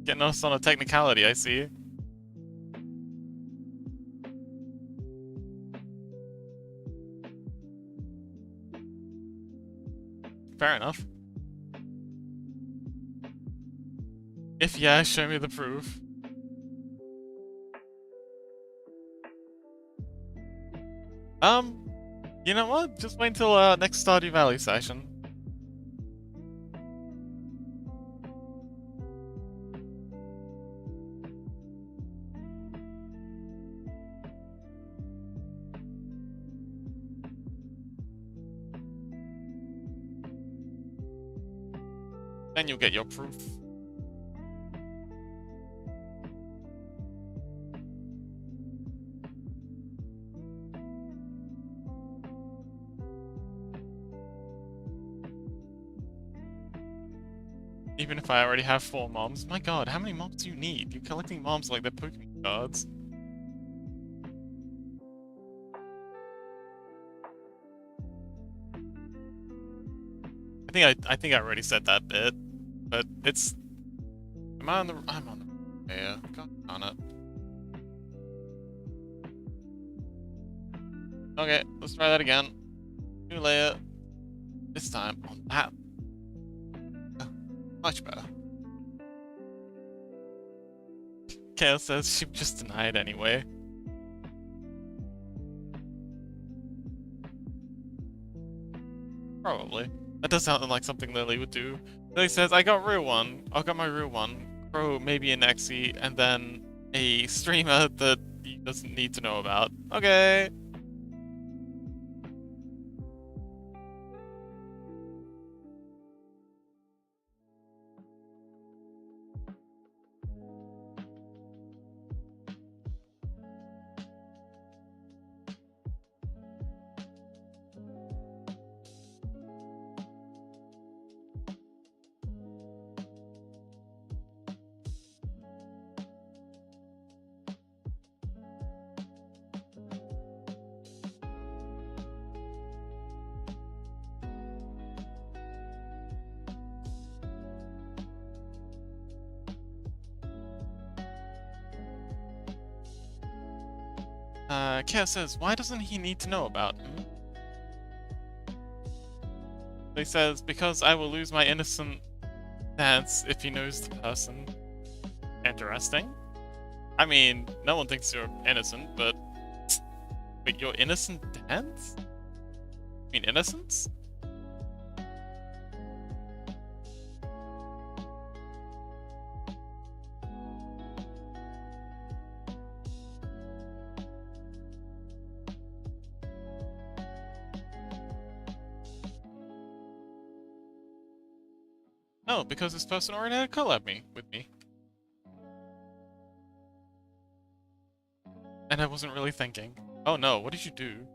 Getting us on a technicality, I see. Fair enough. If yeah, show me the proof. You know what? Just wait until next Stardew Valley session. Then you'll get your proof. Even if I already have 4 moms. My god, how many moms do you need? You're collecting moms like they're Pokemon cards. I think I already said that bit. But it's... I'm on the... Yeah, god darn it. Okay, let's try that again. New layer. This time on that. Much better. Kale says she just denied anyway. Probably. That does sound like something Lily would do. Lily says, I got my real one. Crow, maybe an Exie, and then a streamer that he doesn't need to know about. Okay. Kale says, why doesn't he need to know about him? He says, because I will lose my innocent dance if he knows the person. Interesting. I mean, no one thinks you're innocent, but... Wait, you're innocent dance? I mean, innocence? No, because this person already had a collab with me. And I wasn't really thinking. Oh no, what did you do?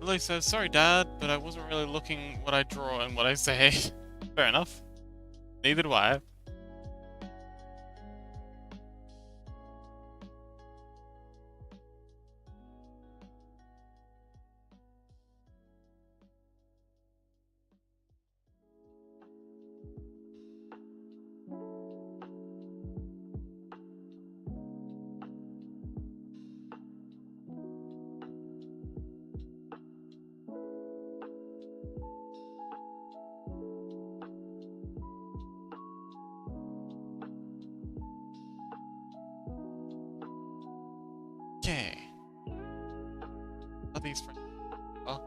Lily says, sorry dad, but I wasn't really looking what I draw and what I say. Fair enough. Neither do I. Are these friends? Oh.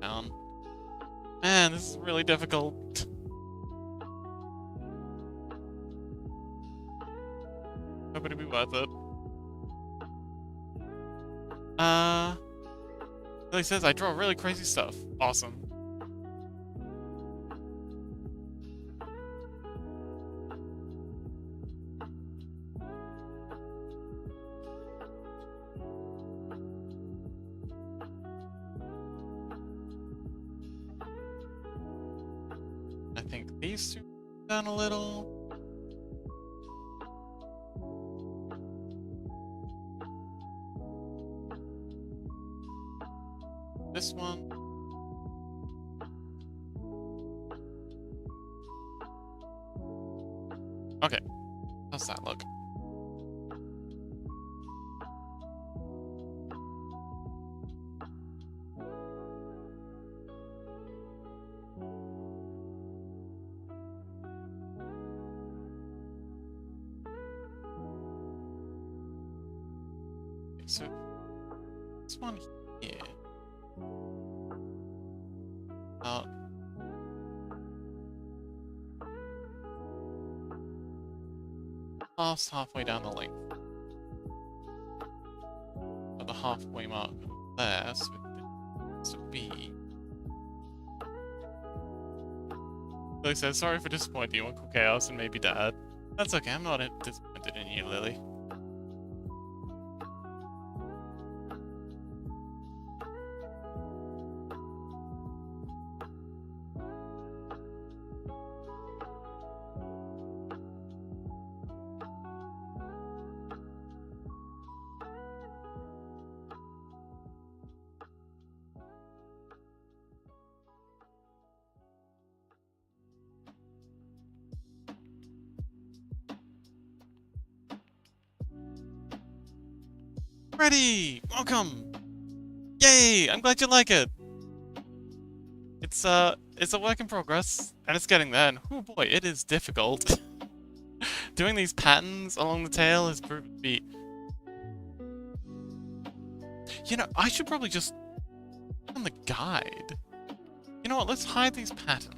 Down. Man, this is really difficult. Hope it'll be worth it. He says I draw really crazy stuff. Awesome. I think these two down a little. This one. Okay. How's that look? Okay, so this one here. Past halfway down the length. At the halfway mark there, so this would be. Lily says, sorry for disappointing you, Uncle Chaos and maybe Dad. That's okay, I'm not disappointed in you, Lily. Ready! Welcome! Yay! I'm glad you like it! It's a work in progress, and it's getting there, and oh boy, it is difficult. Doing these patterns along the tail has proven to be... You know, I should probably just... on the guide. You know what, let's hide these patterns.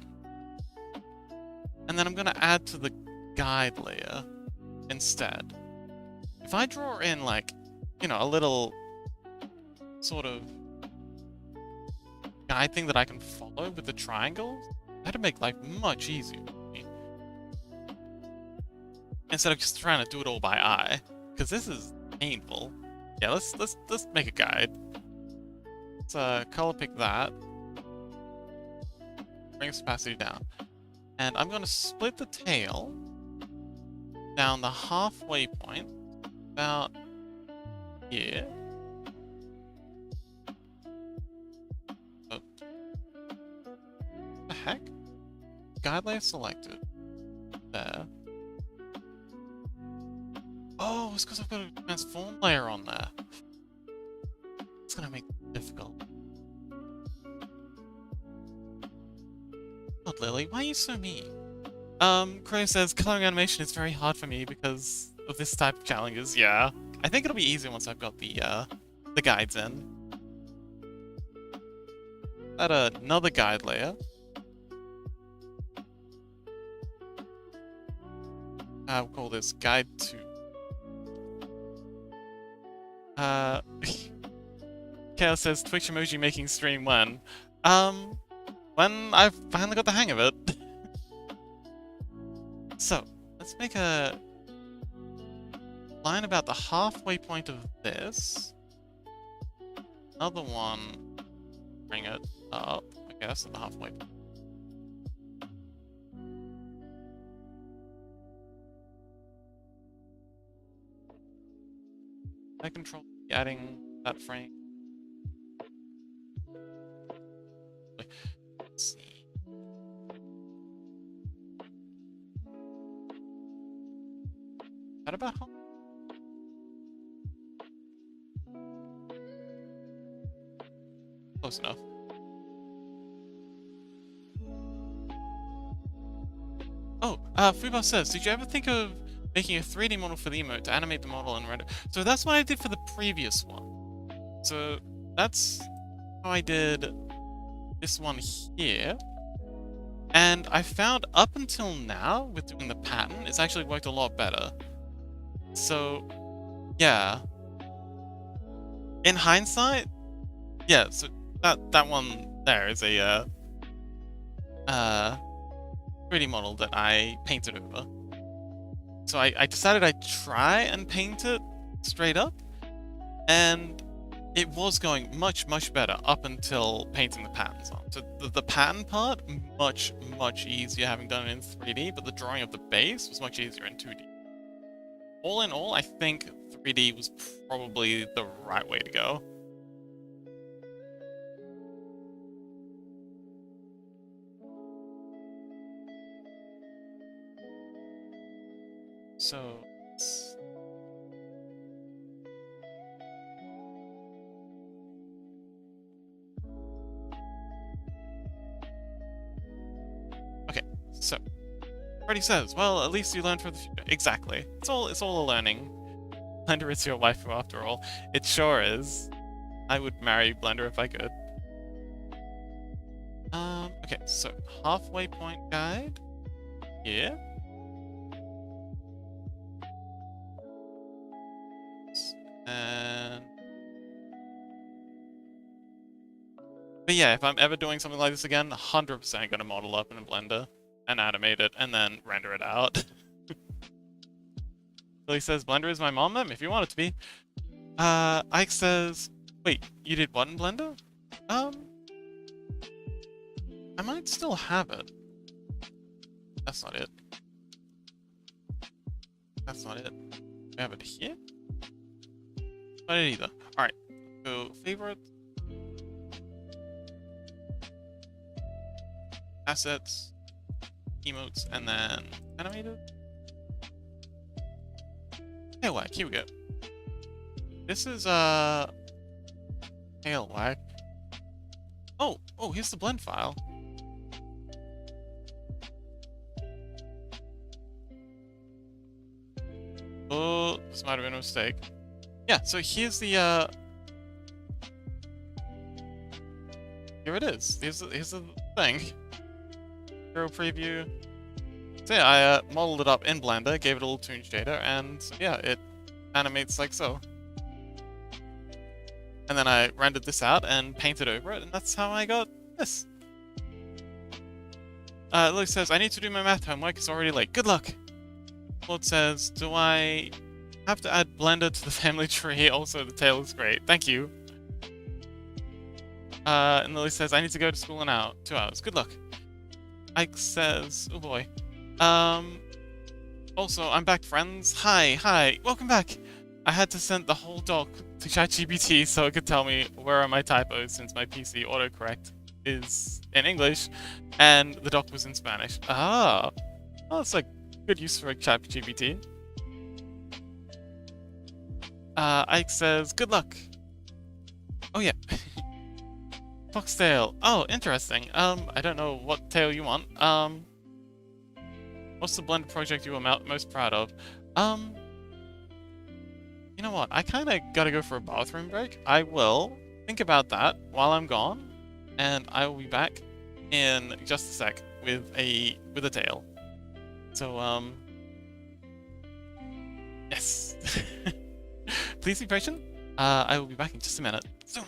And then I'm gonna add to the guide layer instead. If I draw in, like, you know, a little sort of guide thing that I can follow with the triangles, that'd make life much easier for me. Instead of just trying to do it all by eye, because this is painful. Yeah, let's make a guide. Let's color pick that. Bring its opacity down. And I'm gonna split the tail down the halfway point, about here. Oh. What the heck? Guide layer selected. There. Oh, it's because I've got a transform layer on there. It's gonna make it difficult. God, Lily, why are you so mean? Crow says, coloring animation is very hard for me because of this type of challenges. Yeah. I think it'll be easier once I've got the guides in. Add another guide layer. We'll call this guide 2. Chaos says Twitch emoji making stream when? When I've finally got the hang of it. So, let's make a line about the halfway point of this. Another one, bring it up, I guess, at the halfway point. I control adding that frame. Let's see. That about how? Close enough. Fubar says, did you ever think of making a 3D model for the emote to animate the model and render? So that's what I did for the previous one. So that's how I did this one here. And I found up until now, with doing the pattern, it's actually worked a lot better. So, yeah. In hindsight, yeah, so that one there is a 3D model that I painted over. So I decided I'd try and paint it straight up, and it was going much, much better up until painting the patterns on. So the pattern part, much, much easier having done it in 3D, but the drawing of the base was much easier in 2D. All in all, I think 3D was probably the right way to go. So, okay, so Freddy says, well, at least you learned for the future. Exactly. It's all a learning. Blender is your waifu after all. It sure is. I would marry Blender if I could. Okay, so halfway point guide. Yeah. And but yeah, if I'm ever doing something like this again, 100% gonna model up in a Blender and animate it and then render it out. Billy says Blender is my mom mem if you want it to be. Ike says, wait, you did what in Blender? I might still have it. That's not it. That's not it. We have it here? Not it either. Alright. So favorites. Assets. Emotes, and then animated. Tail whack, here we go. This is tail whack. Oh, here's the blend file. Oh, this might have been a mistake. Yeah, so here's the here it is. Here's the thing. Hero preview. So yeah, I modeled it up in Blender, gave it a little toon shader, and yeah, it animates like so. And then I rendered this out and painted over it, and that's how I got this. Lily says, I need to do my math homework, it's already late. Good luck! Claude says, do I have to add Blender to the family tree? Also, the tail is great. Thank you. And Lily says, I need to go to school now. 2 hours. Good luck. Ike says, oh boy. Also, I'm back, friends. Hi. Welcome back. I had to send the whole doc to ChatGPT so it could tell me where are my typos since my PC autocorrect is in English and the doc was in Spanish. Ah. Oh, that's like good use for ChatGPT. Ike says, good luck. Oh yeah. Foxtail. Oh, interesting. I don't know what tail you want. What's the Blender project you were most proud of? You know what? I kind of gotta go for a bathroom break. I will think about that while I'm gone, and I will be back in just a sec with a tail. So, yes. Please be patient. I will be back in just a minute. Soon.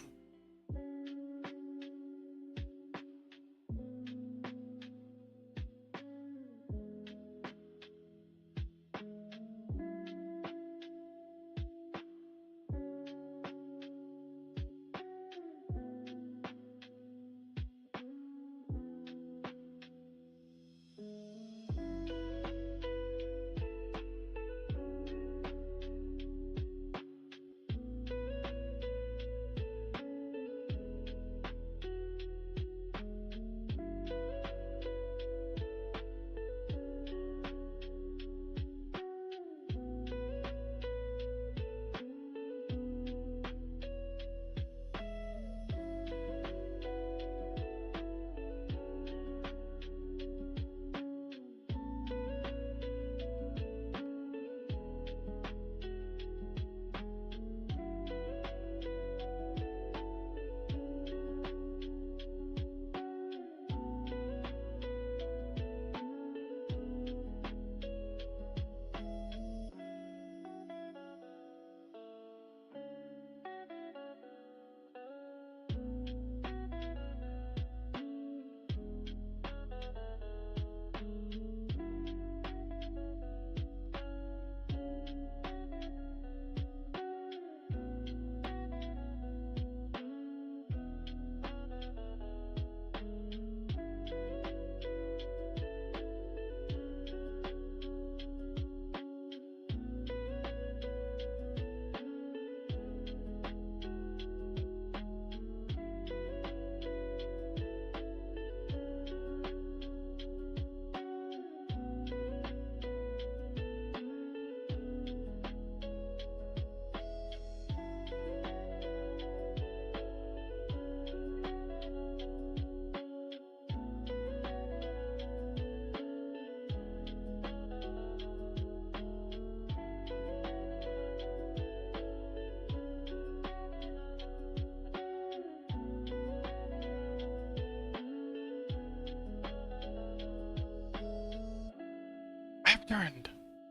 returned.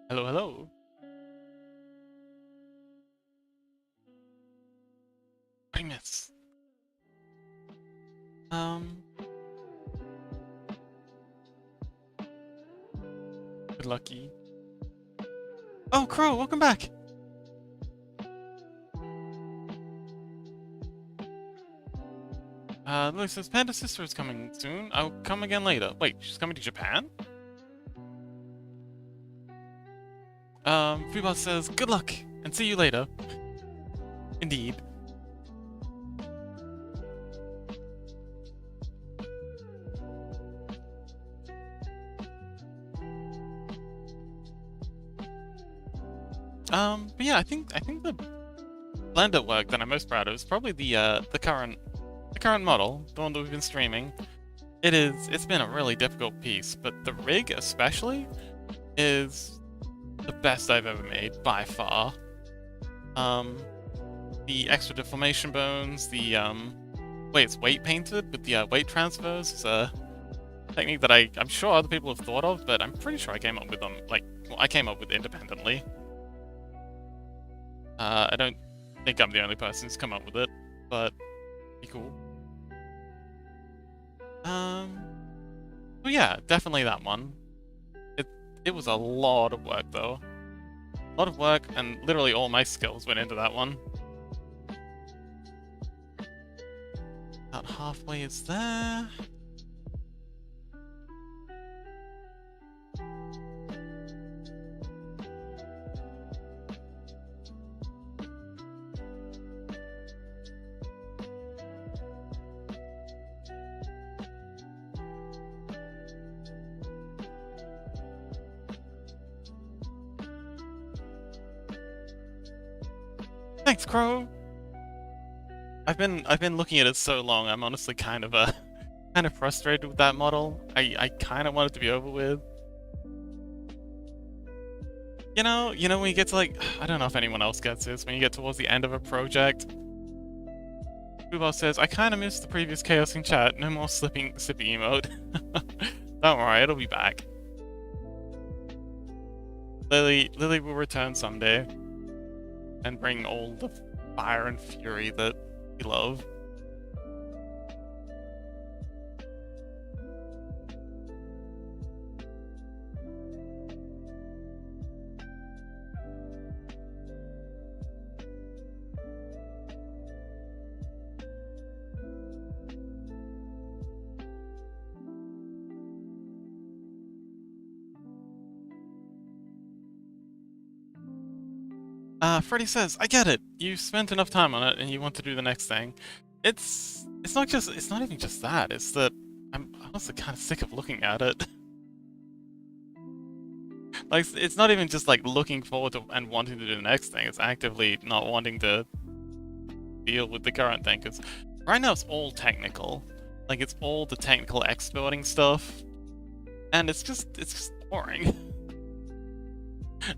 Hello, hello. I miss. Good lucky. Oh, Crow, welcome back. Lily says Panda Sister is coming soon. I'll come again later. Wait, she's coming to Japan? Freebot says good luck and see you later. Indeed. But yeah, I think the blender work that I'm most proud of is probably the current model, the one that we've been streaming. It's been a really difficult piece, but the rig especially is the best I've ever made by far. The extra deformation bones, the way it's weight painted with the weight transfers is a technique that I'm sure other people have thought of, but I'm pretty sure I came up with them I came up with it independently. I don't think I'm the only person who's come up with it, but be cool. So yeah, definitely that one. It was a lot of work though. A lot of work, and literally all my skills went into that one. About halfway is there. Thanks, Crow. I've been looking at it so long. I'm honestly kind of frustrated with that model. I kind of want it to be over with. You know when you get to I don't know if anyone else gets this, when you get towards the end of a project. Bubal says, I kind of missed the previous chaosing chat. No more sippy emote. Don't worry, it'll be back. Lily will return someday and bring all the fire and fury that we love. Freddy says, I get it. You spent enough time on it and you want to do the next thing. It's not even just that, it's that I'm honestly kind of sick of looking at it. It's not even just looking forward to and wanting to do the next thing, it's actively not wanting to deal with the current thing, because right now it's all technical. It's all the technical exporting stuff. And it's just boring.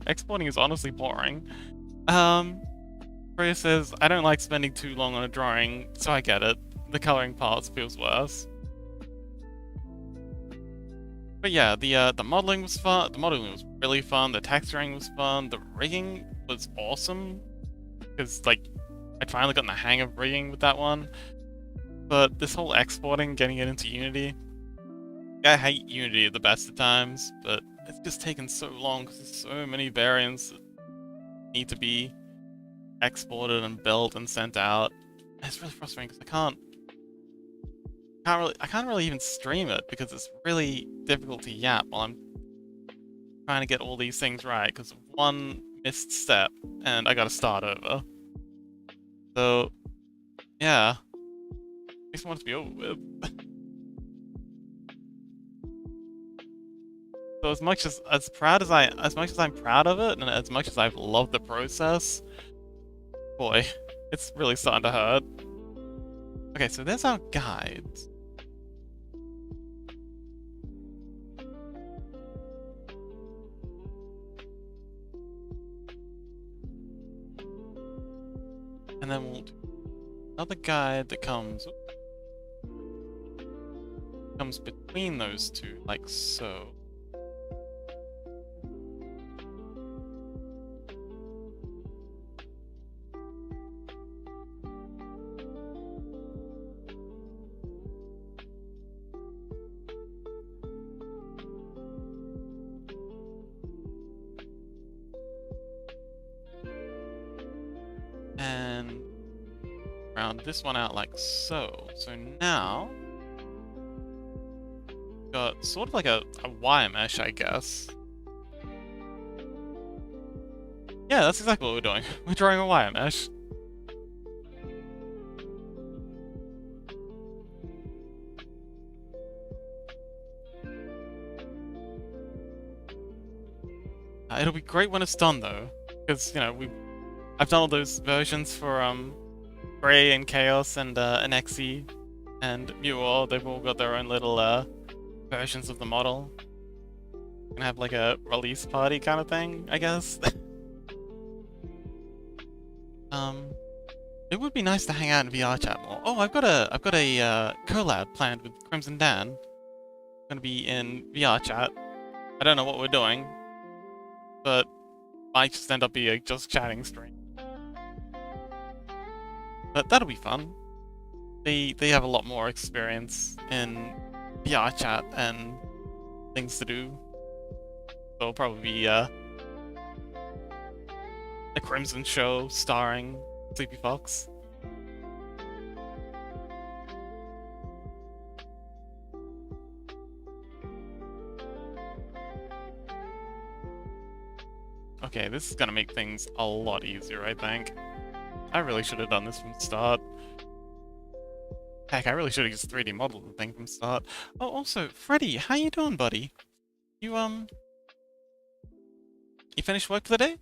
Exporting is honestly boring. Freya says, I don't like spending too long on a drawing, so I get it. The coloring parts feels worse. But yeah, the modeling was fun. The modeling was really fun. The texturing was fun. The rigging was awesome. Because, I'd finally gotten the hang of rigging with that one. But this whole exporting, getting it into Unity. I hate Unity at the best of times, but it's just taken so long because there's so many variants that need to be exported and built and sent out. It's really frustrating because I can't really even stream it because it's really difficult to yap while I'm trying to get all these things right because of one missed step and I gotta start over. So yeah, makes me want it to be over with. So as much as I'm proud of it and as much as I've loved the process, boy, it's really starting to hurt. Okay, so there's our guides. And then we'll do another guide that comes between those two, like so. round this one out like so. So now, got sort of like a wire mesh, I guess. Yeah, that's exactly what we're doing. We're drawing a wire mesh. It'll be great when it's done though, because you know I've done all those versions for Gray and Chaos and Anexi and Muor. They've all got their own little versions of the model. Gonna have like a release party kind of thing, I guess. It would be nice to hang out in VR chat more. Oh, I've got a collab planned with Crimson Dan. Gonna be in VR chat. I don't know what we're doing, but might just end up being a just chatting stream. But that'll be fun. They have a lot more experience in VR chat and things to do. So it'll probably be a Crimson show starring Sleepy Fox. Okay, this is gonna make things a lot easier, I think. I really should have done this from the start. Heck, I really should have just 3D modeled the thing from the start. Oh, also, Freddy, how you doing, buddy? You finished work for the day?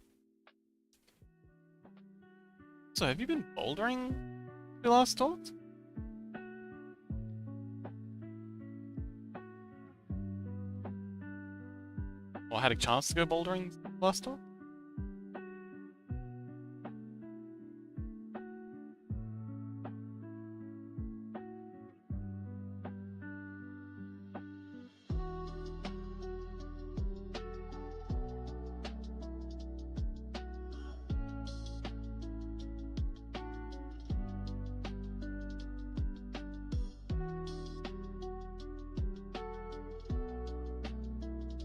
So, have you been bouldering we last talked? Or had a chance to go bouldering last talk?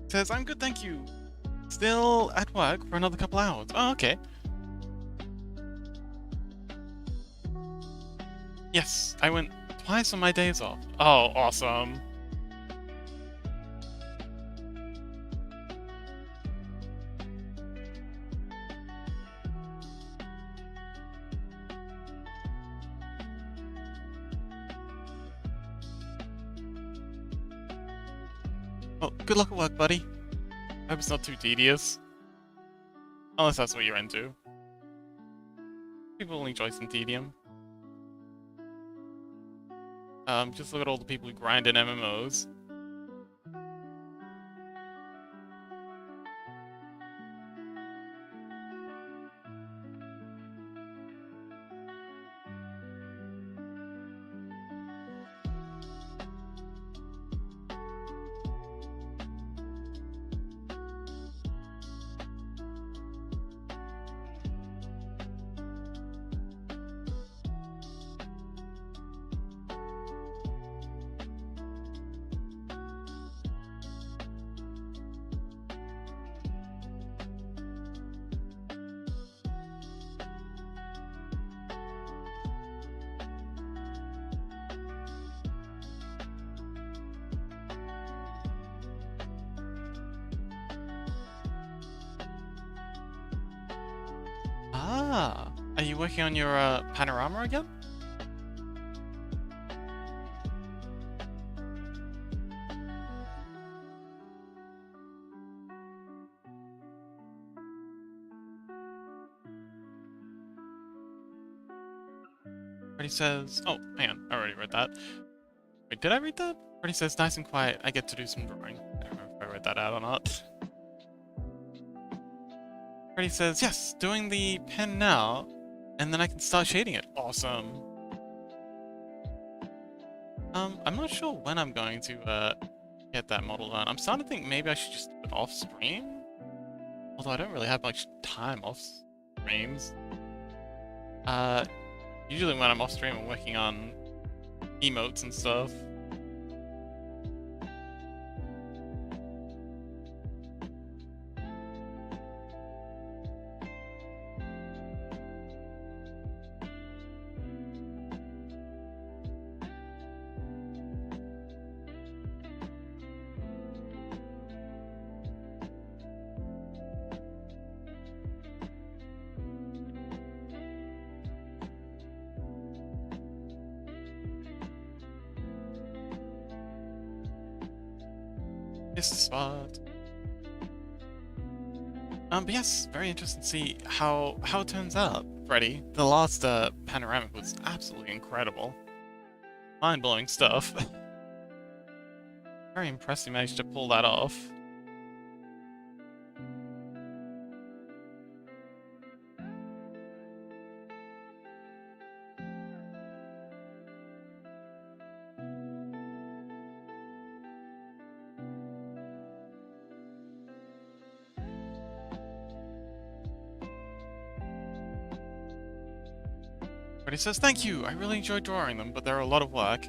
Says, I'm good, thank you. Still at work for another couple hours. Oh, okay. Yes, I went twice on my days off. Oh, awesome. Well, good luck at work, buddy. I hope it's not too tedious. Unless that's what you're into. People enjoy some tedium. Just look at all the people who grind in MMOs. Ah, are you working on your panorama again? Freddy says, oh, hang on, I already read that. Wait, did I read that? Freddy says, nice and quiet, I get to do some drawing. I don't know if I read that out or not. Freddy says, yes, doing the pen now, and then I can start shading it. Awesome. I'm not sure when I'm going to get that model done. I'm starting to think maybe I should just do it off stream. Although I don't really have much time off streams. Usually when I'm off stream, I'm working on emotes and stuff. Missed the spot. But yes, very interesting to see how it turns out, Freddy. The last panoramic was absolutely incredible. Mind-blowing stuff. Very impressed you managed to pull that off. Freddy says, "Thank you, I really enjoyed drawing them, but they're a lot of work."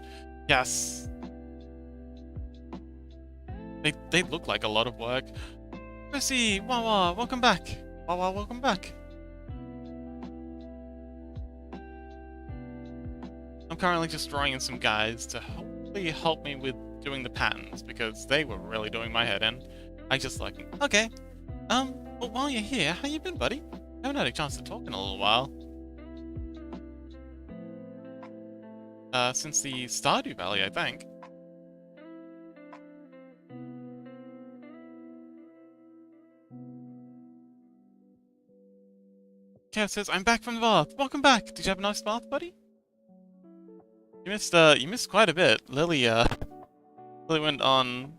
Yes. They look like a lot of work. Percy, Wawa, welcome back. Wawa, welcome back. I'm currently just drawing in some guides to hopefully help me with doing the patterns, because they were really doing my head in. I just like, okay. Well, while you're here, how you been, buddy? I haven't had a chance to talk in a little while. Since the Stardew Valley, I think. Kev says, "I'm back from the bath. Welcome back. Did you have a nice bath, buddy?" You missed quite a bit. Lily went on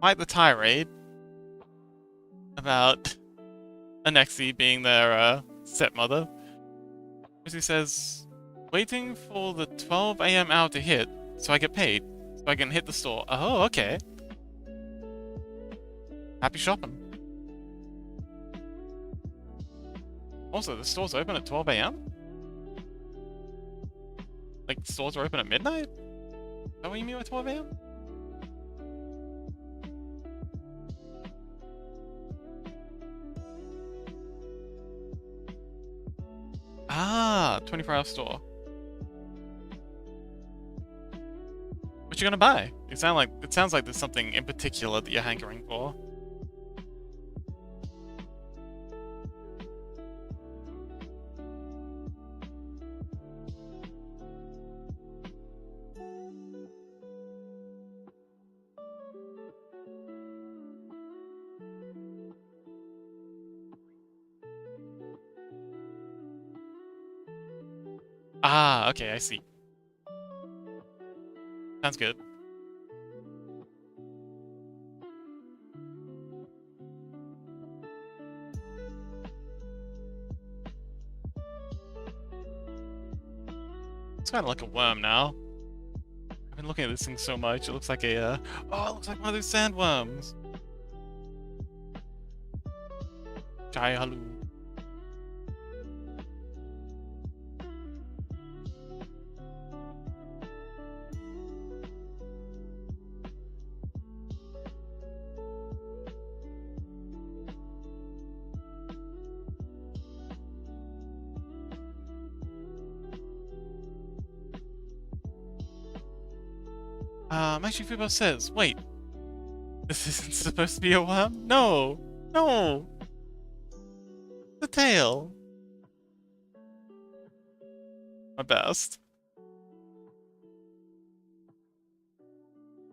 quite the tirade about Anexi being their stepmother. Missy says, "Waiting for the 12 AM hour to hit so I get paid, so I can hit the store." Oh, okay. Happy shopping. Also, the store's open at 12 AM? Like, the stores are open at midnight? Is that what you mean by 12 AM? Ah, 24-hour store. What you gonna buy? It sounds like there's something in particular that you're hankering for. Ah, okay, I see. Sounds good. It's kind of like a worm now. I've been looking at this thing so much, it looks like a, oh, it looks like one of those sandworms. Chai halu. Actually, Fubo says, wait, this isn't supposed to be a worm? No! No! The tail! My best.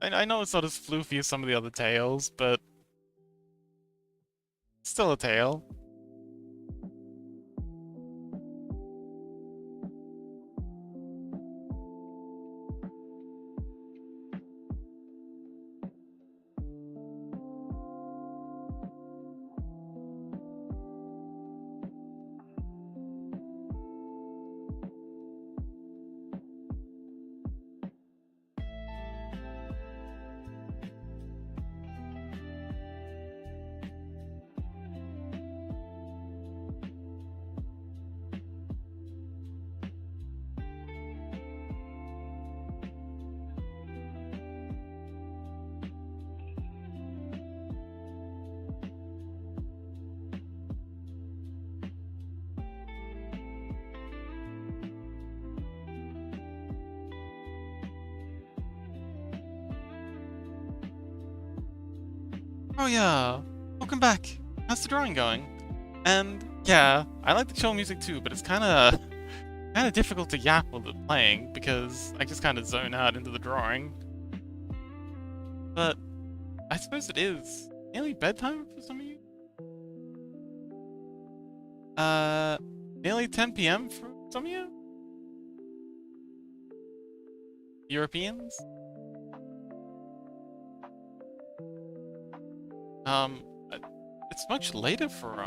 I know it's not as floofy as some of the other tails, but it's still a tail. Oh yeah, welcome back. How's the drawing going? And yeah, I like the chill music too, but it's kind of difficult to yap while it's playing because I just kind of zone out into the drawing. But I suppose it is nearly bedtime for some of you. Nearly 10 p.m. for some of you? Europeans? Um, it's much later for,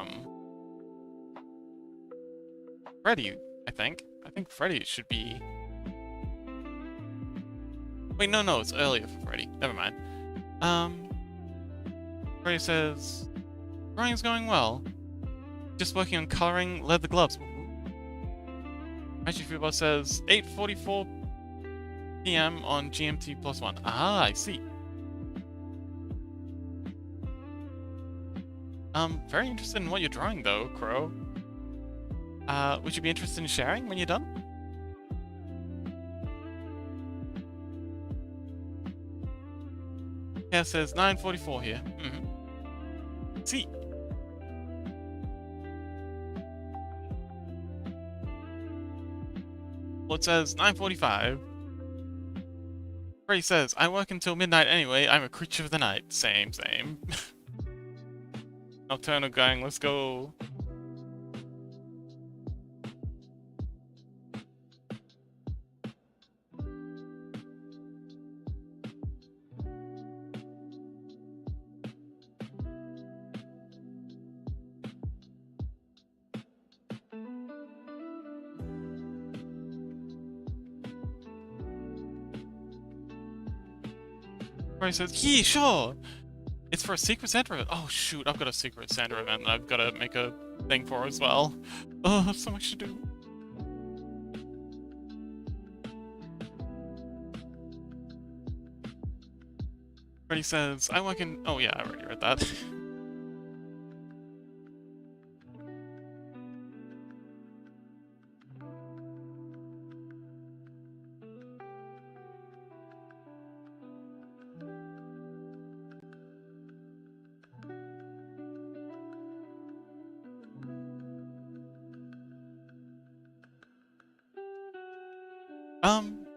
Freddy, I think. I think Freddy should be... Wait, no, it's earlier for Freddy. Never mind. Freddy says, drawing's going well. Just working on coloring leather gloves. Magic Football says 8:44 p.m. on GMT +1. Ah, I see. Very interested in what you're drawing though, Crow. Would you be interested in sharing when you're done? Yeah, it says 9:44 here. See. Well, it says 9:45. Freddy says, I work until midnight anyway. I'm a creature of the night. Same. Nocturnal gang, let's go. Freddy says, yeah, sure. It's for a Secret Santa event. Oh shoot, I've got a Secret Santa event that I've got to make a thing for as well. Oh, I have so much to do. Freddy says, I work in... Oh yeah, I already read that.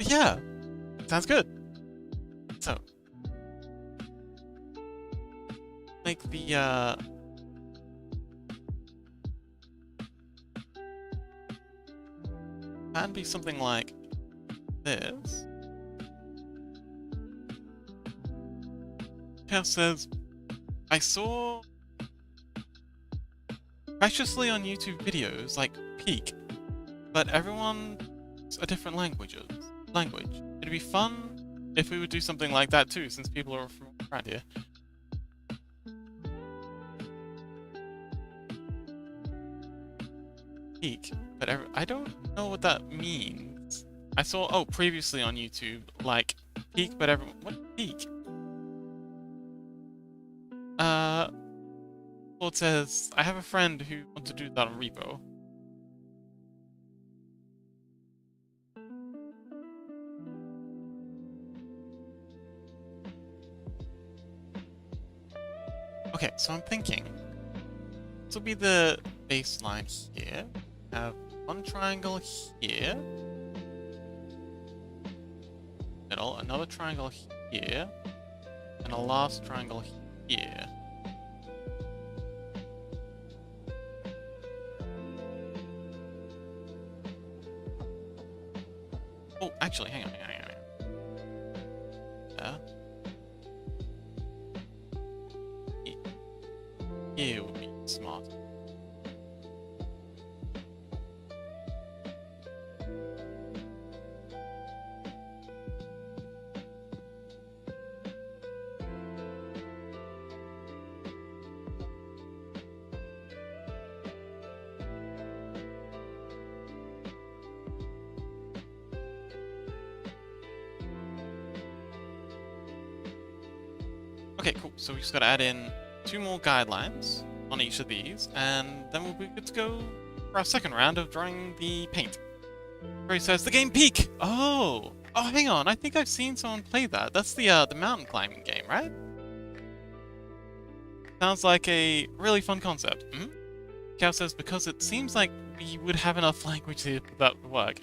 Yeah, sounds good. So, make the, pattern be something like this. Chaos says, I saw preciously on YouTube videos like Peak, but everyone's a different language. It'd be fun if we would do something like that too, since people are from around here. Peak, but I don't know what that means. I saw, previously on YouTube, like, Peak, but everyone... What Peak? Well, it says, I have a friend who wants to do that on Repo. Okay, so I'm thinking, this will be the baseline here. Have one triangle here. Middle, another triangle here. And a last triangle here. Oh, actually, hang on. Here would be smart. Okay, cool. So we just gotta add in 2 more guidelines on each of these, and then we'll be good to go for our second round of drawing the paint. Where he says, the game Peak! Oh, hang on. I think I've seen someone play that. That's the mountain climbing game, right? Sounds like a really fun concept. Cal says, because it seems like we would have enough language here for that to work.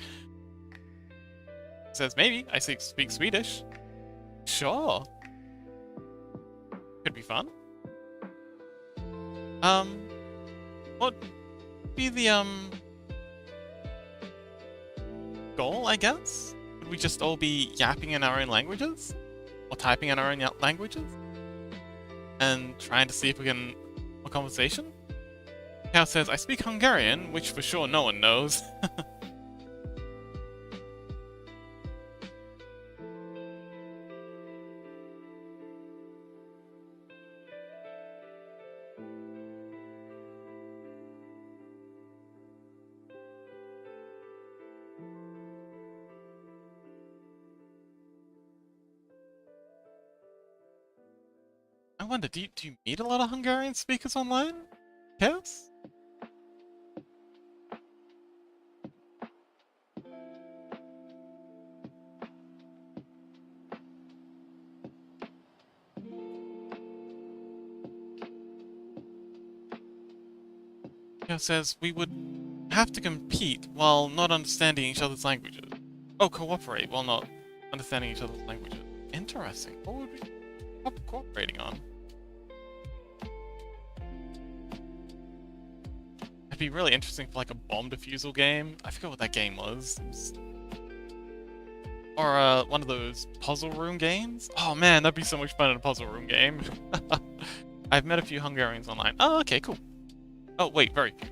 Says, maybe. I speak Swedish. Sure. could be fun. What would be the goal, I guess? Would we just all be yapping in our own languages? Or typing in our own languages? And trying to see if we can have a conversation? Chaos says, I speak Hungarian, which for sure no one knows. I wonder, do you meet a lot of Hungarian speakers online? Chaos? Chaos says, we would have to compete while not understanding each other's languages. Oh, cooperate while not understanding each other's languages. Interesting. What would we be cooperating on? It'd be really interesting for like a bomb defusal game. I forget what that game was. Or one of those puzzle room games. Oh man, that'd be so much fun in a puzzle room game. I've met a few Hungarians online. Oh, okay, cool. Oh wait, very few.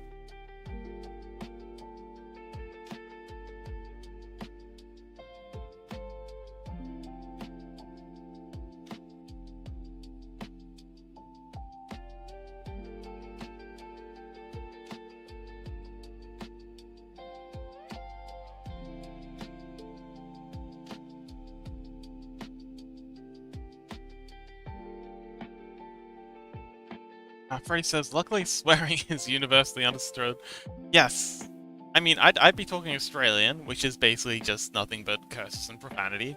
Frey says, luckily swearing is universally understood. Yes. I mean, I'd be talking Australian, which is basically just nothing but curses and profanity.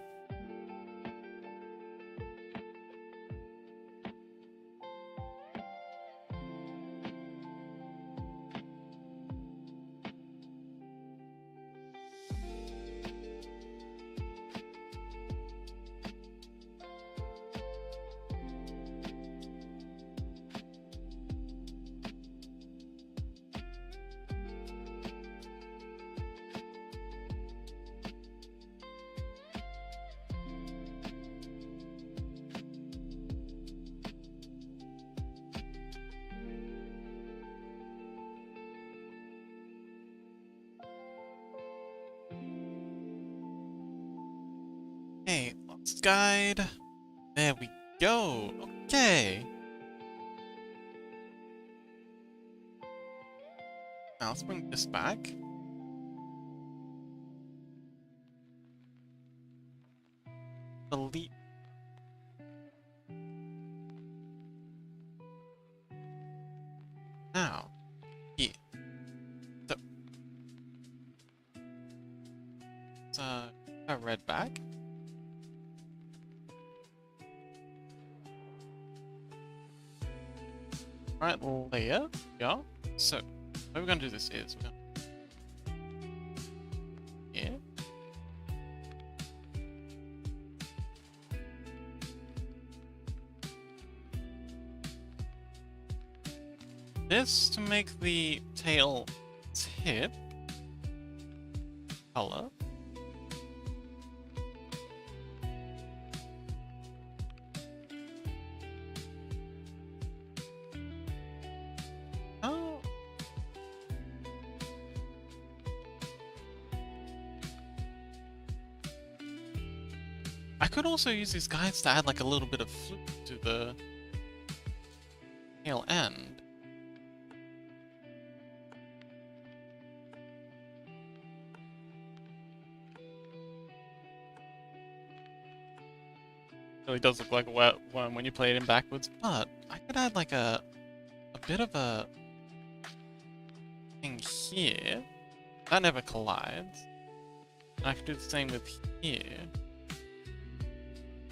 Hey, Lost Guide. There we go. Okay. Now let's bring this back. Delete. Now, here. So, a red back. Right layer, yeah. So, what we're gonna do this is we're gonna here. This to make the tail tip color. I could also use these guides to add like a little bit of fluke to the tail end. Really does look like a wet worm when you play it in backwards, but I could add like a bit of a thing here. That never collides. And I could do the same with here.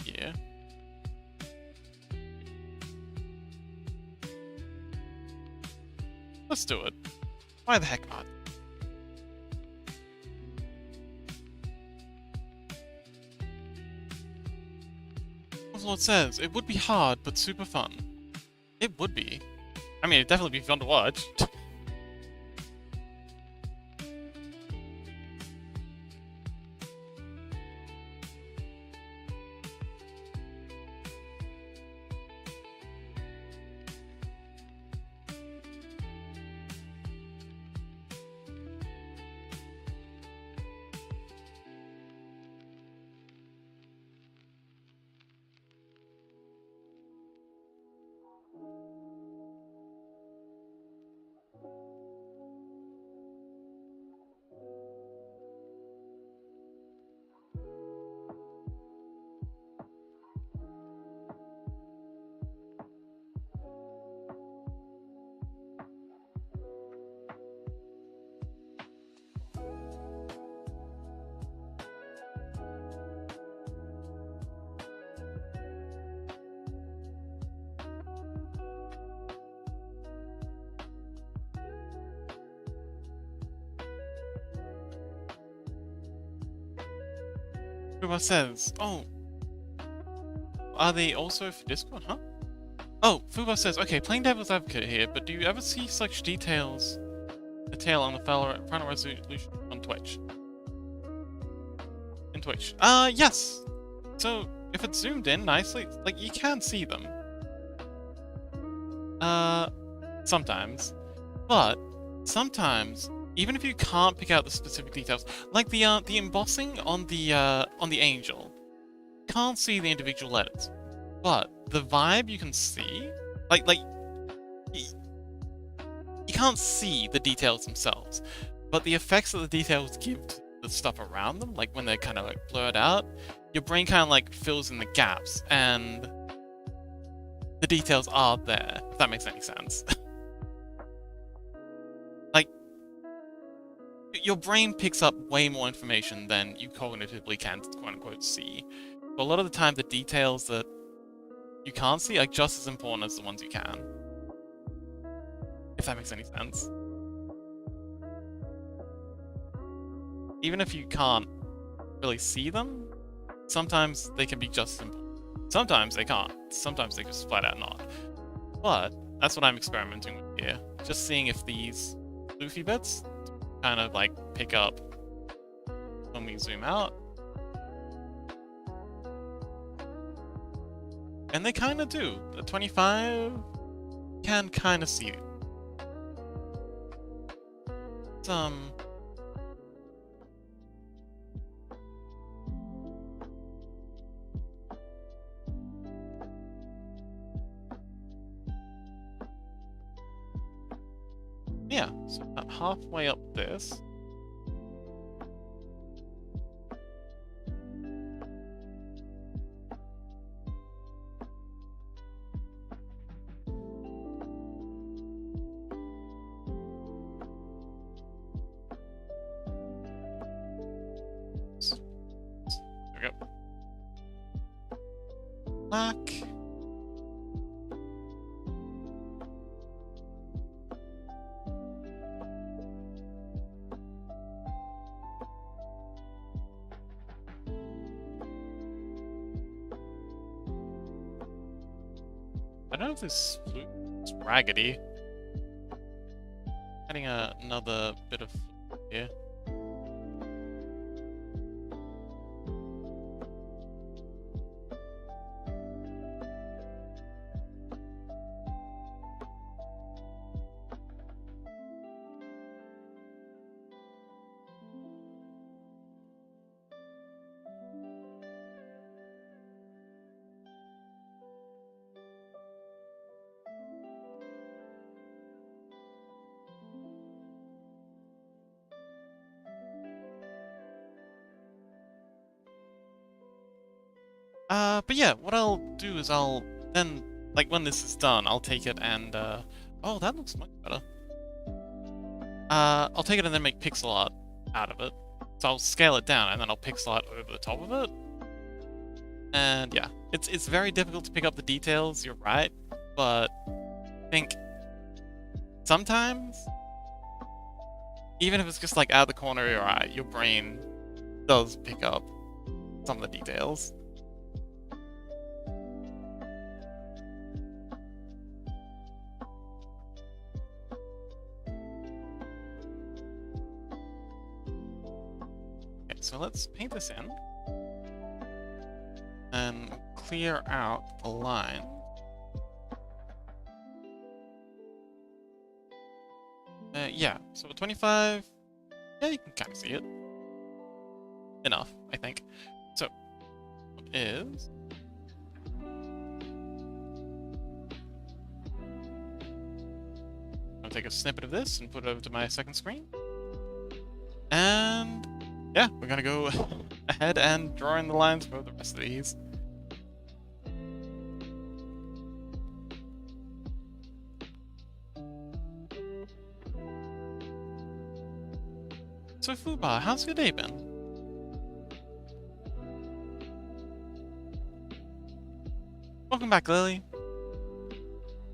Here. Let's do it. Why the heck not? Overlord says, it would be hard, but super fun. It would be. I mean, it'd definitely be fun to watch. Fuba says, oh, are they also for Discord, huh? Oh, Fuba says, okay, playing devil's advocate here, but do you ever see such detail on the final resolution on Twitch? In Twitch. Yes! So, if it's zoomed in nicely, like, you can see them. Sometimes. But, sometimes, even if you can't pick out the specific details, like the embossing on the angel, can't see the individual letters, but the vibe you can see, you can't see the details themselves, but the effects that the details give to the stuff around them, like when they're kind of like blurred out, your brain kind of like fills in the gaps, and the details are there, if that makes any sense. Like, your brain picks up way more information than you cognitively can, quote-unquote, see. But a lot of the time, the details that you can't see are just as important as the ones you can. If that makes any sense. Even if you can't really see them, sometimes they can be just as important. Sometimes they can't. Sometimes they just flat out not. But that's what I'm experimenting with here. Just seeing if these Luffy bits kind of like pick up when we zoom out. And they kind of do. The 25 can kind of see it. Yeah, so about halfway up this. There we go. Black. I don't know if this flute is raggedy. Adding another bit of flute here. But yeah, what I'll do is I'll then, like when this is done, I'll take it and, oh, that looks much better. I'll take it and then make pixel art out of it. So I'll scale it down and then I'll pixel art over the top of it. And yeah, it's very difficult to pick up the details, you're right, but I think sometimes, even if it's just like out of the corner of your eye, your brain does pick up some of the details. so let's paint this in. And clear out the line. Yeah, so 25, yeah, you can kind of see it. Enough, I think. So, what is... I'll take a snippet of this and put it over to my second screen. And yeah, we're gonna go ahead and draw in the lines for the rest of these. So Fuba, how's your day been? Welcome back, Lily.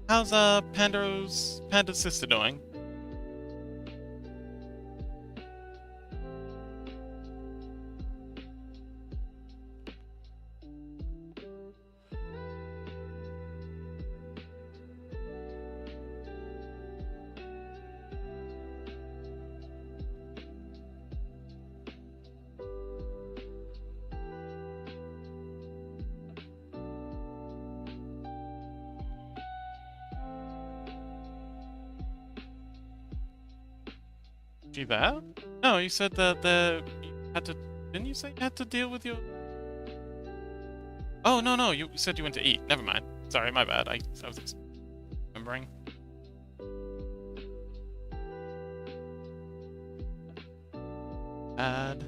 How's Panda's sister doing? You there? No, you said that you had to. Didn't you say you had to deal with your? Oh no, you said you went to eat. Never mind. Sorry, my bad. I was remembering. Add.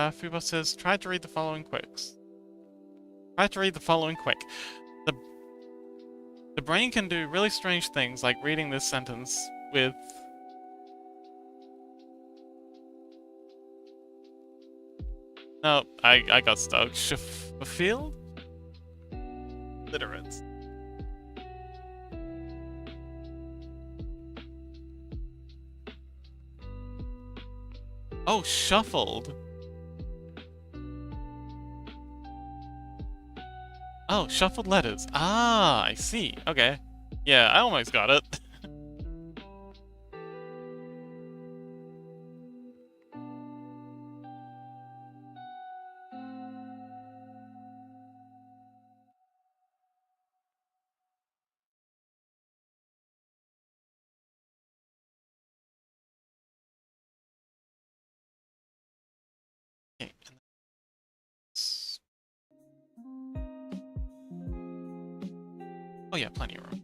Fuba says, try to read the following quicks. Try to read the following quick. The brain can do really strange things, like reading this sentence with... No, I got stuck. Sheffield? Literate. Oh, shuffled. Oh, shuffled letters. Ah, I see. Okay. Yeah, I almost got it. Okay. Oh yeah, plenty of room.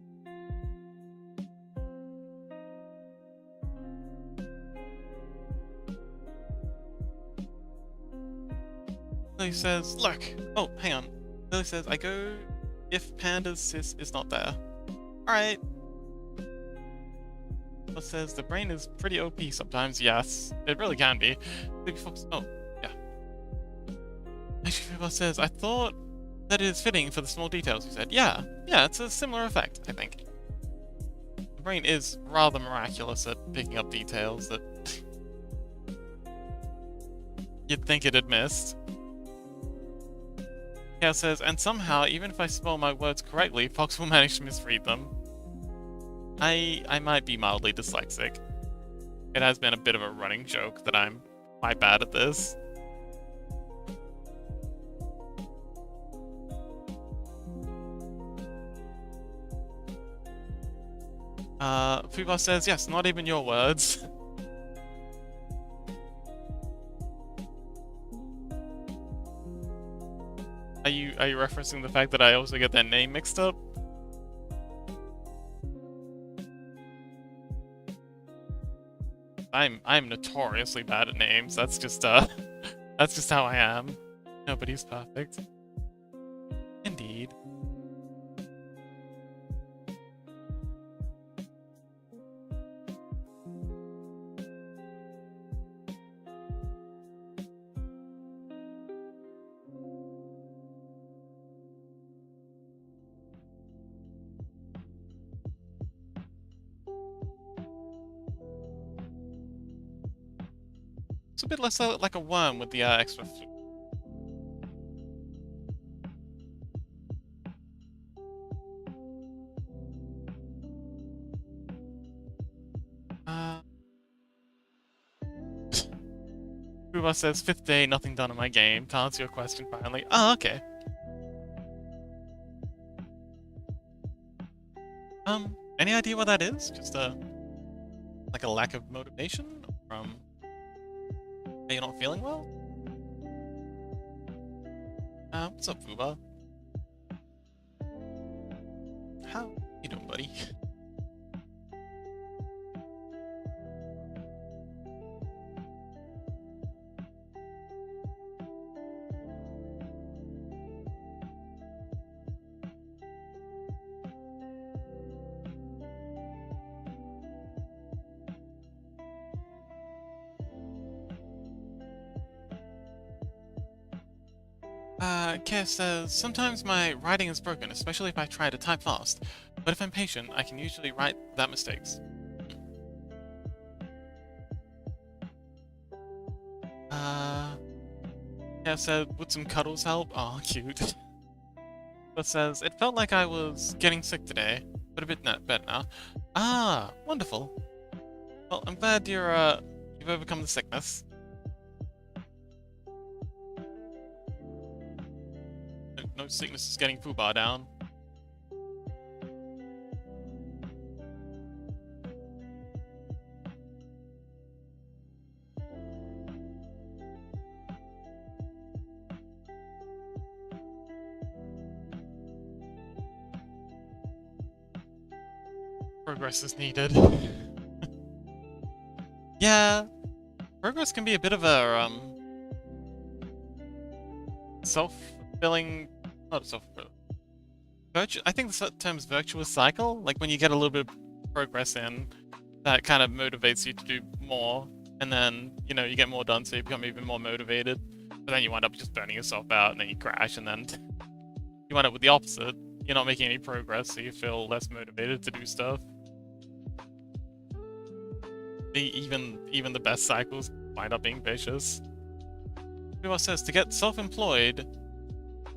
Lily says, look. Oh, hang on. Lily says, I go if Panda's sis is not there. Alright. It says the brain is pretty OP sometimes. Yes, it really can be. Big Fox. Oh, yeah. Actually, says, I thought that it is fitting for the small details you said. Yeah, it's a similar effect, I think. The brain is rather miraculous at picking up details that you'd think it had missed. Yeah, says, and somehow, even if I spell my words correctly, Fox will manage to misread them. I might be mildly dyslexic. It has been a bit of a running joke that I'm quite bad at this. Fuba says, yes, not even your words. Are you referencing the fact that I also get their name mixed up? I'm notoriously bad at names. That's just that's just how I am. Nobody's perfect. Indeed. It's a bit less like a worm with the extra. Uh, Fuba says, 5th day, nothing done in my game. To answer your question finally. Oh, okay. Any idea what that is? Just like a lack of motivation from you're not feeling well? What's up, Fuba? How you doing, buddy? Kev says, sometimes my writing is broken, especially if I try to type fast. But if I'm patient, I can usually write without mistakes. Kev said, would some cuddles help? Oh, cute. But says, it felt like I was getting sick today, but a bit better now. Ah, wonderful. Well, I'm glad you've overcome the sickness. No sickness is getting Fuba down. Progress is needed. Yeah, progress can be a bit of a self-fulfilling, not self-fulfilling. I think the term's virtuous cycle. Like when you get a little bit of progress in, that kind of motivates you to do more, and then you get more done, so you become even more motivated. But then you wind up just burning yourself out, and then you crash, and then you wind up with the opposite. You're not making any progress, so you feel less motivated to do stuff. Even the best cycles wind up being vicious. Who says to get self-employed?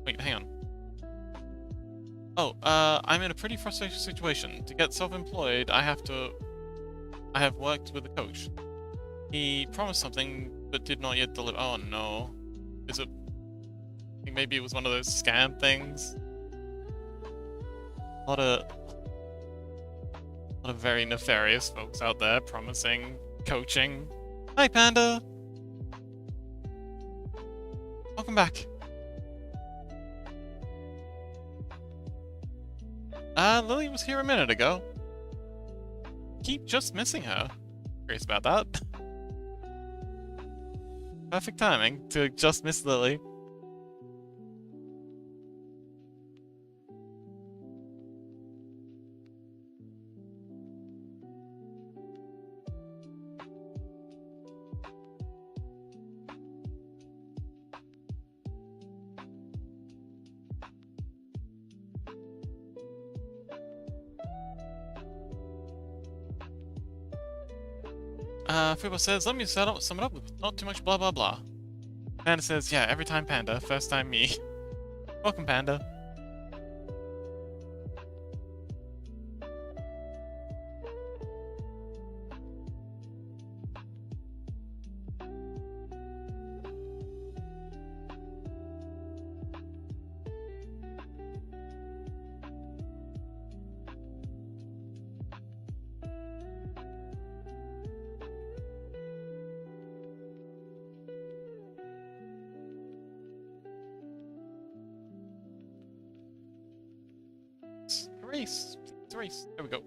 Wait, hang on. Oh, I'm in a pretty frustrating situation. To get self-employed, I have worked with a coach. He promised something, but did not yet deliver. Oh no. Is it... I think maybe it was one of those scam things? A lot of very nefarious folks out there promising coaching. Hi, Panda! Welcome back. Lily was here a minute ago. Keep just missing her. Curious about that. Perfect timing to just miss Lily. Fuba says, let me sum it up with not too much blah blah blah. Panda says, yeah, every time Panda, first time me. Welcome, Panda. Race. It's a race. There we go.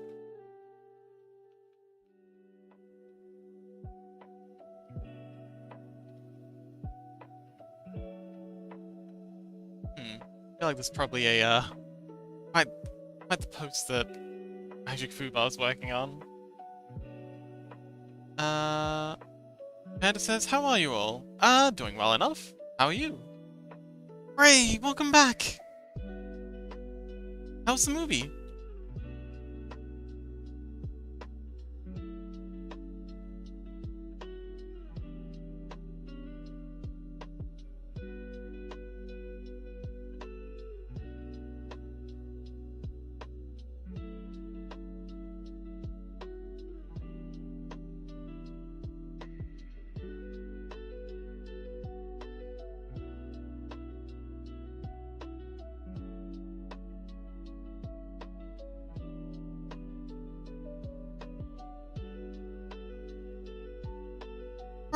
I feel like there's probably a quite the post that Magic Fuba's working on. Panda says, how are you all? Doing well enough. How are you? Ray, welcome back! How's the movie?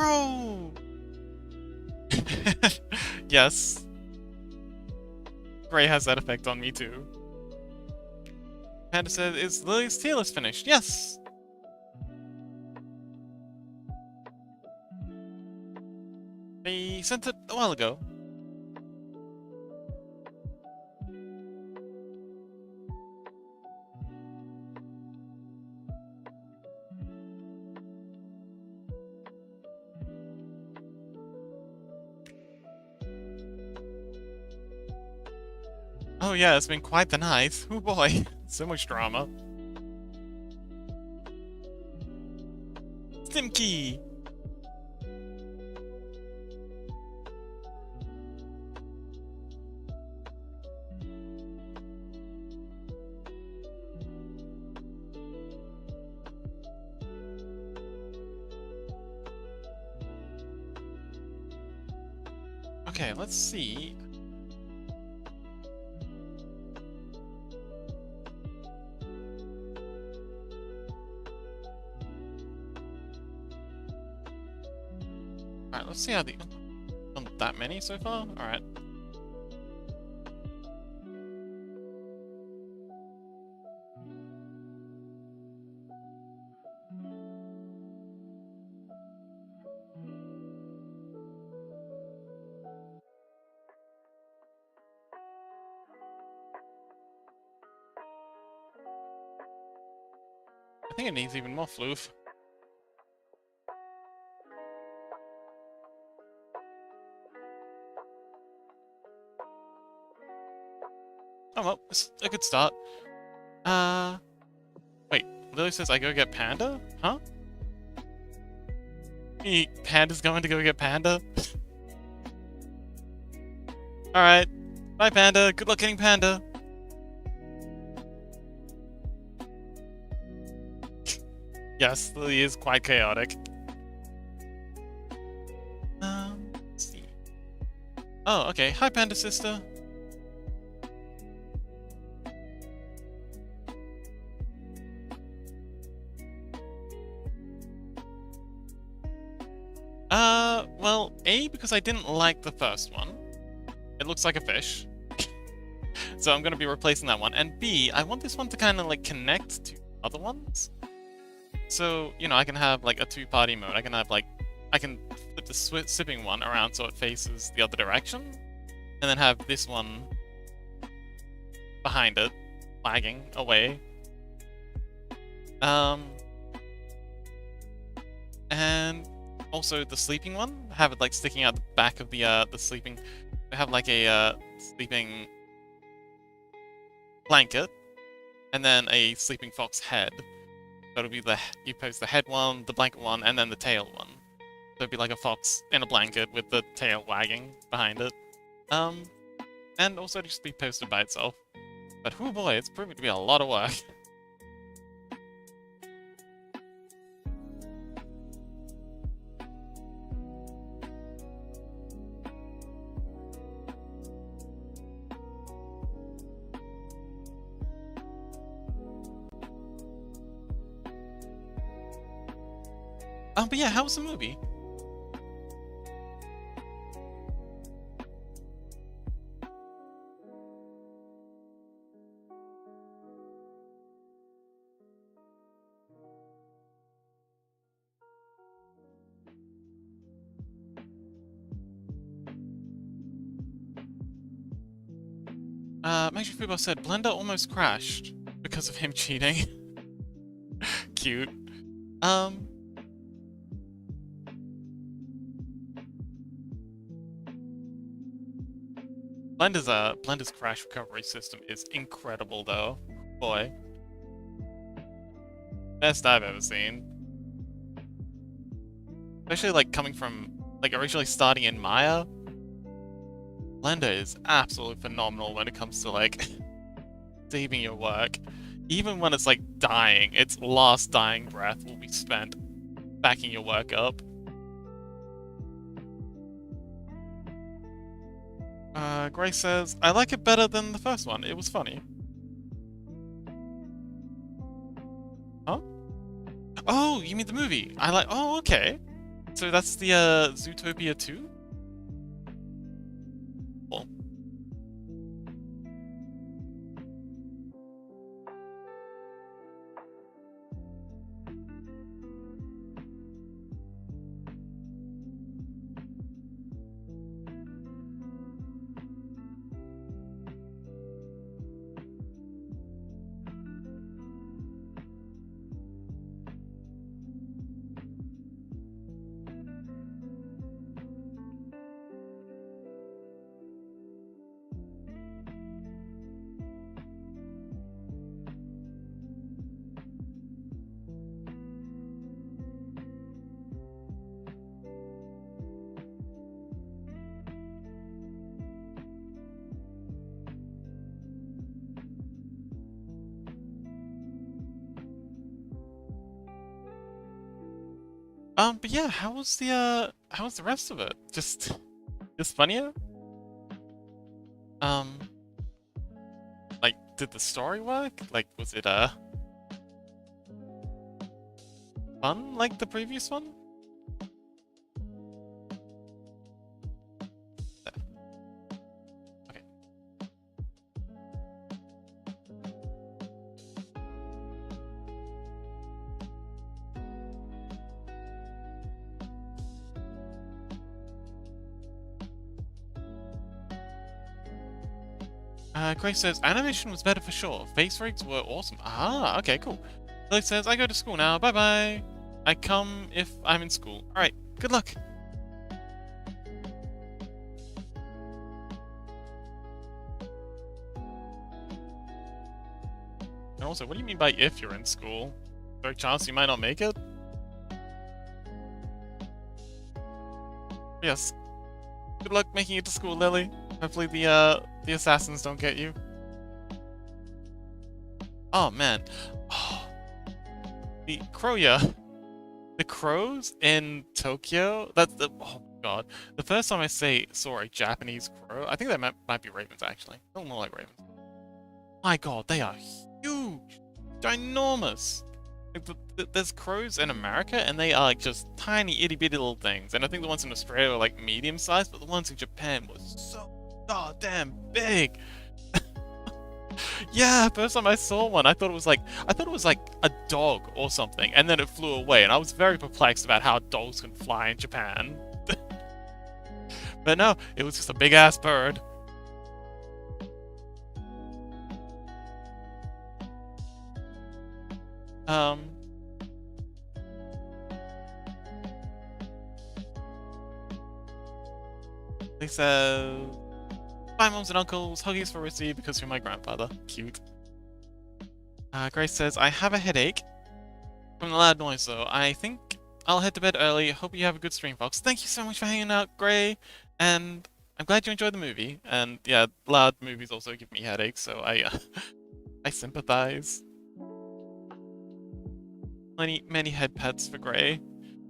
Bro! Yes. Gray has that effect on me too. Panda said, is Lily's tail is finished? Yes! They sent it a while ago. Oh yeah, it's been quite the night. Oh boy, so much drama. Stimkey! Okay, let's see. Alright, let's see how the... Not that many so far? Alright. I think it needs even more floof. Oh well, it's a good start. Wait, Lily says I go get Panda? Huh? Panda's going to go get Panda? Alright. Bye, Panda. Good luck getting Panda. Yes, Lily is quite chaotic. Let's see. Oh, okay. Hi, Panda sister. Well, A, because I didn't like the first one. It looks like a fish. So I'm gonna be replacing that one. And B, I want this one to kind of like connect to other ones. So, you know, I can have like a two-party mode. I can have like, I can flip the sipping one around so it faces the other direction. And then have this one behind it, lagging away. And also the sleeping one, have it like sticking out the back of the sleeping, have like a sleeping blanket, and then a sleeping fox head. So it'll be you post the head one, the blanket one, and then the tail one. So it'd be like a fox in a blanket with the tail wagging behind it. And also just be posted by itself. But oh boy, it's proving to be a lot of work. But yeah, how was the movie? Major Fubo said, Blender almost crashed because of him cheating. Cute. Blender's crash recovery system is incredible though. Boy. Best I've ever seen. Especially like coming from, like originally starting in Maya. Blender is absolutely phenomenal when it comes to like saving your work. Even when it's like dying, its last dying breath will be spent backing your work up. Grace says, I like it better than the first one. It was funny. Huh? Oh, you mean the movie? Oh, okay. So that's the Zootopia 2? Cool. But yeah, how was the rest of it? Just funnier? Um, like, did the story work? Like, was it, fun like the previous one? Okay. Grace says, animation was better for sure. Face rigs were awesome. Ah, okay, cool. Lily says, I go to school now. Bye-bye. I come if I'm in school. Alright, good luck. And also, what do you mean by if you're in school? Is there a chance you might not make it? Yes. Good luck making it to school, Lily. Hopefully the assassins don't get you. Oh man. Oh, the Kroya. The crows in Tokyo. That's the oh my god. The first time I saw a Japanese crow, I think that might be ravens actually. They look more like ravens. My god, they are huge, ginormous. Like, there's crows in America, and they are like just tiny, itty bitty little things. And I think the ones in Australia are like medium sized, but the ones in Japan were so goddamn big. Yeah, first time I saw one, I thought it was like a dog or something, and then it flew away, and I was very perplexed about how dogs can fly in Japan. But no, it was just a big ass bird. They said, "Bye, moms and uncles. Huggies for Rissy because you're my grandfather." Cute. Grace says, I have a headache from the loud noise, though. I think I'll head to bed early. Hope you have a good stream, Fox. Thank you so much for hanging out, Gray. And I'm glad you enjoyed the movie. And yeah, loud movies also give me headaches, so I sympathize. Many head pets for Gray.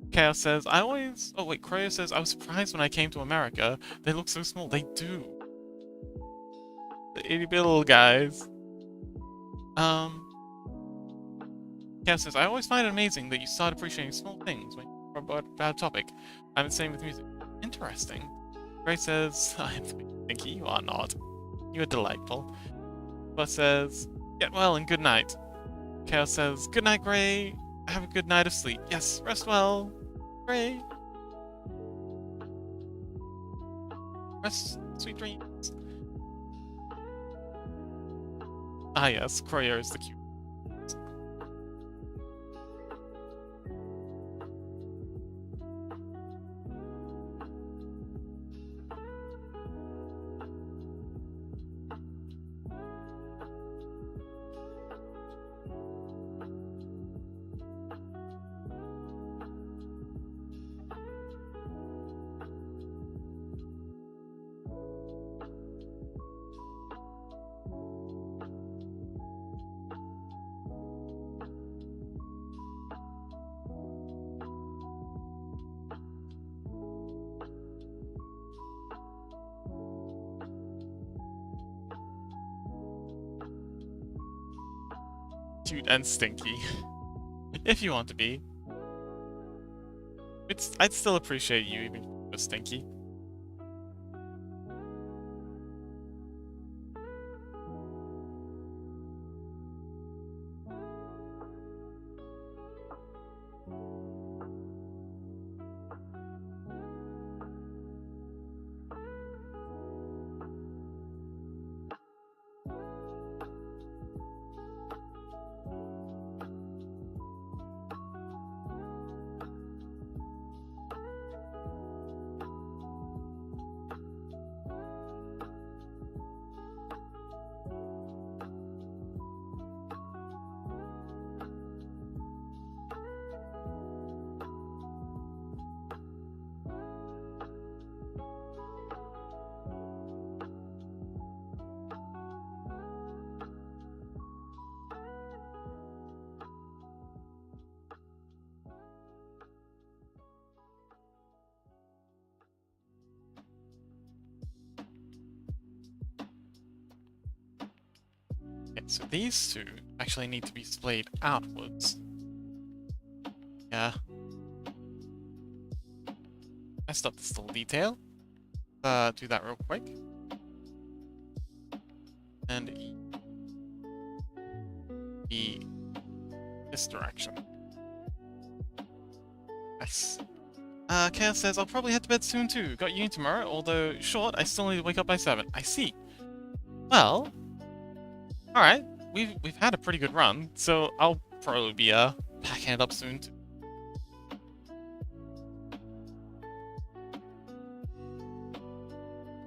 Chaos says, oh wait, Creo says, I was surprised when I came to America. They look so small. They do. The itty bitty little guys. Chaos says, I always find it amazing that you start appreciating small things when you're about a topic. I'm the same with music. Interesting. Gray says, I'm thinking you are not. You are delightful. But says, get well and good night. Chaos says, good night, Gray. Have a good night of sleep. Yes, rest well. Gray. Rest, sweet dreams. Ah yes, Croyer is the cute. Cute and stinky. If you want to be. I'd still appreciate you even if it was stinky. Okay, so these two actually need to be splayed outwards. Yeah. Messed up this little detail. Do that real quick. And this direction. Nice. Chaos says, I'll probably head to bed soon too. Got uni tomorrow, although short, I still need to wake up by 7. I see. Well, alright. We've had a pretty good run, so I'll probably be packing it up soon too.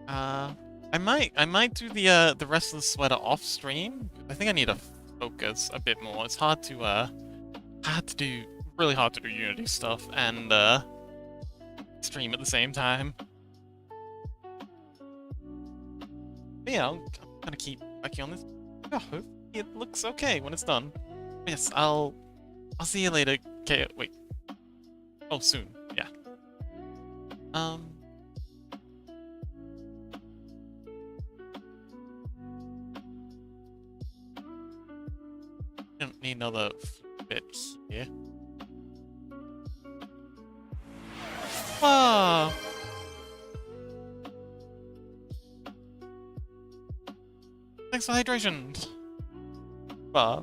I might do the rest of the sweater off stream. I think I need to focus a bit more. It's hard to really hard to do Unity stuff and stream at the same time. But yeah, I'm gonna keep working on this. I hope it looks okay when it's done. Yes, I'll see you later. Okay, wait. Oh, soon. Yeah. Don't need another bit here. Ah. Thanks for hydration. Ah.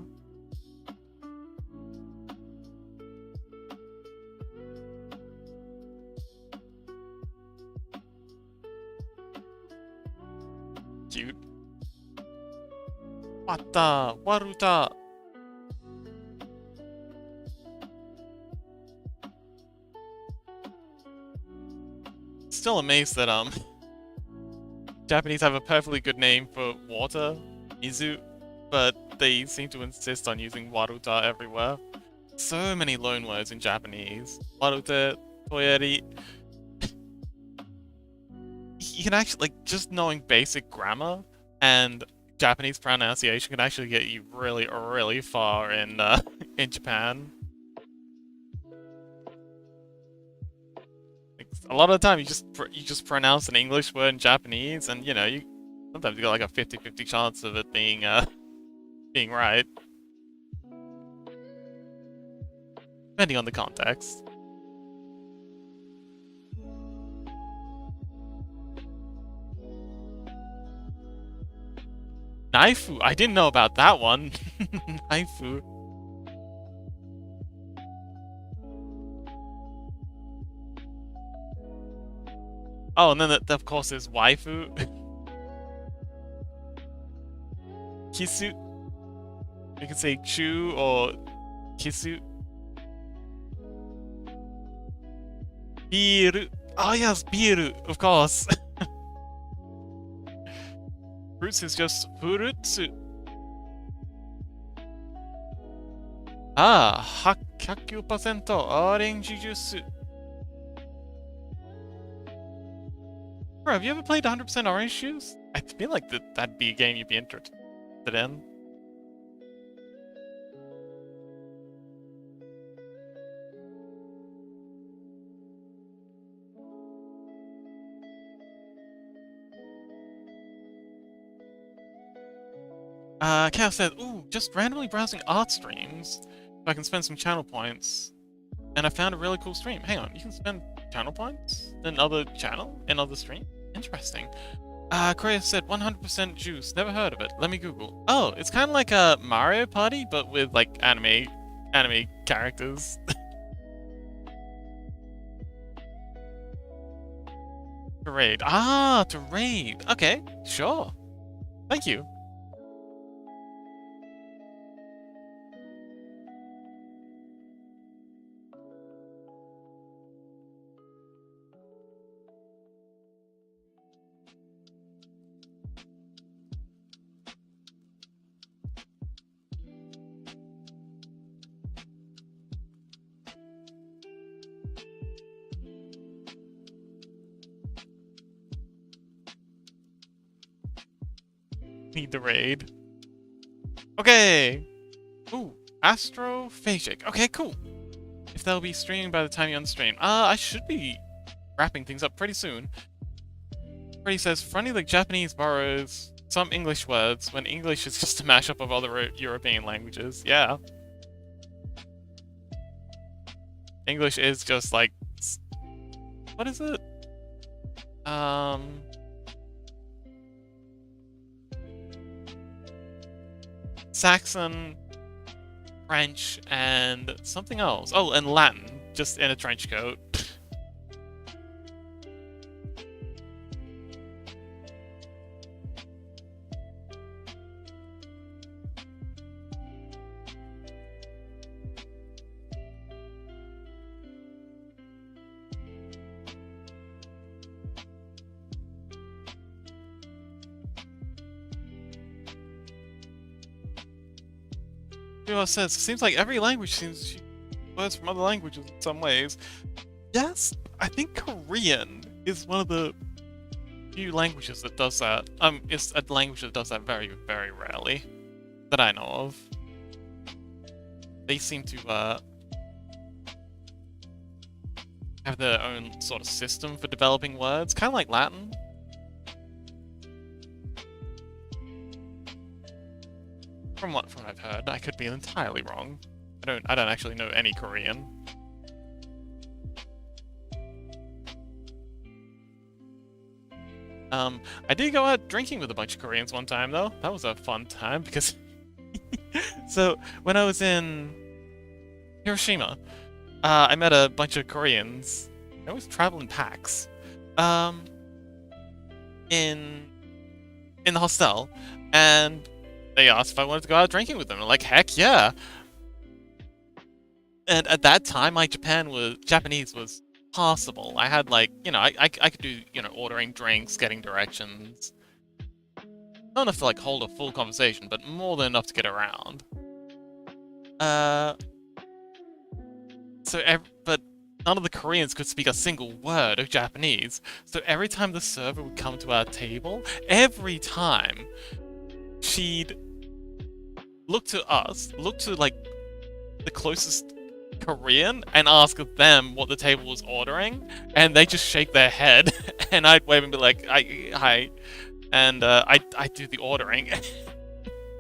Cute. Wata, waruta. Still amazed that Japanese have a perfectly good name for water, Mizu, but they seem to insist on using waruta everywhere. So many loanwords in Japanese. Warute, toyeri. You can actually, like, just knowing basic grammar and Japanese pronunciation can actually get you really, really far in Japan. A lot of the time, you just pronounce an English word in Japanese, and you know, sometimes you got like a 50-50 chance of it being being right, depending on the context. Naifu, I didn't know about that one. Naifu. Oh, and then of course there's waifu. Kisu. You can say chu or kisu. Biru. Oh yes, biru, of course. Fruits is just furutsu. Ah, 109% orange juice. Bro, have you ever played 100% Orange Juice? I feel like that'd be a game you'd be interested in. Chaos says, ooh, just randomly browsing art streams so I can spend some channel points. and I found a really cool stream. Hang on, you can spend channel points in another channel, in other stream? Interesting. Korea said 100% juice. Never heard of it. Let me Google. Oh, it's kind of like a Mario Party, but with like anime characters. To raid. Ah, to raid. Okay, sure. Thank you. Need the raid. Okay. Ooh, Astrophagic. Okay, cool. If they'll be streaming by the time you unstream. I should be wrapping things up pretty soon. Freddy says, funny like Japanese borrows some English words when English is just a mashup of other European languages. Yeah. English is just like... What is it? Saxon, French, and something else. Oh, and Latin, just in a trench coat. Says, seems like every language seems to use words from other languages in some ways. Yes, I think Korean is one of the few languages that does that. It's a language that does that very, very rarely, that I know of. They seem to have their own sort of system for developing words, kind of like Latin. From what I've heard, I could be entirely wrong. I don't actually know any Korean. I did go out drinking with a bunch of Koreans one time though. That was a fun time because so when I was in Hiroshima, I met a bunch of Koreans. I always travel in packs. In the hostel, and they asked if I wanted to go out drinking with them. I'm like, heck yeah. And at that time, my Japanese was possible. I had like, I could do, ordering drinks, getting directions. Not enough to like hold a full conversation, but more than enough to get around. But none of the Koreans could speak a single word of Japanese. So every time the server would come to our table, every time, she'd look to like the closest Korean and ask them what the table was ordering, and they just shake their head, and I'd wave and be like, hi, and I'd do the ordering.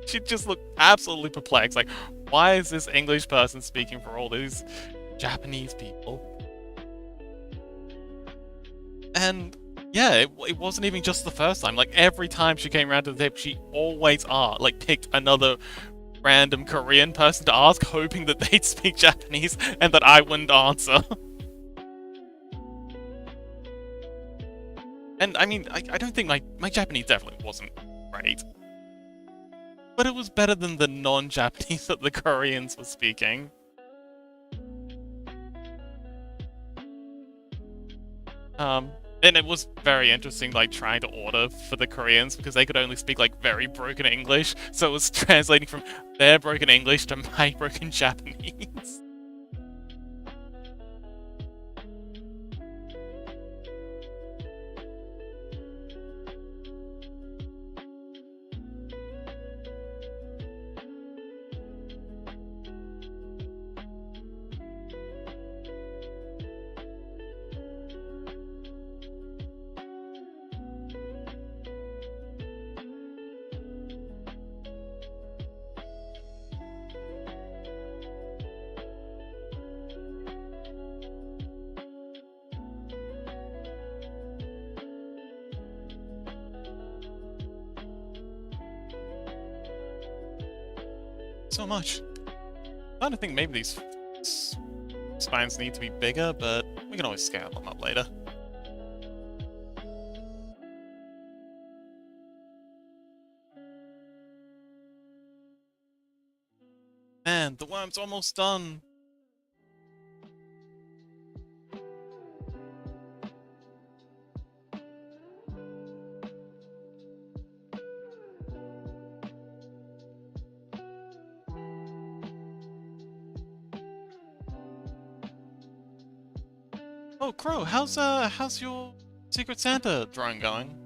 She'd just look absolutely perplexed, like, why is this English person speaking for all these Japanese people? And yeah, it wasn't even just the first time. Like, every time she came around to the table, she always picked another random Korean person to ask, hoping that they'd speak Japanese and that I wouldn't answer. And I mean, I don't think my Japanese definitely wasn't great. But it was better than the non-Japanese that the Koreans were speaking. And it was very interesting, like, trying to order for the Koreans, because they could only speak, like, very broken English, so it was translating from their broken English to my broken Japanese. so much. I don't think maybe these spines need to be bigger, but we can always scale them up later. Man, the worm's almost done. Oh, Crow, how's your Secret Santa drawing going?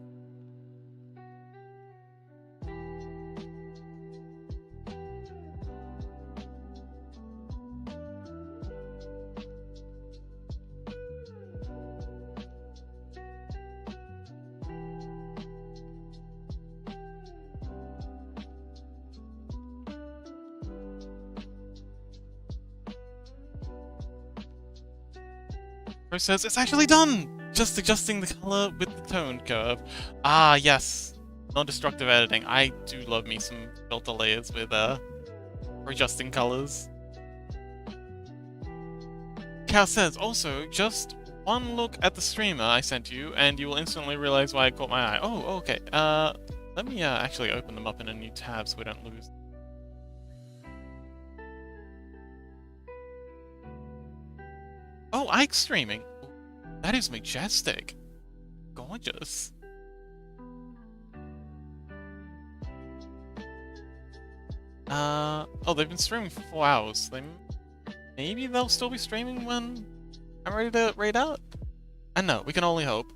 Crow says it's actually done! Just adjusting the color with the tone curve. Ah, yes. Non-destructive editing. I do love me some filter layers with adjusting colors. Cal says, also, just one look at the streamer I sent you, and you will instantly realize why it caught my eye. Oh, okay. Let me actually open them up in a new tab so we don't lose. Oh, Ike streaming. That is majestic. Gorgeous. Oh, they've been streaming for 4 hours. Maybe they'll still be streaming when I'm ready to raid out? And no, we can only hope.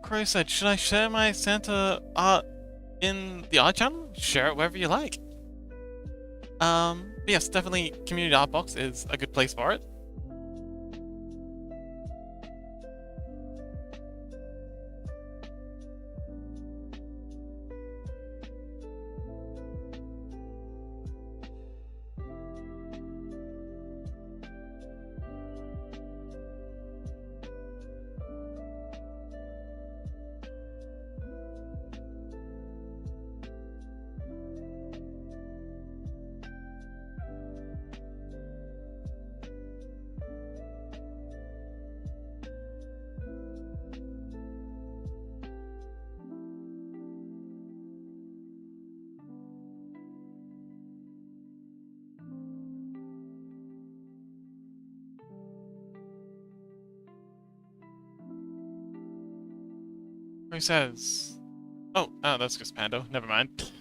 Crow said, should I share my Santa art in the art channel? Share it wherever you like. But yes, definitely Community Art Box is a good place for it. Who says? Oh, that's just Pando. Never mind.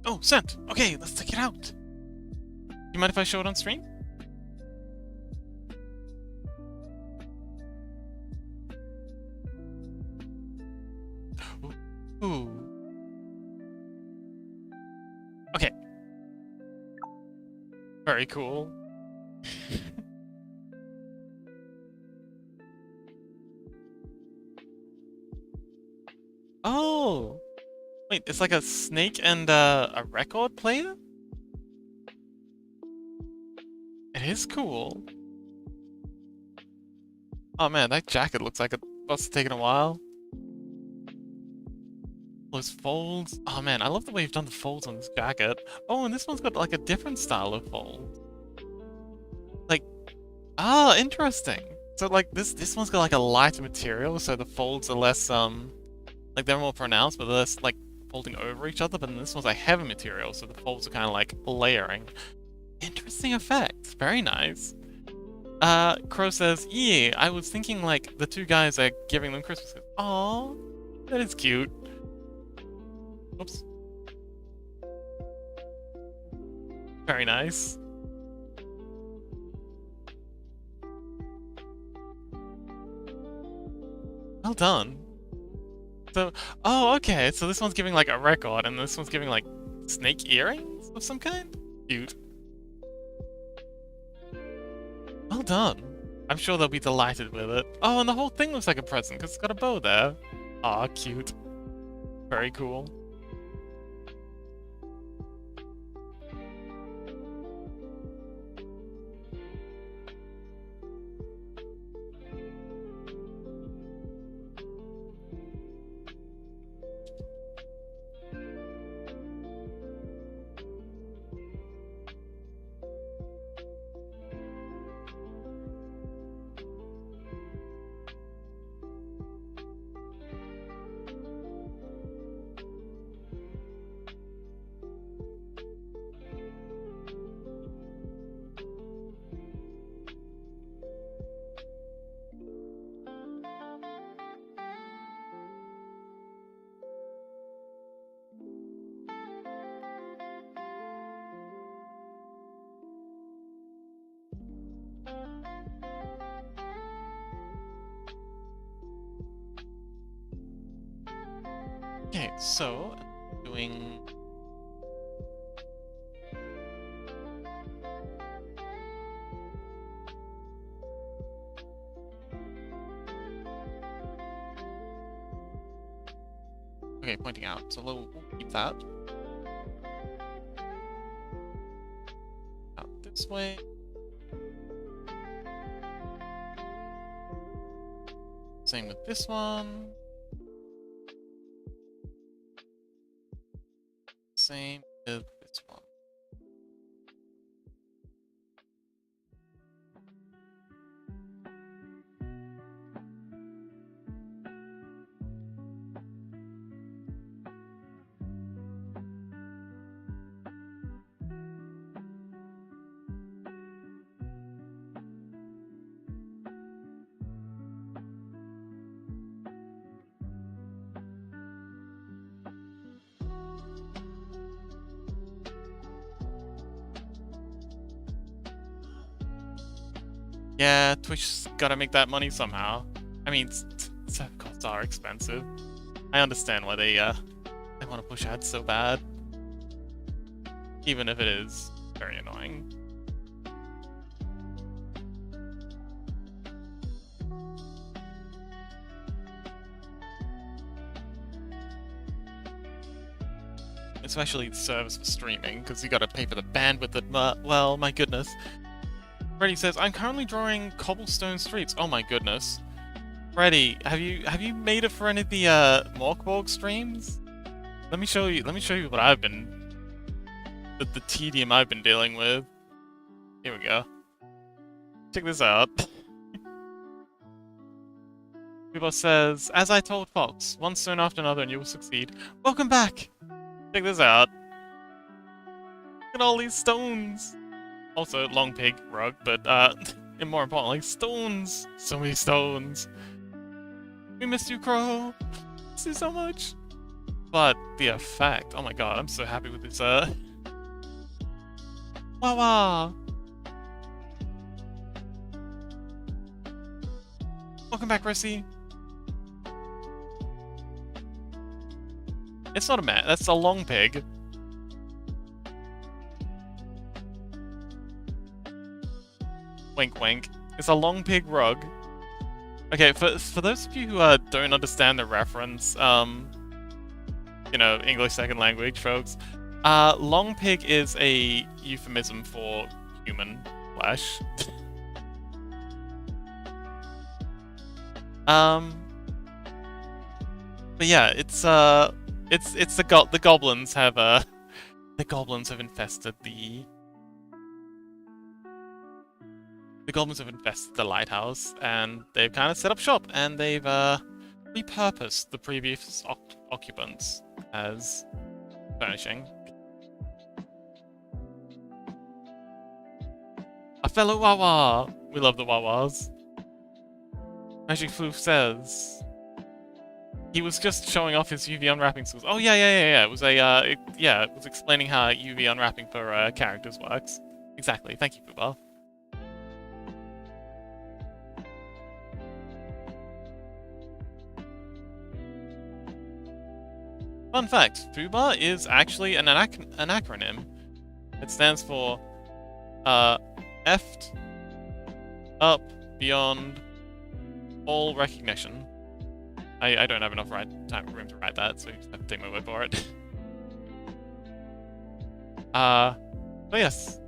Oh, sent! Okay, let's check it out! You mind if I show it on stream? Ooh. Okay. Very cool. Oh! Wait, it's like a snake and a record player? It is cool. Oh man, that jacket looks like it must have taken a while. Those folds. Oh man, I love the way you've done the folds on this jacket. Oh, and this one's got like a different style of fold. Like, interesting. So like this one's got like a lighter material, so the folds are less like they're more pronounced, but they're less like folding over each other. But then this one's like heavy material, so the folds are kind of like layering. Interesting effect. Very nice. Crow says, yeah, I was thinking like the two guys are giving them Christmas gifts. Aww, that is cute. Oops. Very nice. Well done. So, oh, okay, so this one's giving like a record, and this one's giving like snake earrings of some kind? Cute. Well done. I'm sure they'll be delighted with it. Oh, and the whole thing looks like a present because it's got a bow there. Aw, cute. Very cool. Okay, so doing okay, pointing out. So we'll keep that. Out this way. Same with this one. Same with this one. Yeah, Twitch's gotta make that money somehow. I mean, set costs are expensive. I understand why they want to push ads so bad. Even if it is very annoying. Especially the service for streaming, because you gotta pay for the bandwidth well, my goodness. Freddy says, I'm currently drawing cobblestone streets. Oh my goodness. Freddy, have you made it for any of the Morkborg streams? Let me show you what I've been the tedium I've been dealing with. Here we go. Check this out. People says, as I told Fox, one stone after another and you will succeed. Welcome back! Check this out. Look at all these stones! Also, long pig rug, but and more importantly, stones! So many stones. We missed you, Crow! Miss you so much! But the effect, oh my god, I'm so happy with this, Wawa! Welcome back, Rissy! It's not a man, that's a long pig. Wink wink. It's a long pig rug. Okay, for those of you who don't understand the reference, you know, English second language folks, long pig is a euphemism for human flesh. But yeah, it's the goblins have infested the goblins have infested the lighthouse, and they've kind of set up shop, and they've repurposed the previous occupants as furnishing. A fellow Wawa! We love the Wawas. Magic Floof says he was just showing off his UV unwrapping skills. Oh yeah. It was it was explaining how UV unwrapping for characters works. Exactly. Thank you, Fubar. Fun fact: Fubar is actually an acronym. It stands for Eft up beyond all recognition. I don't have enough room to write that, so you just have to take my word for it. But yes.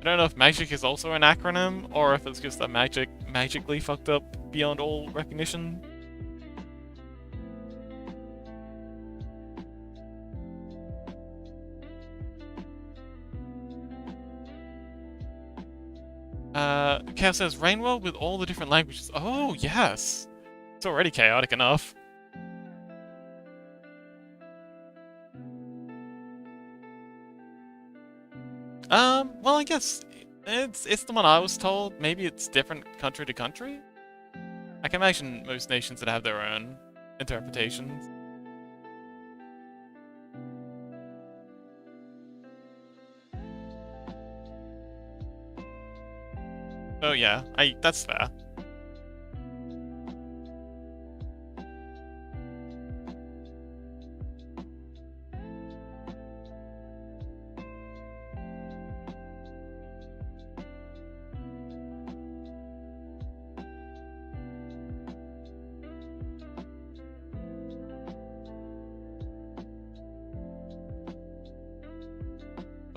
I don't know if magic is also an acronym, or if it's just a magically fucked up beyond all recognition. Chaos says Rainworld with all the different languages. Oh, yes! It's already chaotic enough. Well, I guess it's the one I was told. Maybe it's different country to country? I can imagine most nations that have their own interpretations. Oh yeah, that's fair.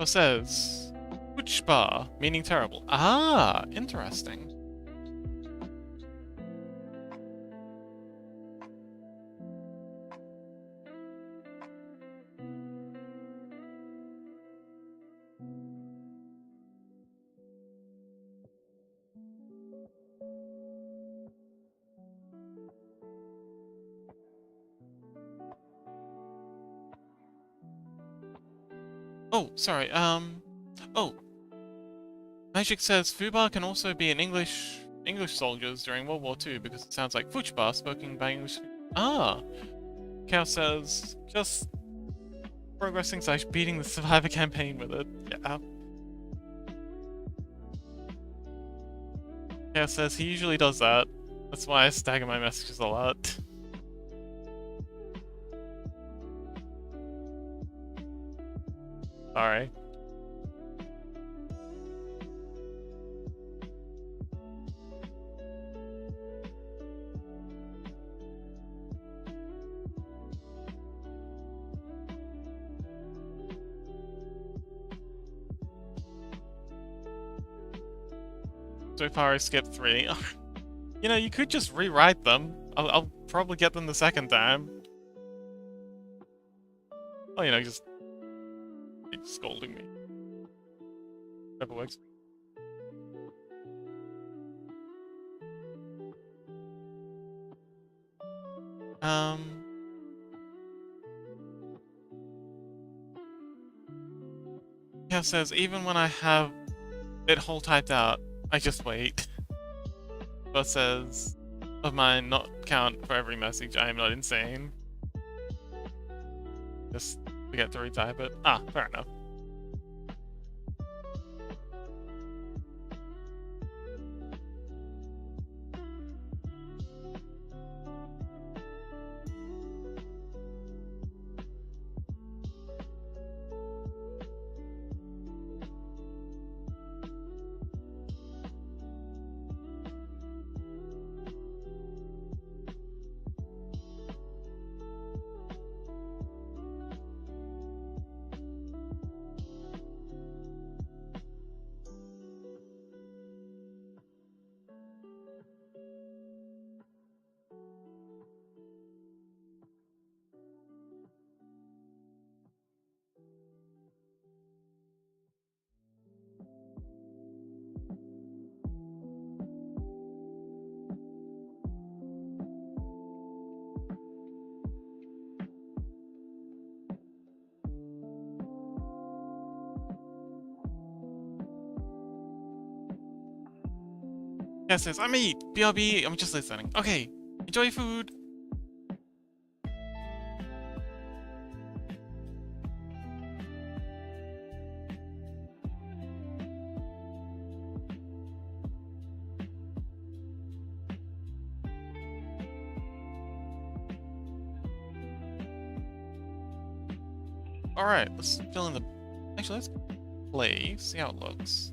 It says Fuchbar, meaning terrible. Ah, interesting. Oh, sorry, oh. Magic says Fubar can also be an English soldiers during World War II because it sounds like Fuchbar spoken by English. Ah! Chaos says, just progressing / beating the Survivor campaign with it. Yeah. Chaos says he usually does that. That's why I stagger my messages a lot. Sorry. So far I skipped 3. You know, you could just rewrite them. I'll probably get them the second time. Oh, you know, just keep scolding me. Never works. Yeah, says, even when I have it whole typed out, I just wait. But says, of mine not count for every message, I am not insane. Just forget to retype it. Ah, fair enough. Yes, yes, I'm eat. BRB, I'm just listening. Okay, enjoy your food. Alright, let's fill in the... Actually, let's play, see how it looks.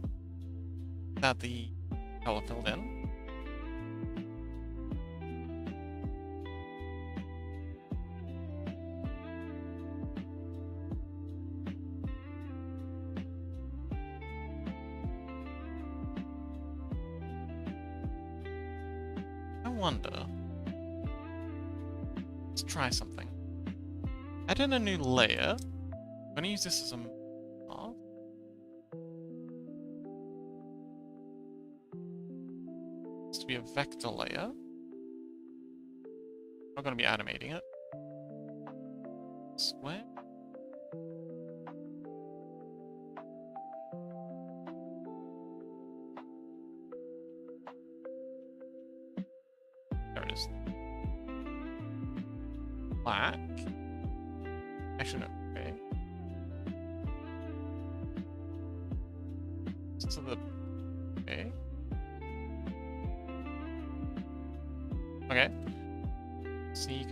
Without the color filled in. I wonder... Let's try something. Add in a new layer. I'm gonna use this as a mask. This to be a vector layer. Not gonna be animating it. Square. There it is. Black. Actually, no. Okay. So the... Okay. Okay. See.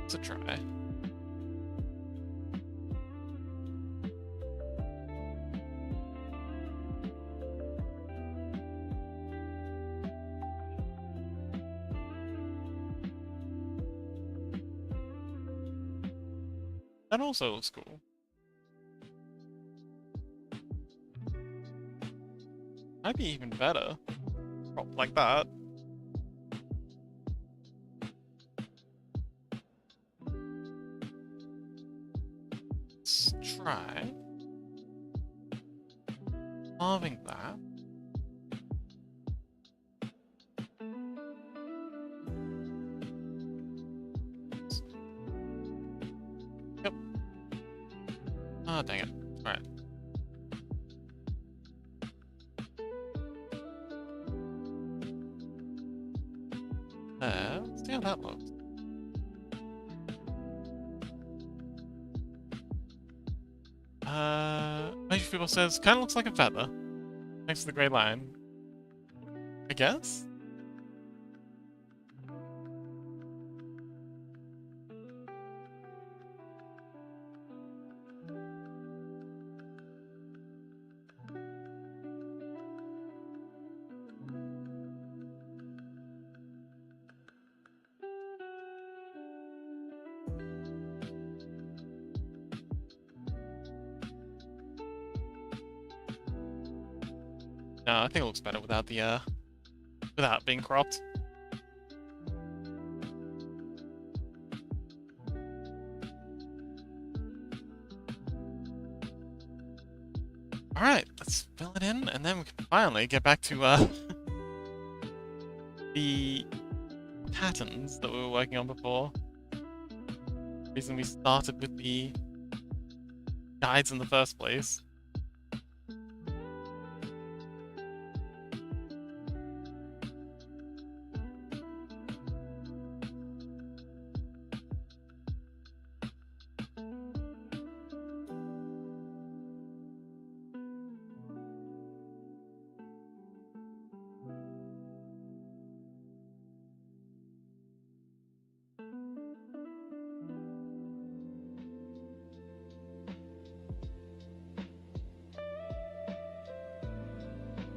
Let's try. That also looks cool. Might be even better. Like that. Let's try carving that. Yep. Oh, dang it. Alright. Let's see how that looks. Major people says, kinda looks like a feather. Next to the grey line. I guess? No, I think it looks better without the, without being cropped. Alright, let's fill it in, and then we can finally get back to, the patterns that we were working on before. The reason we started with the guides in the first place.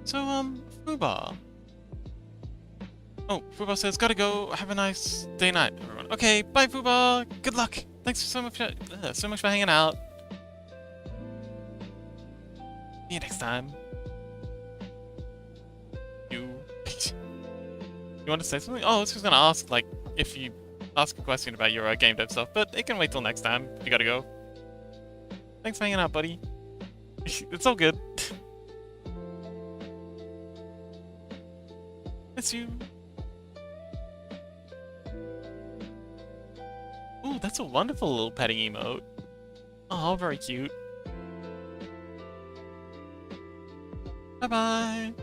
So, Fubar. Oh, Fubar says, gotta go. Have a nice day night, everyone. Okay, bye, Fubar. Good luck. Thanks so much for hanging out. See you next time. You want to say something? Oh, I was just gonna ask, like, if you ask a question about your game dev stuff, but it can wait till next time. You gotta go. Thanks for hanging out, buddy. It's all good. Miss you. Oh, that's a wonderful little petting emote. Oh, very cute. Bye-bye.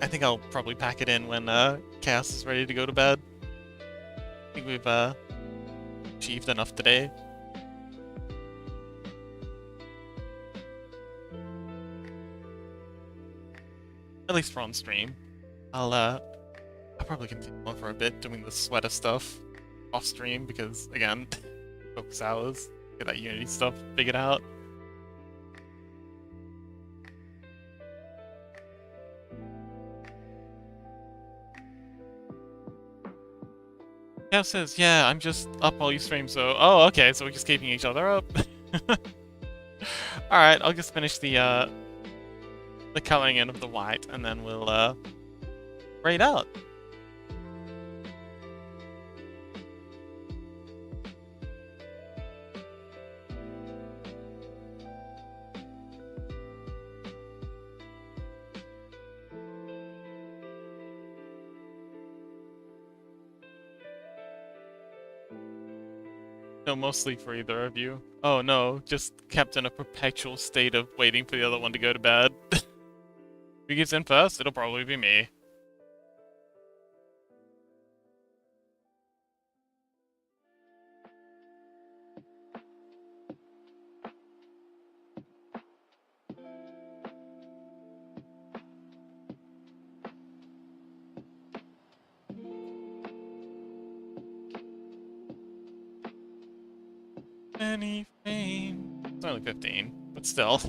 I think I'll probably pack it in when Chaos is ready to go to bed. I think we've achieved enough today. At least for on stream. I'll probably continue on for a bit doing the sweater stuff off stream because again, focus hours, get that Unity stuff figured out. Chaos says, yeah, I'm just up while you stream, so... Oh, okay, so we're just keeping each other up. Alright, I'll just finish the coloring in of the white, and then we'll, braid out. No, mostly for either of you. Oh no, just kept in a perpetual state of waiting for the other one to go to bed. Who gets in first? It'll probably be me. Any fame. It's only 15, but still.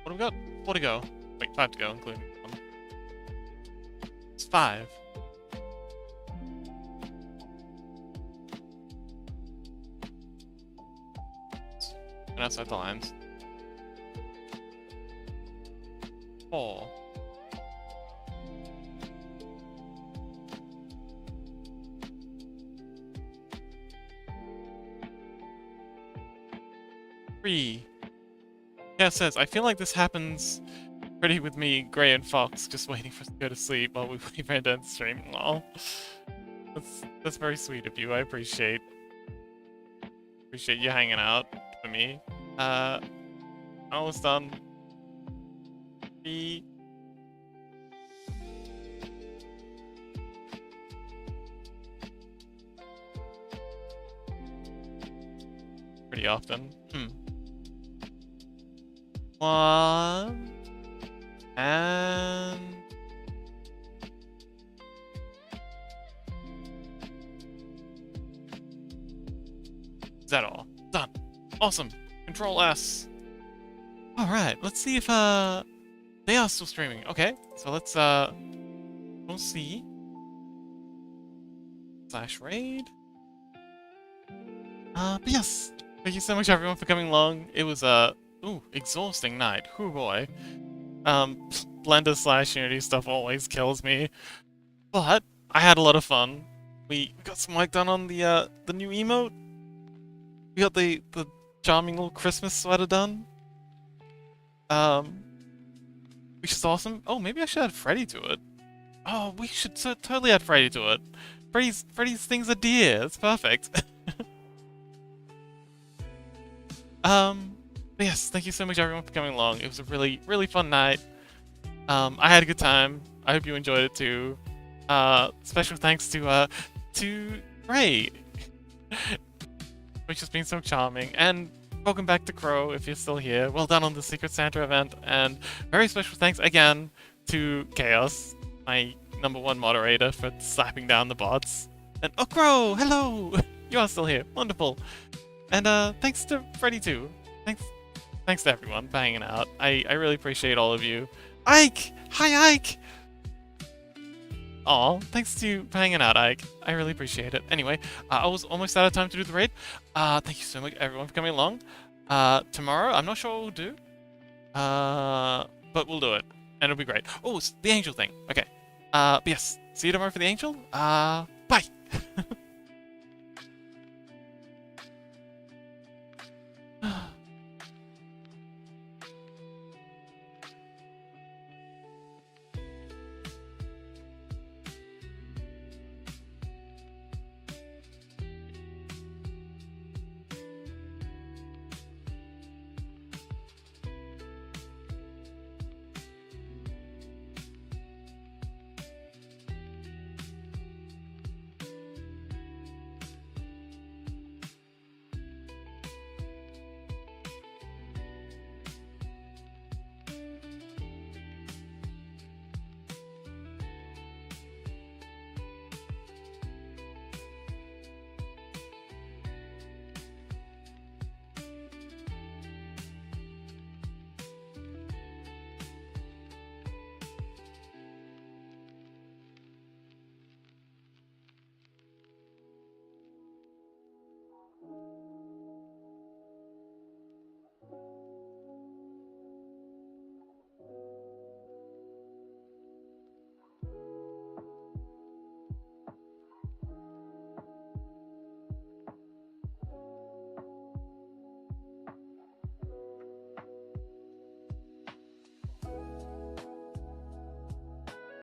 What have we got? 4 to go. Wait, 5 to go, including one. It's 5. And outside the lines. 4. Three. Yeah, it says, I feel like this happens pretty with me, Gray, and Fox, just waiting for us to go to sleep while we wait for it to stream. Lol. That's very sweet of you, I appreciate you hanging out for me. Almost done. 3. Pretty often. 1 and is that all? Done. Awesome. Control S. All right. Let's see if they are still streaming. Okay. So let's we'll see. /raid. But yes. Thank you so much everyone for coming along. It was exhausting night. Hoo boy. Blender / Unity stuff always kills me. But I had a lot of fun. We got some work done on the new emote. We got the charming little Christmas sweater done. Which is awesome. Oh, maybe I should add Freddy to it. Oh, we should totally add Freddy to it. Freddy's thing's a deer. It's perfect. But yes, thank you so much everyone for coming along. It was a really, really fun night. I had a good time. I hope you enjoyed it too. Special thanks to Ray, which has been so charming. And welcome back to Crow if you're still here. Well done on the Secret Santa event. And very special thanks again to Chaos, my #1 moderator, for slapping down the bots. And oh, Crow, hello! You are still here. Wonderful. And thanks to Freddy too. Thanks to everyone for hanging out. I really appreciate all of you. Ike! Hi, Ike! Aw, thanks to you for hanging out, Ike. I really appreciate it. Anyway, I was almost out of time to do the raid. Thank you so much, everyone, for coming along. Tomorrow, I'm not sure what we'll do. But we'll do it. And it'll be great. Oh, it's the angel thing. Okay. But yes, see you tomorrow for the angel. Bye.